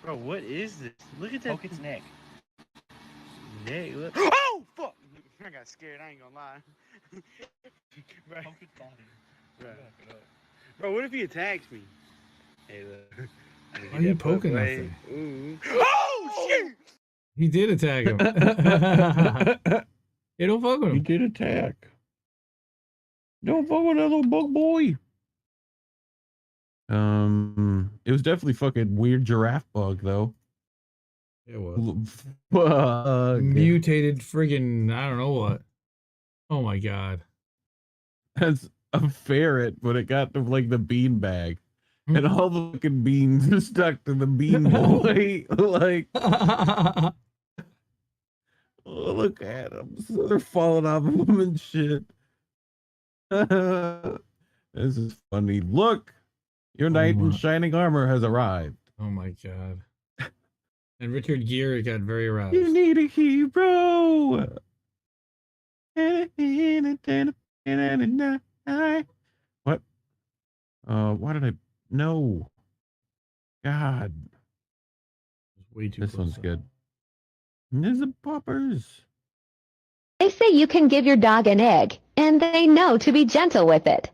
Bro, what is this? Look at that. Poke its neck. Neck. Look. Oh, fuck! I got scared. I ain't gonna lie. Bro. Poke its body. Bro, what if he attacks me? Hey, look. Why are you poking that thing? Ooh. Oh, shit! He did attack him. Hey, don't fuck with him. He did attack. Don't fuck with that little bug boy. It was definitely fucking weird giraffe bug though. It was. Fuck. Mutated friggin' I don't know what. Oh my god. That's a ferret, but it got like the bean bag. And all the fucking beans are stuck to the bean boy. Like, oh, look at them. So they're falling off of them and shit. This is funny. Look, your knight in shining armor has arrived. Oh my god. And Richard Gere got very aroused. You need a hero. What? Why did I? No. God. Way too This close one's good. There's the poppers. They say you can give your dog an egg, and they know to be gentle with it.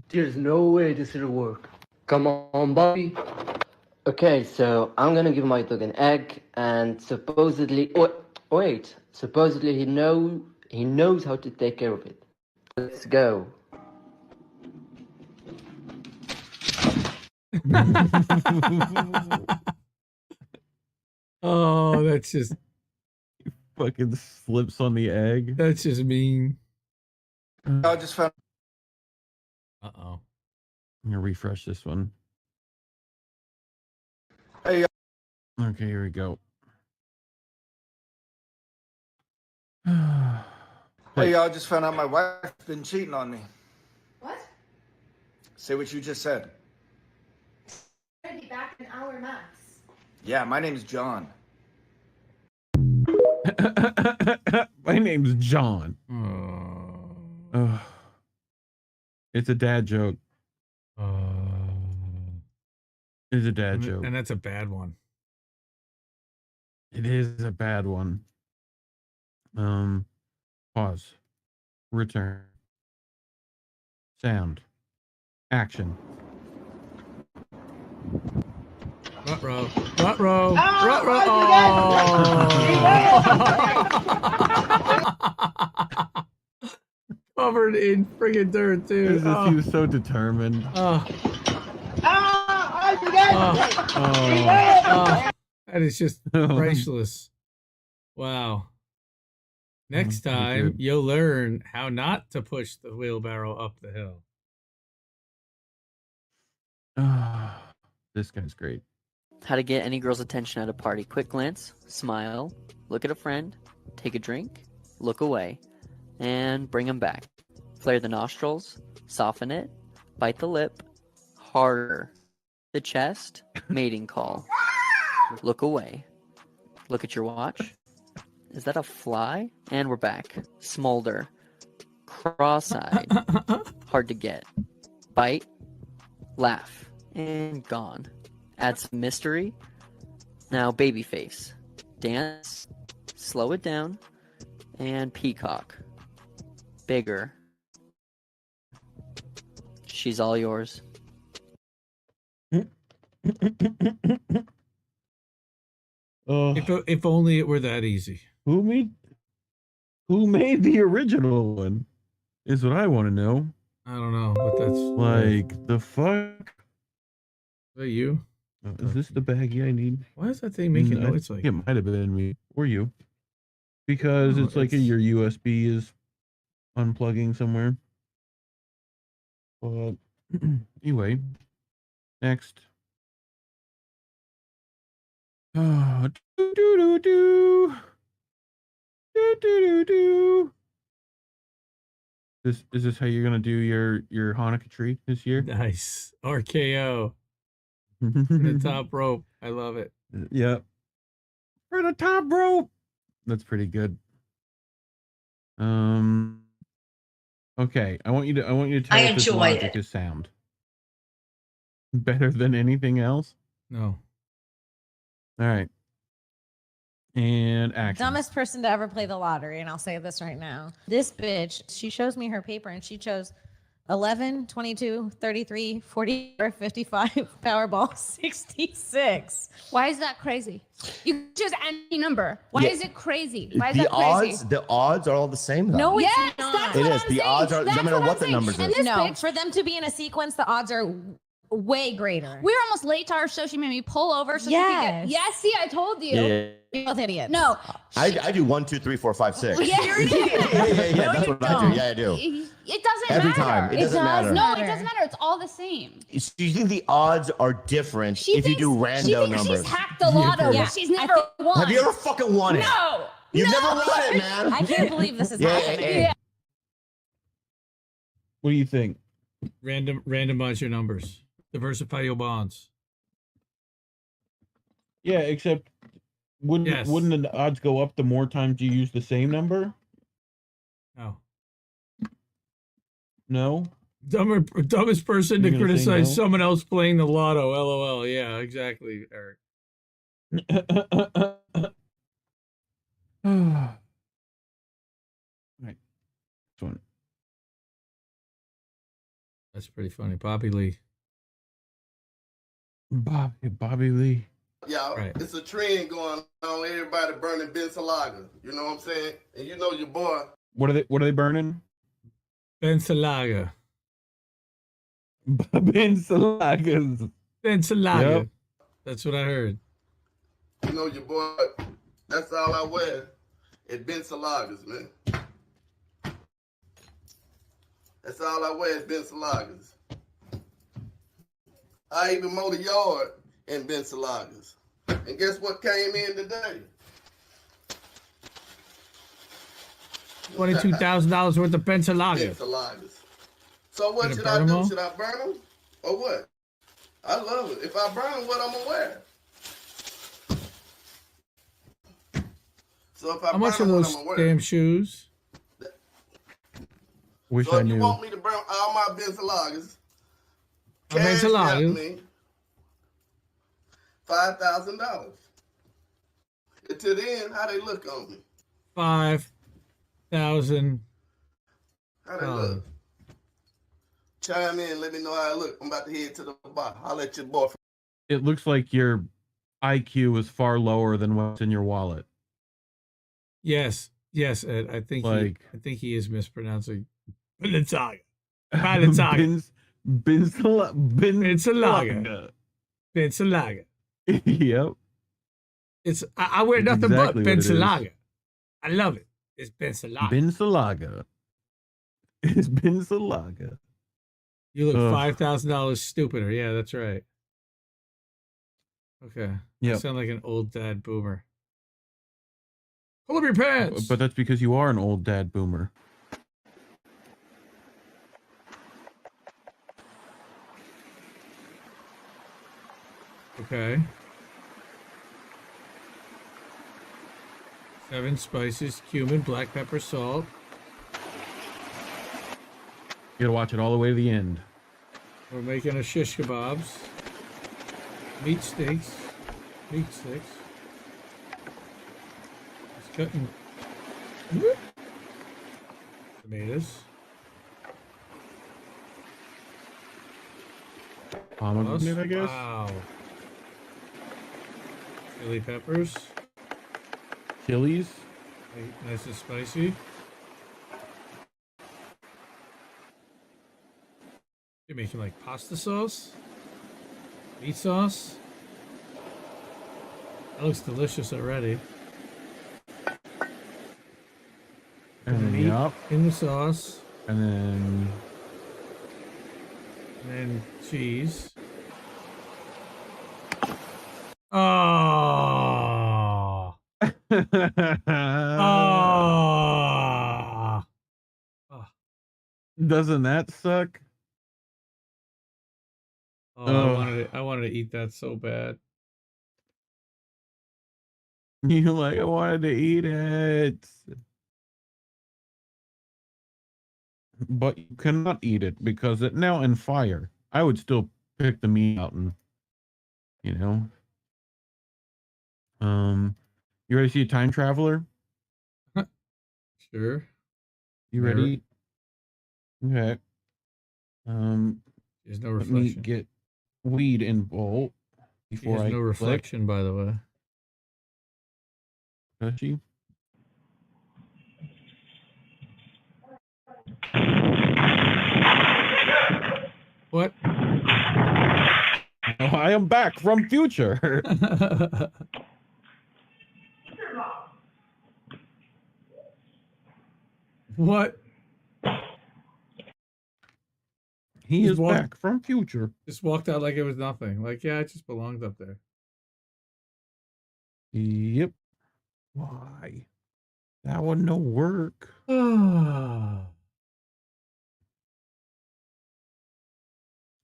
There's no way this will work. Come on, Bobby. Okay, so I'm gonna give my dog an egg, and supposedly, wait, supposedly he knows how to take care of it. Let's go. Oh, that's just fucking slips on the egg. That's just mean. I just found. Uh-oh. I'm gonna refresh this one. Hey. Okay, here we go. Hey, y'all, just found out my wife's been cheating on me. What? Say what you just said. I'm gonna be back in an hour max. Yeah, my name's John. My name's John. It's a dad joke. It's a dad joke. And that's a bad one. It is a bad one. Pause. Return. Sound. Action. Ruh-roh. Ruh-roh. Ah, Ruh-roh. Covered in friggin' dirt, too. He was so determined. I forgot. That is just priceless. Wow. Next time, you'll learn how not to push the wheelbarrow up the hill. This guy's great. How to get any girl's attention at a party. Quick glance, smile, look at a friend, take a drink, look away, and bring them back. Flare the nostrils, soften it, bite the lip, harder. The chest, mating call. Look away. Look at your watch. Is that a fly? And we're back. Smolder. Cross-eyed. Hard to get. Bite. Laugh. And gone. Add some mystery. Now baby face. Dance. Slow it down. And peacock. Bigger. She's all yours. If only it were that easy. Who made the original one? Is what I want to know. I don't know, but that's like the fuck. Is that you? Is this the baggie I need? Why is that thing making I noise? think Like it might have been me or you, because it's like your USB is unplugging somewhere. But anyway, next. Oh, do do do do. Do do do do. Is this how you're gonna do your Hanukkah tree this year? Nice. RKO. The top rope. I love it. Yep. For the top rope. That's pretty good. Okay. I want you to tell me if this logic is sound. Better than anything else? No. All right. And action. Dumbest person to ever play the lottery, and I'll say this right now. This bitch, she shows me her paper and she chose 11, 22, 33, 44, 55, Powerball 66. Why is that crazy? You can choose any number. Why Yeah. is it crazy? Why is The that crazy? odds are all the same though. No, it's Yes, not. that's It what is. I'm The saying. odds are no That's matter what what I'm the saying. numbers And is. this No, bitch, for them to be in a sequence, the odds are way greater. we were almost late to our show. She made me pull over so she Yes. could get. Yes, see, I told you. Yeah. You're both idiots. No, I do 1, 2, 3, 4, 5, 6. Yeah, you're an idiot. Yeah. That's what I do. Yeah, I do. it doesn't Every matter. time. It doesn't matter. No, it doesn't matter. It's all the same. So you think the odds are different if you do random she thinks numbers? she's hacked the lotto, Yeah. but she's never won. Have you ever fucking won it? No. You've No. never won it, man. I can't believe this is Yeah, happening. yeah. What do you think? Randomize your numbers. Diversify your bonds. Yeah, except wouldn't the odds go up the more times you use the same number? No. No? Dumbest person to You're gonna say criticize no? someone else playing the lotto. LOL. Yeah, exactly, Eric. Right. This one. That's pretty funny. Bobby Lee. Bobby Lee. Y'all, Right. it's a trend going on. Everybody burning Bensalaga. You know what I'm saying? And you know your boy. What are they burning? Bensalaga. Bensalagas. Bensalaga. Yep. That's what I heard. You know your boy. That's all I wear at Bensalagas, man. That's all I wear is Bensalagas. I even mow the yard in Bensalagas. And guess what came in today? $22,000 worth of Bensalaga. Bensalagas. So what Gonna should burn I 'em do? all? Should I burn them or what? I love it. If I burn them, what I'm gonna wear? So if I How burn much are them, what those I'm gonna wear? damn shoes? Wish So I if you knew. want me to burn all my Bensalagas, My cash out Bensalagas? me $5,000. Until then, how they look on me? 5,000. How they look? Chime in, let me know how I look. I'm about to head to the bar. I'll let your boyfriend. It looks like your IQ is far lower than what's in your wallet. Yes, Ed. I think he is mispronouncing Balenciaga. Balenciaga. Bensalaga. Yep. It's I wear That's nothing exactly but what it is. Bensalaga. I love it. It's Bensalaga. Bensalaga. It's Bensalaga. You look Ugh. $5,000 stupider. Yeah, that's right. Okay. You Yep. sound like an old dad boomer. Pull up your pants. But that's because you are an old dad boomer. Okay. 7 spices, cumin, black pepper, salt. You gotta watch it all the way to the end. We're making a shish kebabs. Meat steaks. Meat sticks. It's cutting. Tomatoes. Pomegranate, I guess. Wow. Chili peppers. Chilies. Nice and spicy. You're making like pasta sauce? Meat sauce? That looks delicious already. And then, meat yup. in the sauce. And then And then cheese. Oh. Oh. Doesn't that suck? Oh, I wanted to eat that so bad. You're like, I wanted to eat it. But you cannot eat it because it's now in fire. I would still pick the meat out and, you know. You ready to see a time traveler? Sure. You ready? Okay. There's no let me reflection. get weed in bowl before There's I no click. reflection, by the way. Does she? What? Oh, I am back from future. What? He is back from future. Just walked out like it was nothing. Like, yeah, it just belongs up there. Yep. Why? That would no work. Here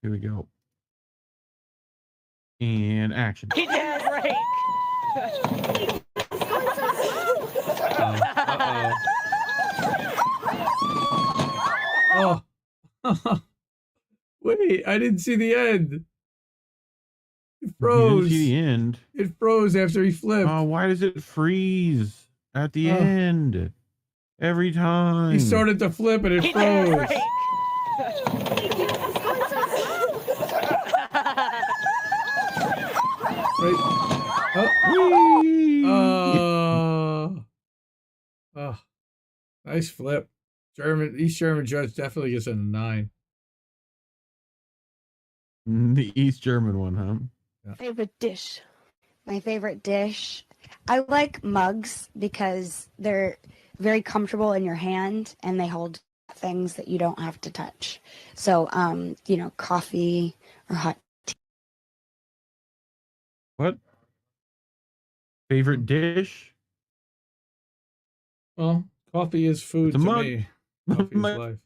we go. And action. He did break. Oh. Wait, I didn't see the end. It froze. You didn't see the end. It froze after he flipped. Oh, why does it freeze at the end? Every time. He started to flip and it froze. Oh, nice flip. East German judge definitely gets a 9. The East German one, huh? Yeah. Favorite dish. My favorite dish. I like mugs because they're very comfortable in your hand and they hold things that you don't have to touch. So, you know, coffee or hot tea. What? Favorite dish? Well, coffee is food It's a to mug. me. Coffee is life.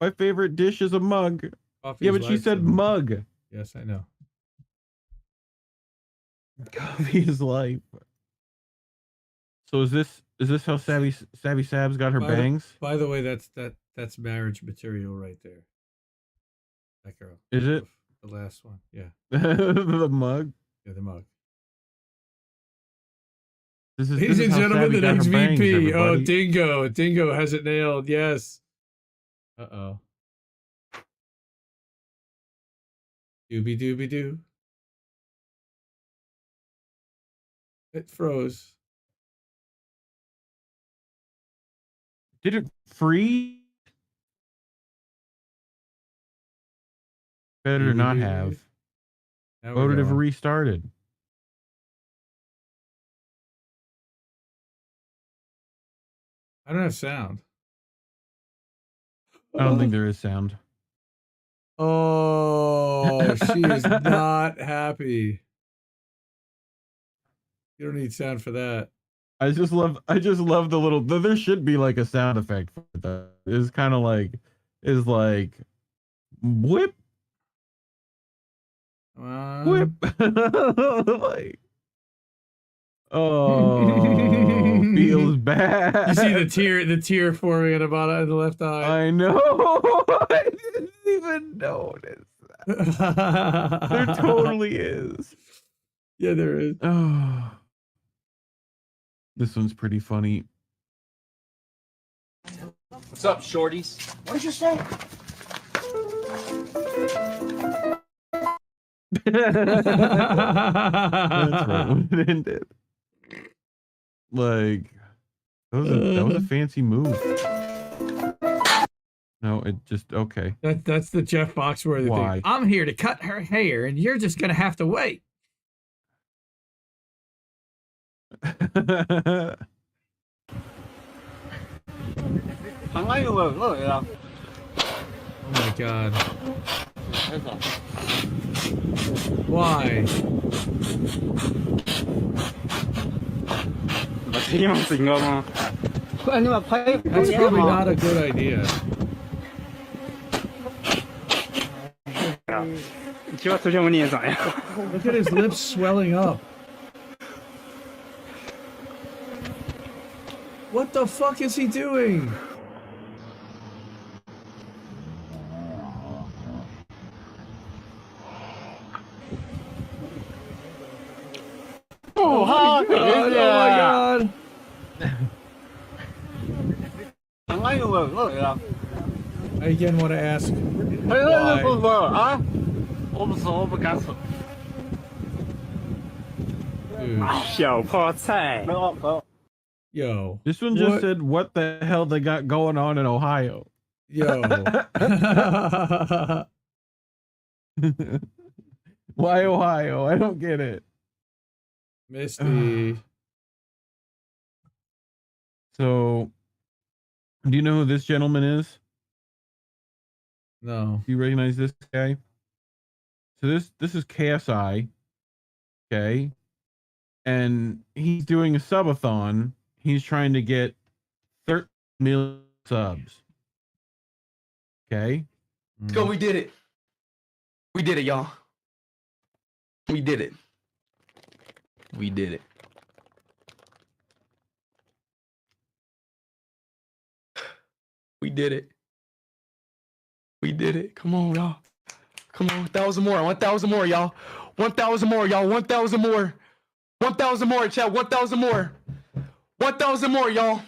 My favorite dish is a mug. Coffee Yeah, is but she life said to me. mug. Yes, I know. Coffee is life. So is this how Savvy Sabs got her bangs? By the way, that's marriage material right there. That girl. Is it? The last one. Yeah. The mug? Yeah, the mug. this Ladies and is how gentlemen, Savvy the got next her bangs, VP. Oh, everybody. Dingo. Dingo has it nailed. Yes. Uh-oh. Doobie doobie doo. It froze. Did it freeze? Better not have. Now Would we're it have going. restarted? I don't have sound. I don't think there is sound. Oh, she is not happy. You don't need sound for that. I just love the little. There should be like a sound effect for that. It's kind of like, whip, whip, like, oh, feels bad. You see the tear forming at the bottom of the left eye. I know. I didn't even notice that. There totally is. Yeah, there is. Oh, this one's pretty funny. What's up, shorties? What did you say? That's right. When it ended. Like, that was a fancy move. No, it just okay. That's the Jeff Foxworthy Why? thing. I'm here to cut her hair, and you're just gonna have to wait. Oh my god. Why? That's probably not a good idea. 呀？你叫我出去问你啥呀？ Look at his lips swelling up. What the fuck is he doing? Oh my god! Oh my god! I again want to ask why. 啊？我不吃，我不敢吃。小泡菜。Yo. This one just said, what the hell they got going on in Ohio? Yo. Why Ohio? I don't get it. Misty. So, do you know who this gentleman is? No. Do you recognize this guy? So this is KSI, okay? And he's doing a subathon. He's trying to get 13 million subs. Okay? Let's go, we did it. We did it, y'all. We did it. We did it. We did it. We did it. Come on, y'all. Come on, 1,000 more. 1,000 more, y'all. 1,000 more, y'all. 1,000 more. 1,000 more, chat. 1,000 more. 1,000 more, y'all.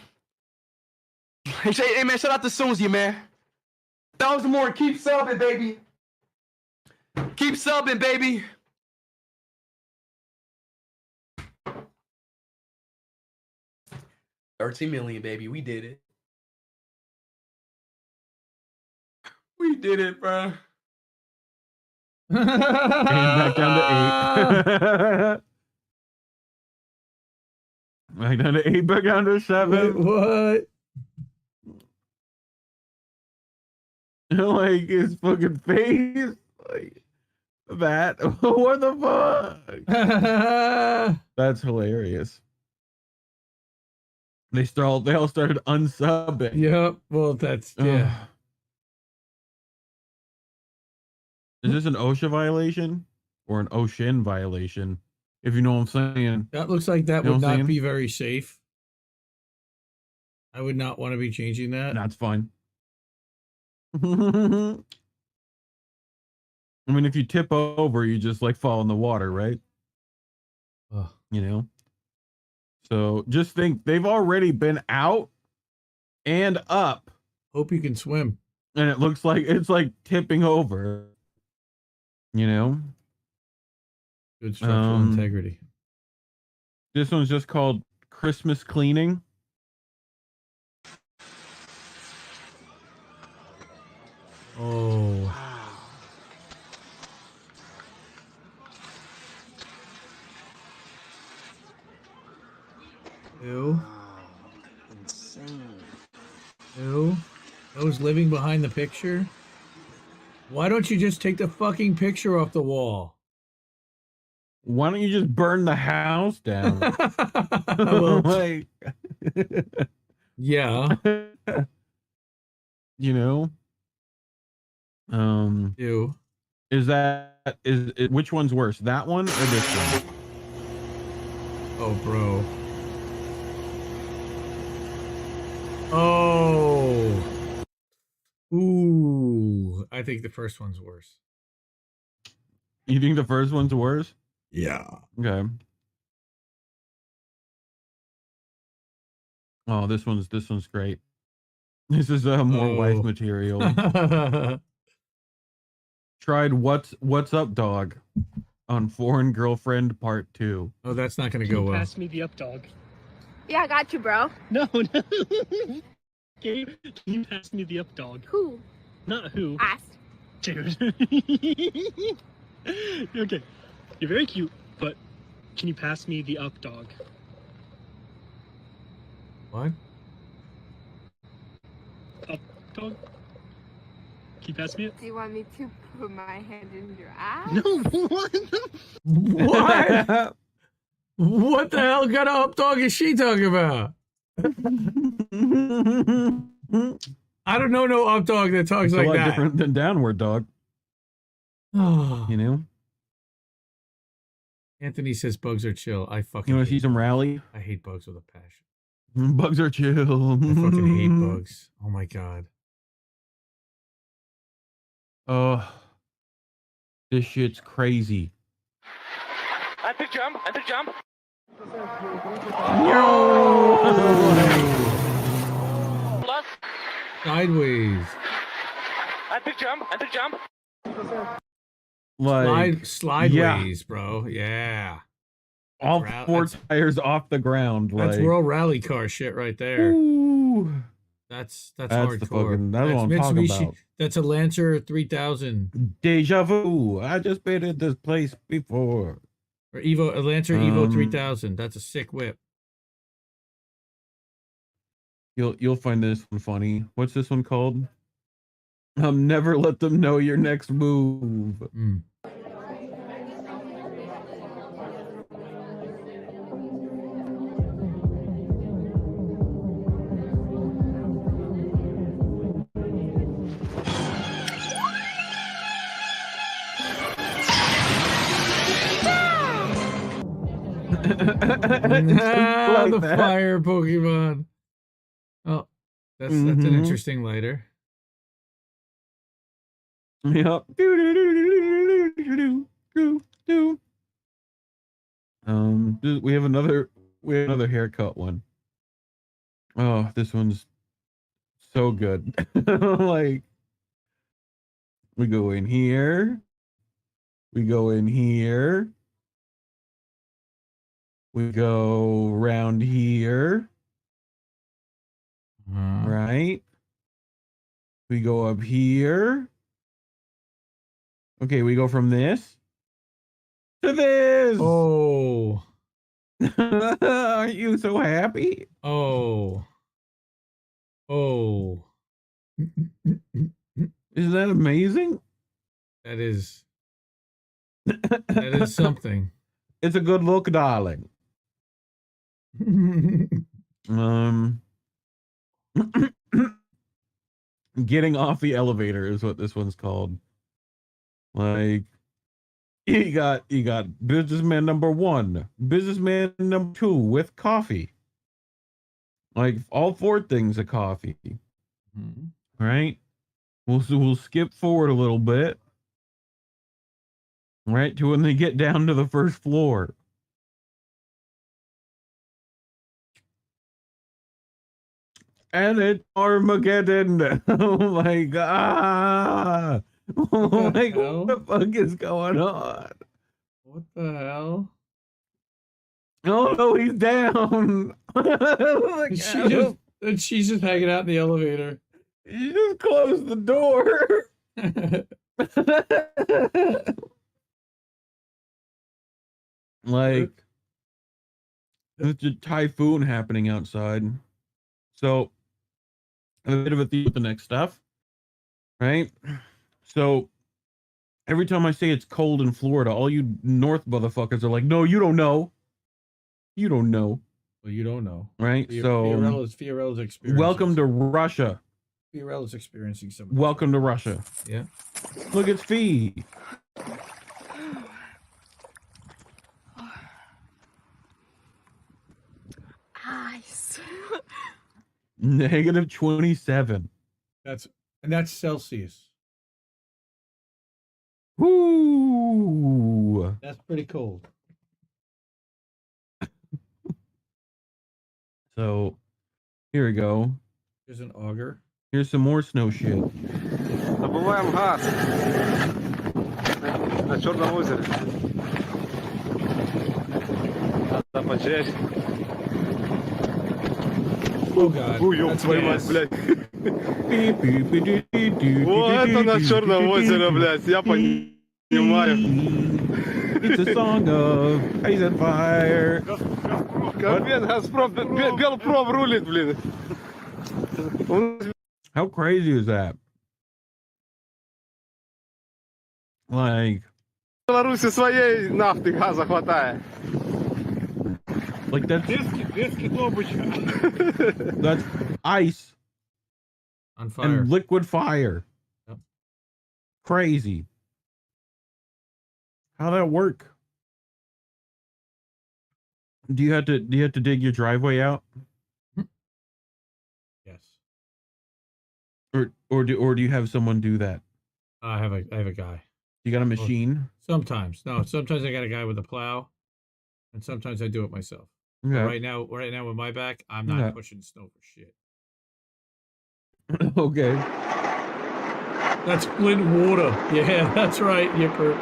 Hey, man, shout out to Susie, man. 1,000 more. Keep subbing, baby. Keep subbing, baby. $13 million, baby. We did it. We did it, bro. And back down to 8. Back down to 8, back down to 7. Wait, what? Like his fucking face. Like that. What the fuck? That's hilarious. They all started unsubbing. Yep. Well, that's yeah. Is this an OSHA violation or an Ocean violation? If you know what I'm saying. That looks like that You know would what I'm not saying? be very safe. I would not want to be changing that. That's fine. I mean, if you tip over, you just like fall in the water, right? Ugh. You know? So just think they've already been out and up. Hope you can swim. And it looks like it's like tipping over. You know? Good structural integrity. This one's just called Christmas cleaning. Oh. Ew. Insane. Ew. Those living behind the picture? Why don't you just take the fucking picture off the wall? Why don't you just burn the house down? Well, like, yeah. You know? Ew. Is which one's worse? That one or this one? Oh, bro. Oh. Ooh. I think the first one's worse. You think the first one's worse? Yeah. Okay. Oh, this one's great. This is more wife material. Tried what's up, dog, on Foreign Girlfriend Part 2. Oh, that's not going to go well. Pass me the up dog. Yeah, I got you, bro. No. Can you pass me the up dog? Who? Not who. Asked. Dude. Okay. You're very cute, but can you pass me the up dog? What? Up dog? Can you pass me it? Do you want me to put my hand in your ass? No, what? What? What the hell kind of up dog is she talking about? I don't know no up dog that talks It's like a lot that. different than downward dog. You know? Anthony says bugs are chill. I fucking You want to see some rally? I hate bugs with a passion. Bugs are chill. I fucking hate bugs. Oh my god. Oh, this shit's crazy. Anti-jump. Plus. Sideways. Anti-jump. Like Slideways, bro. Yeah. All four tires off the ground. That's like, world rally car shit right there. Ooh. That's That's hardcore. the fucking. That's what I'm talking about. That's a Lancer 3000. Deja vu. I just been at this place before. Or a Lancer Evo 3000. That's a sick whip. You'll find this one funny. What's this one called? Never let them know your next move. The fire Pokemon. Oh, that's an interesting lighter. Yep. We have another haircut one. Oh, this one's so good. Like, we go in here. We go in here. We go around here. Right? We go up here. Okay, we go from this to this. Oh. Aren't you so happy? Oh. Oh. Isn't that amazing? That is something. It's a good look, darling. Getting off the elevator is what this one's called. Like, you got businessman number 1, businessman number 2 with coffee. Like, all 4 things of coffee. Right? We'll skip forward a little bit. Right to when they get down to the first floor. And it's Armageddon. Like, like, what the fuck is going on? What the hell? Oh no, he's down. Like, she's just hanging out in the elevator. You just closed the door. Like, there's a typhoon happening outside. So, a bit of a theme with the next stuff, right? So, every time I say it's cold in Florida, all you North motherfuckers are like, no, you don't know. You don't know. Well, you don't know. Right? Fiorella's experiencing. Welcome to Russia. Fiorella's experiencing some. Welcome to Russia. Yeah. Look, it's Fee. Ice. Negative 27. That's Celsius. Woo! That's pretty cold. So, here we go. Here's an auger. Here's some more snow shit. Добываем газ на Черном озере. Надо поджечь. Oh god. Ёб твою мать, блядь. Вот это на Черном озере, блядь. Я понимаю. It's a song of ice and fire. Капец, Газпром, Белпром рулит, блин. How crazy is that? Like, В Беларуси своей нафты газа хватает. Like that's детский добыча. That's ice on fire and liquid fire. Yep. Crazy. How'd that work? Do you have to dig your driveway out? Yes. Or do you have someone do that? I have a guy. You got a machine? Sometimes. No, sometimes I got a guy with a plow, and sometimes I do it myself. But Okay. right now with my back, I'm not Okay. pushing snow for shit. Okay. That's Flint water. Yeah, that's right, Yipper.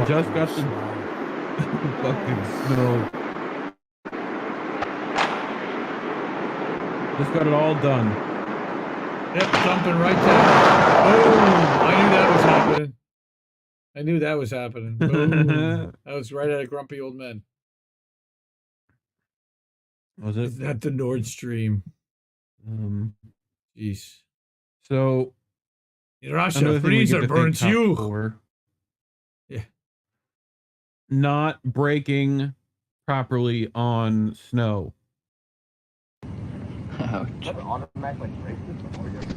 Just got the fucking snow. Just got it all done. Yep, dumping right down. Boom! I knew that was happening. Boom. That was right out of Grumpy Old Men. Was it? Is that the Nord Stream? Jeez. So in Russia, freezer burns you. Yeah. Not braking properly on snow. Ouch.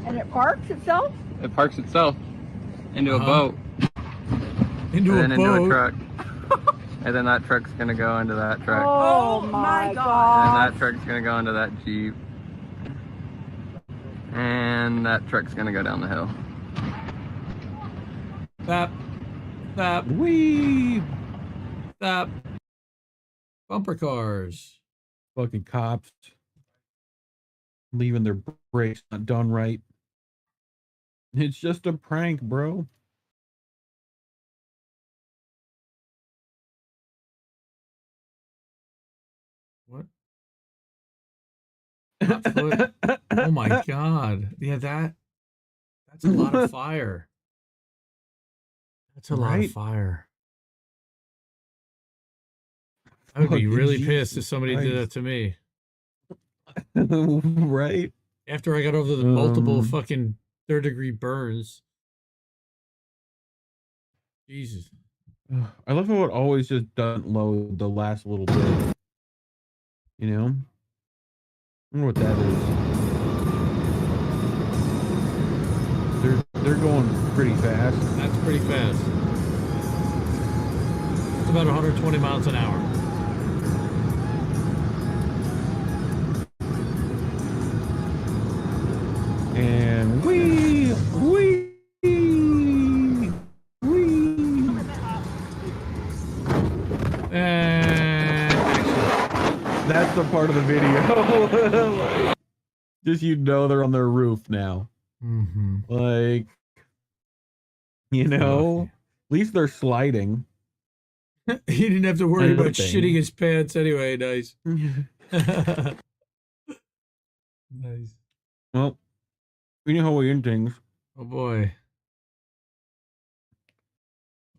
And it parks itself? It parks itself into a boat. Into and a then into boat? a truck. And then that truck's gonna go into that truck. Oh my god. And that truck's gonna go into that Jeep. And that truck's gonna go down the hill. Stop. Wee. Stop. Bumper cars. Fucking cops. Leaving their brakes not done right. It's just a prank, bro. What? Oh my god. Yeah, that's a lot of fire. That's a lot of fire. I would be really pissed if somebody did that to me. Right? After I got over the multiple fucking third-degree burns. Jesus. I love how it always just doesn't load the last little bit. You know? I wonder what that is. They're going pretty fast. That's pretty fast. It's about 120 miles an hour. And wee. That's the part of the video. Just they're on their roof now. Mm-hmm. Like, at least they're sliding. He didn't have to worry about shitting his pants anyway. Nice. Nice. Well, we know how we end things. Oh boy.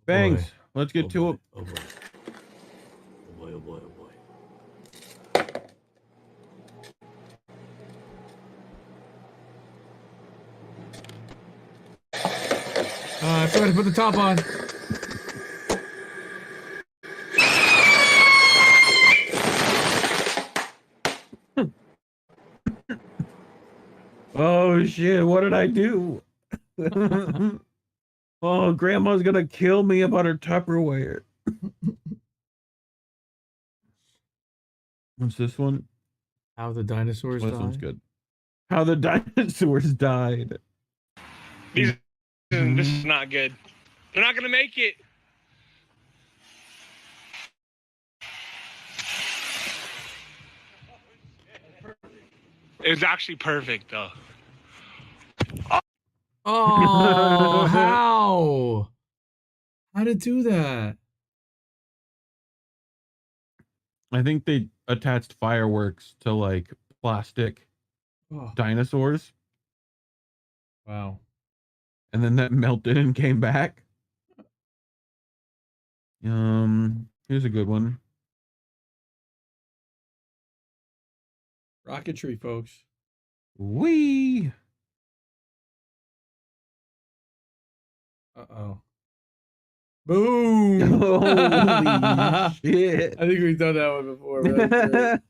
Thanks. Let's get to it. Oh boy. Oh boy. I forgot to put the top on. Oh shit, what did I do? Oh, grandma's gonna kill me about her Tupperware. What's this one? How the dinosaurs died. This one's good. How the dinosaurs died. This is not good. They're not gonna make it. It was actually perfect though. Oh, how? How to do that? I think they attached fireworks to like plastic dinosaurs. Wow. And then that melted and came back. Here's a good one. Rocketry, folks. Wee. Uh-oh. Boom! Holy shit. I think we've done that one before. But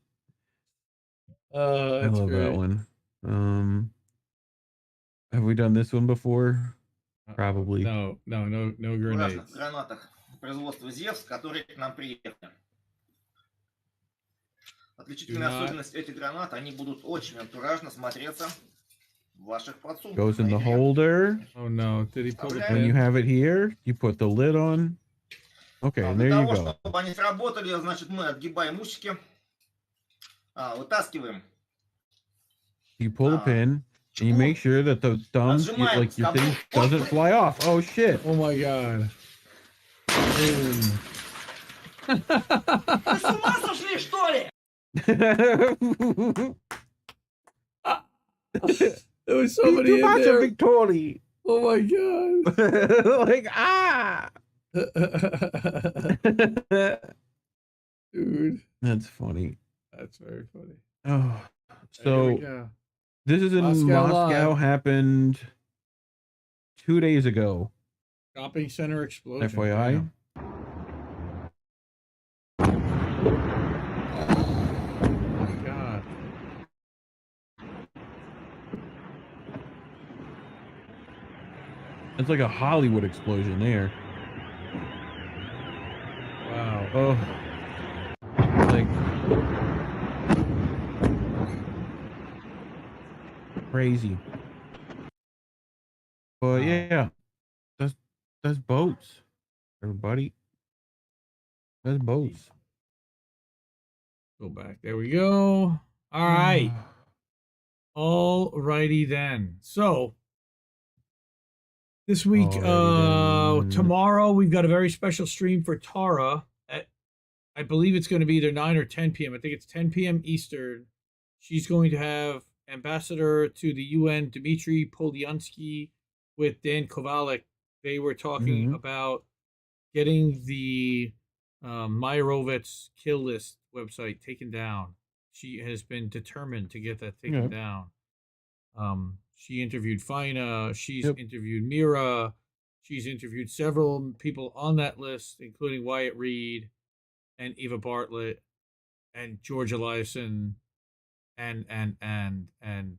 Oh, I that's love great. that one. Have we done this one before? Probably. No В grenades. гранатах производства Зевс, которые к нам приехали. Отличительная особенность этих гранат, они будут очень антуражно смотреться в ваших подсумках. Goes in the holder. Oh no! Did he pull the When you pin? have it here, you put the lid on. Okay, and there Для you того, go. чтобы они сработали, значит, мы отгибаем усики, вытаскиваем. You pull the pin, and you make sure that the thumb, like your thing, doesn't fly off. Oh shit! Oh my god! Вы с ума сошли, что ли? There was somebody in there. Victory. Oh my god! Like dude, that's funny. That's very funny. Oh, There we so go. this is in Moscow. Live. Happened 2 days ago. Shopping center explosion. FYI. Damn. Oh my god. It's like a Hollywood explosion there. Wow. Oh. Like crazy. But yeah. That's boats. Everybody. That's boats. Go back. There we go. All right. All righty then. So this week, tomorrow, we've got a very special stream for Tara. I believe it's going to be either 9 or 10 p.m. I think it's 10 p.m. Eastern. She's going to have Ambassador to the UN, Dmitry Polyansky, with Dan Kovalik. They were talking about getting the Meyerowitz kill list website taken down. She has been determined to get that taken down. She interviewed Fina. She's interviewed Mira. She's interviewed several people on that list, including Wyatt Reed and Eva Bartlett and George Eliason and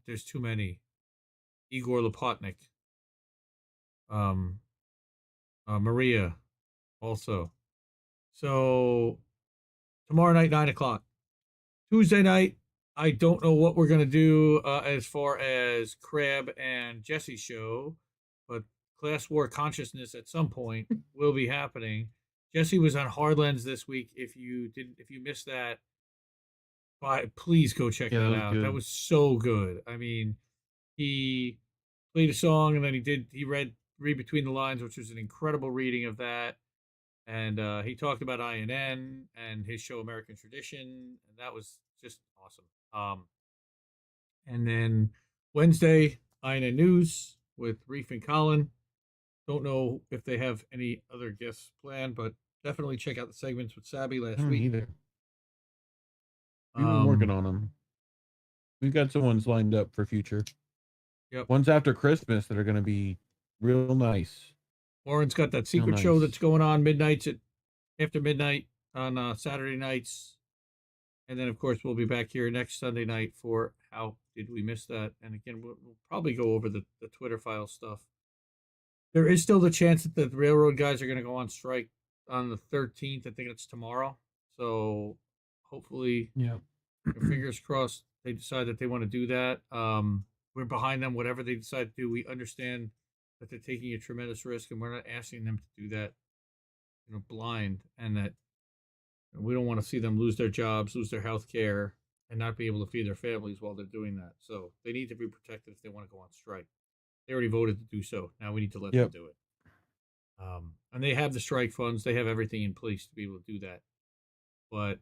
there's too many. Igor Lopotnik. Maria also. So tomorrow night, 9:00. Tuesday night, I don't know what we're going to do as far as Crab and Jesse's show, but Class War Consciousness at some point will be happening. Jesse was on Hardlands this week. If you missed that, please go check that out. Good. That was so good. I mean, he played a song and then he read Between the Lines, which was an incredible reading of that. And he talked about INN and his show American Tradition, and that was just awesome. And then Wednesday, INN News with Reef and Colin. Don't know if they have any other guests planned, but definitely check out the segments with Sabby last week. Either. We've been working on them. We've got some ones lined up for future. Yep. Ones after Christmas that are going to be real nice. Lauren's got that secret show that's going on after midnight on Saturday nights. And then, of course, we'll be back here next Sunday night for How Did We Miss That? And again, we'll probably go over the Twitter file stuff. There is still the chance that the railroad guys are going to go on strike on the 13th. I think it's tomorrow. So hopefully, fingers crossed, they decide that they want to do that. We're behind them, whatever they decide to do. We understand that they're taking a tremendous risk, and we're not asking them to do that, blind, and that we don't want to see them lose their jobs, lose their health care, and not be able to feed their families while they're doing that. So they need to be protected if they want to go on strike. They already voted to do so. Now we need to let them do it. And they have the strike funds. They have everything in place to be able to do that. But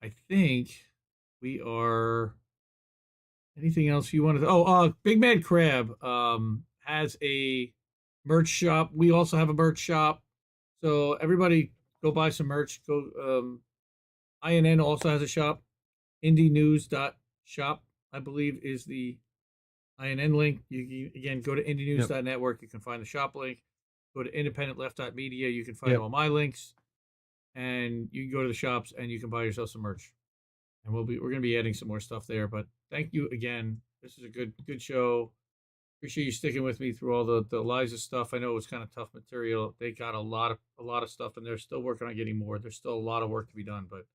I think we are... Anything else you wanted to... Big Mad Crab has a merch shop. We also have a merch shop. So everybody go buy some merch. Go. INN also has a shop. IndieNews.Shop, I believe, is the INN link. You again, go to IndieNews.Network. You can find the shop link. Go to independentleft.media. You can find all my links. And you can go to the shops and you can buy yourself some merch. and we're going to be adding some more stuff there. But thank you again. This is a good show. Appreciate you sticking with me through all the Eliza stuff. I know it was kind of tough material. They got a lot of stuff, and they're still working on getting more. There's still a lot of work to be done, but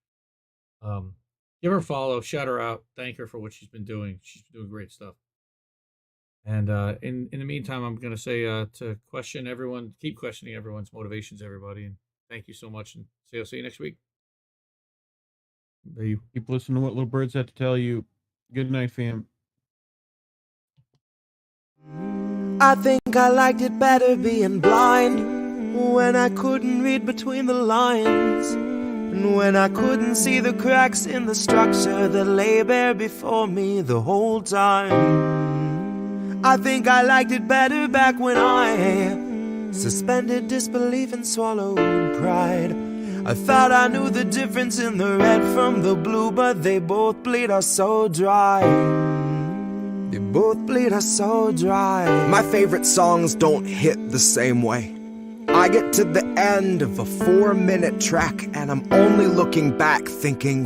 give her a follow, shout her out, thank her for what she's been doing. She's been doing great stuff. And in the meantime, I'm going to say to question everyone, keep questioning everyone's motivations, everybody, and thank you so much. And I'll see you next week. Keep listening to what little birds have to tell you. Good night, fam. I think I liked it better being blind, when I couldn't read between the lines, and when I couldn't see the cracks in the structure that lay bare before me the whole time. I think I liked it better back when I suspended disbelief and swallowed pride. I thought I knew the difference in the red from the blue, but they both bleed us so dry. They both bleed us so dry. My favorite songs don't hit the same way. I get to the end of a 4-minute track and I'm only looking back thinking,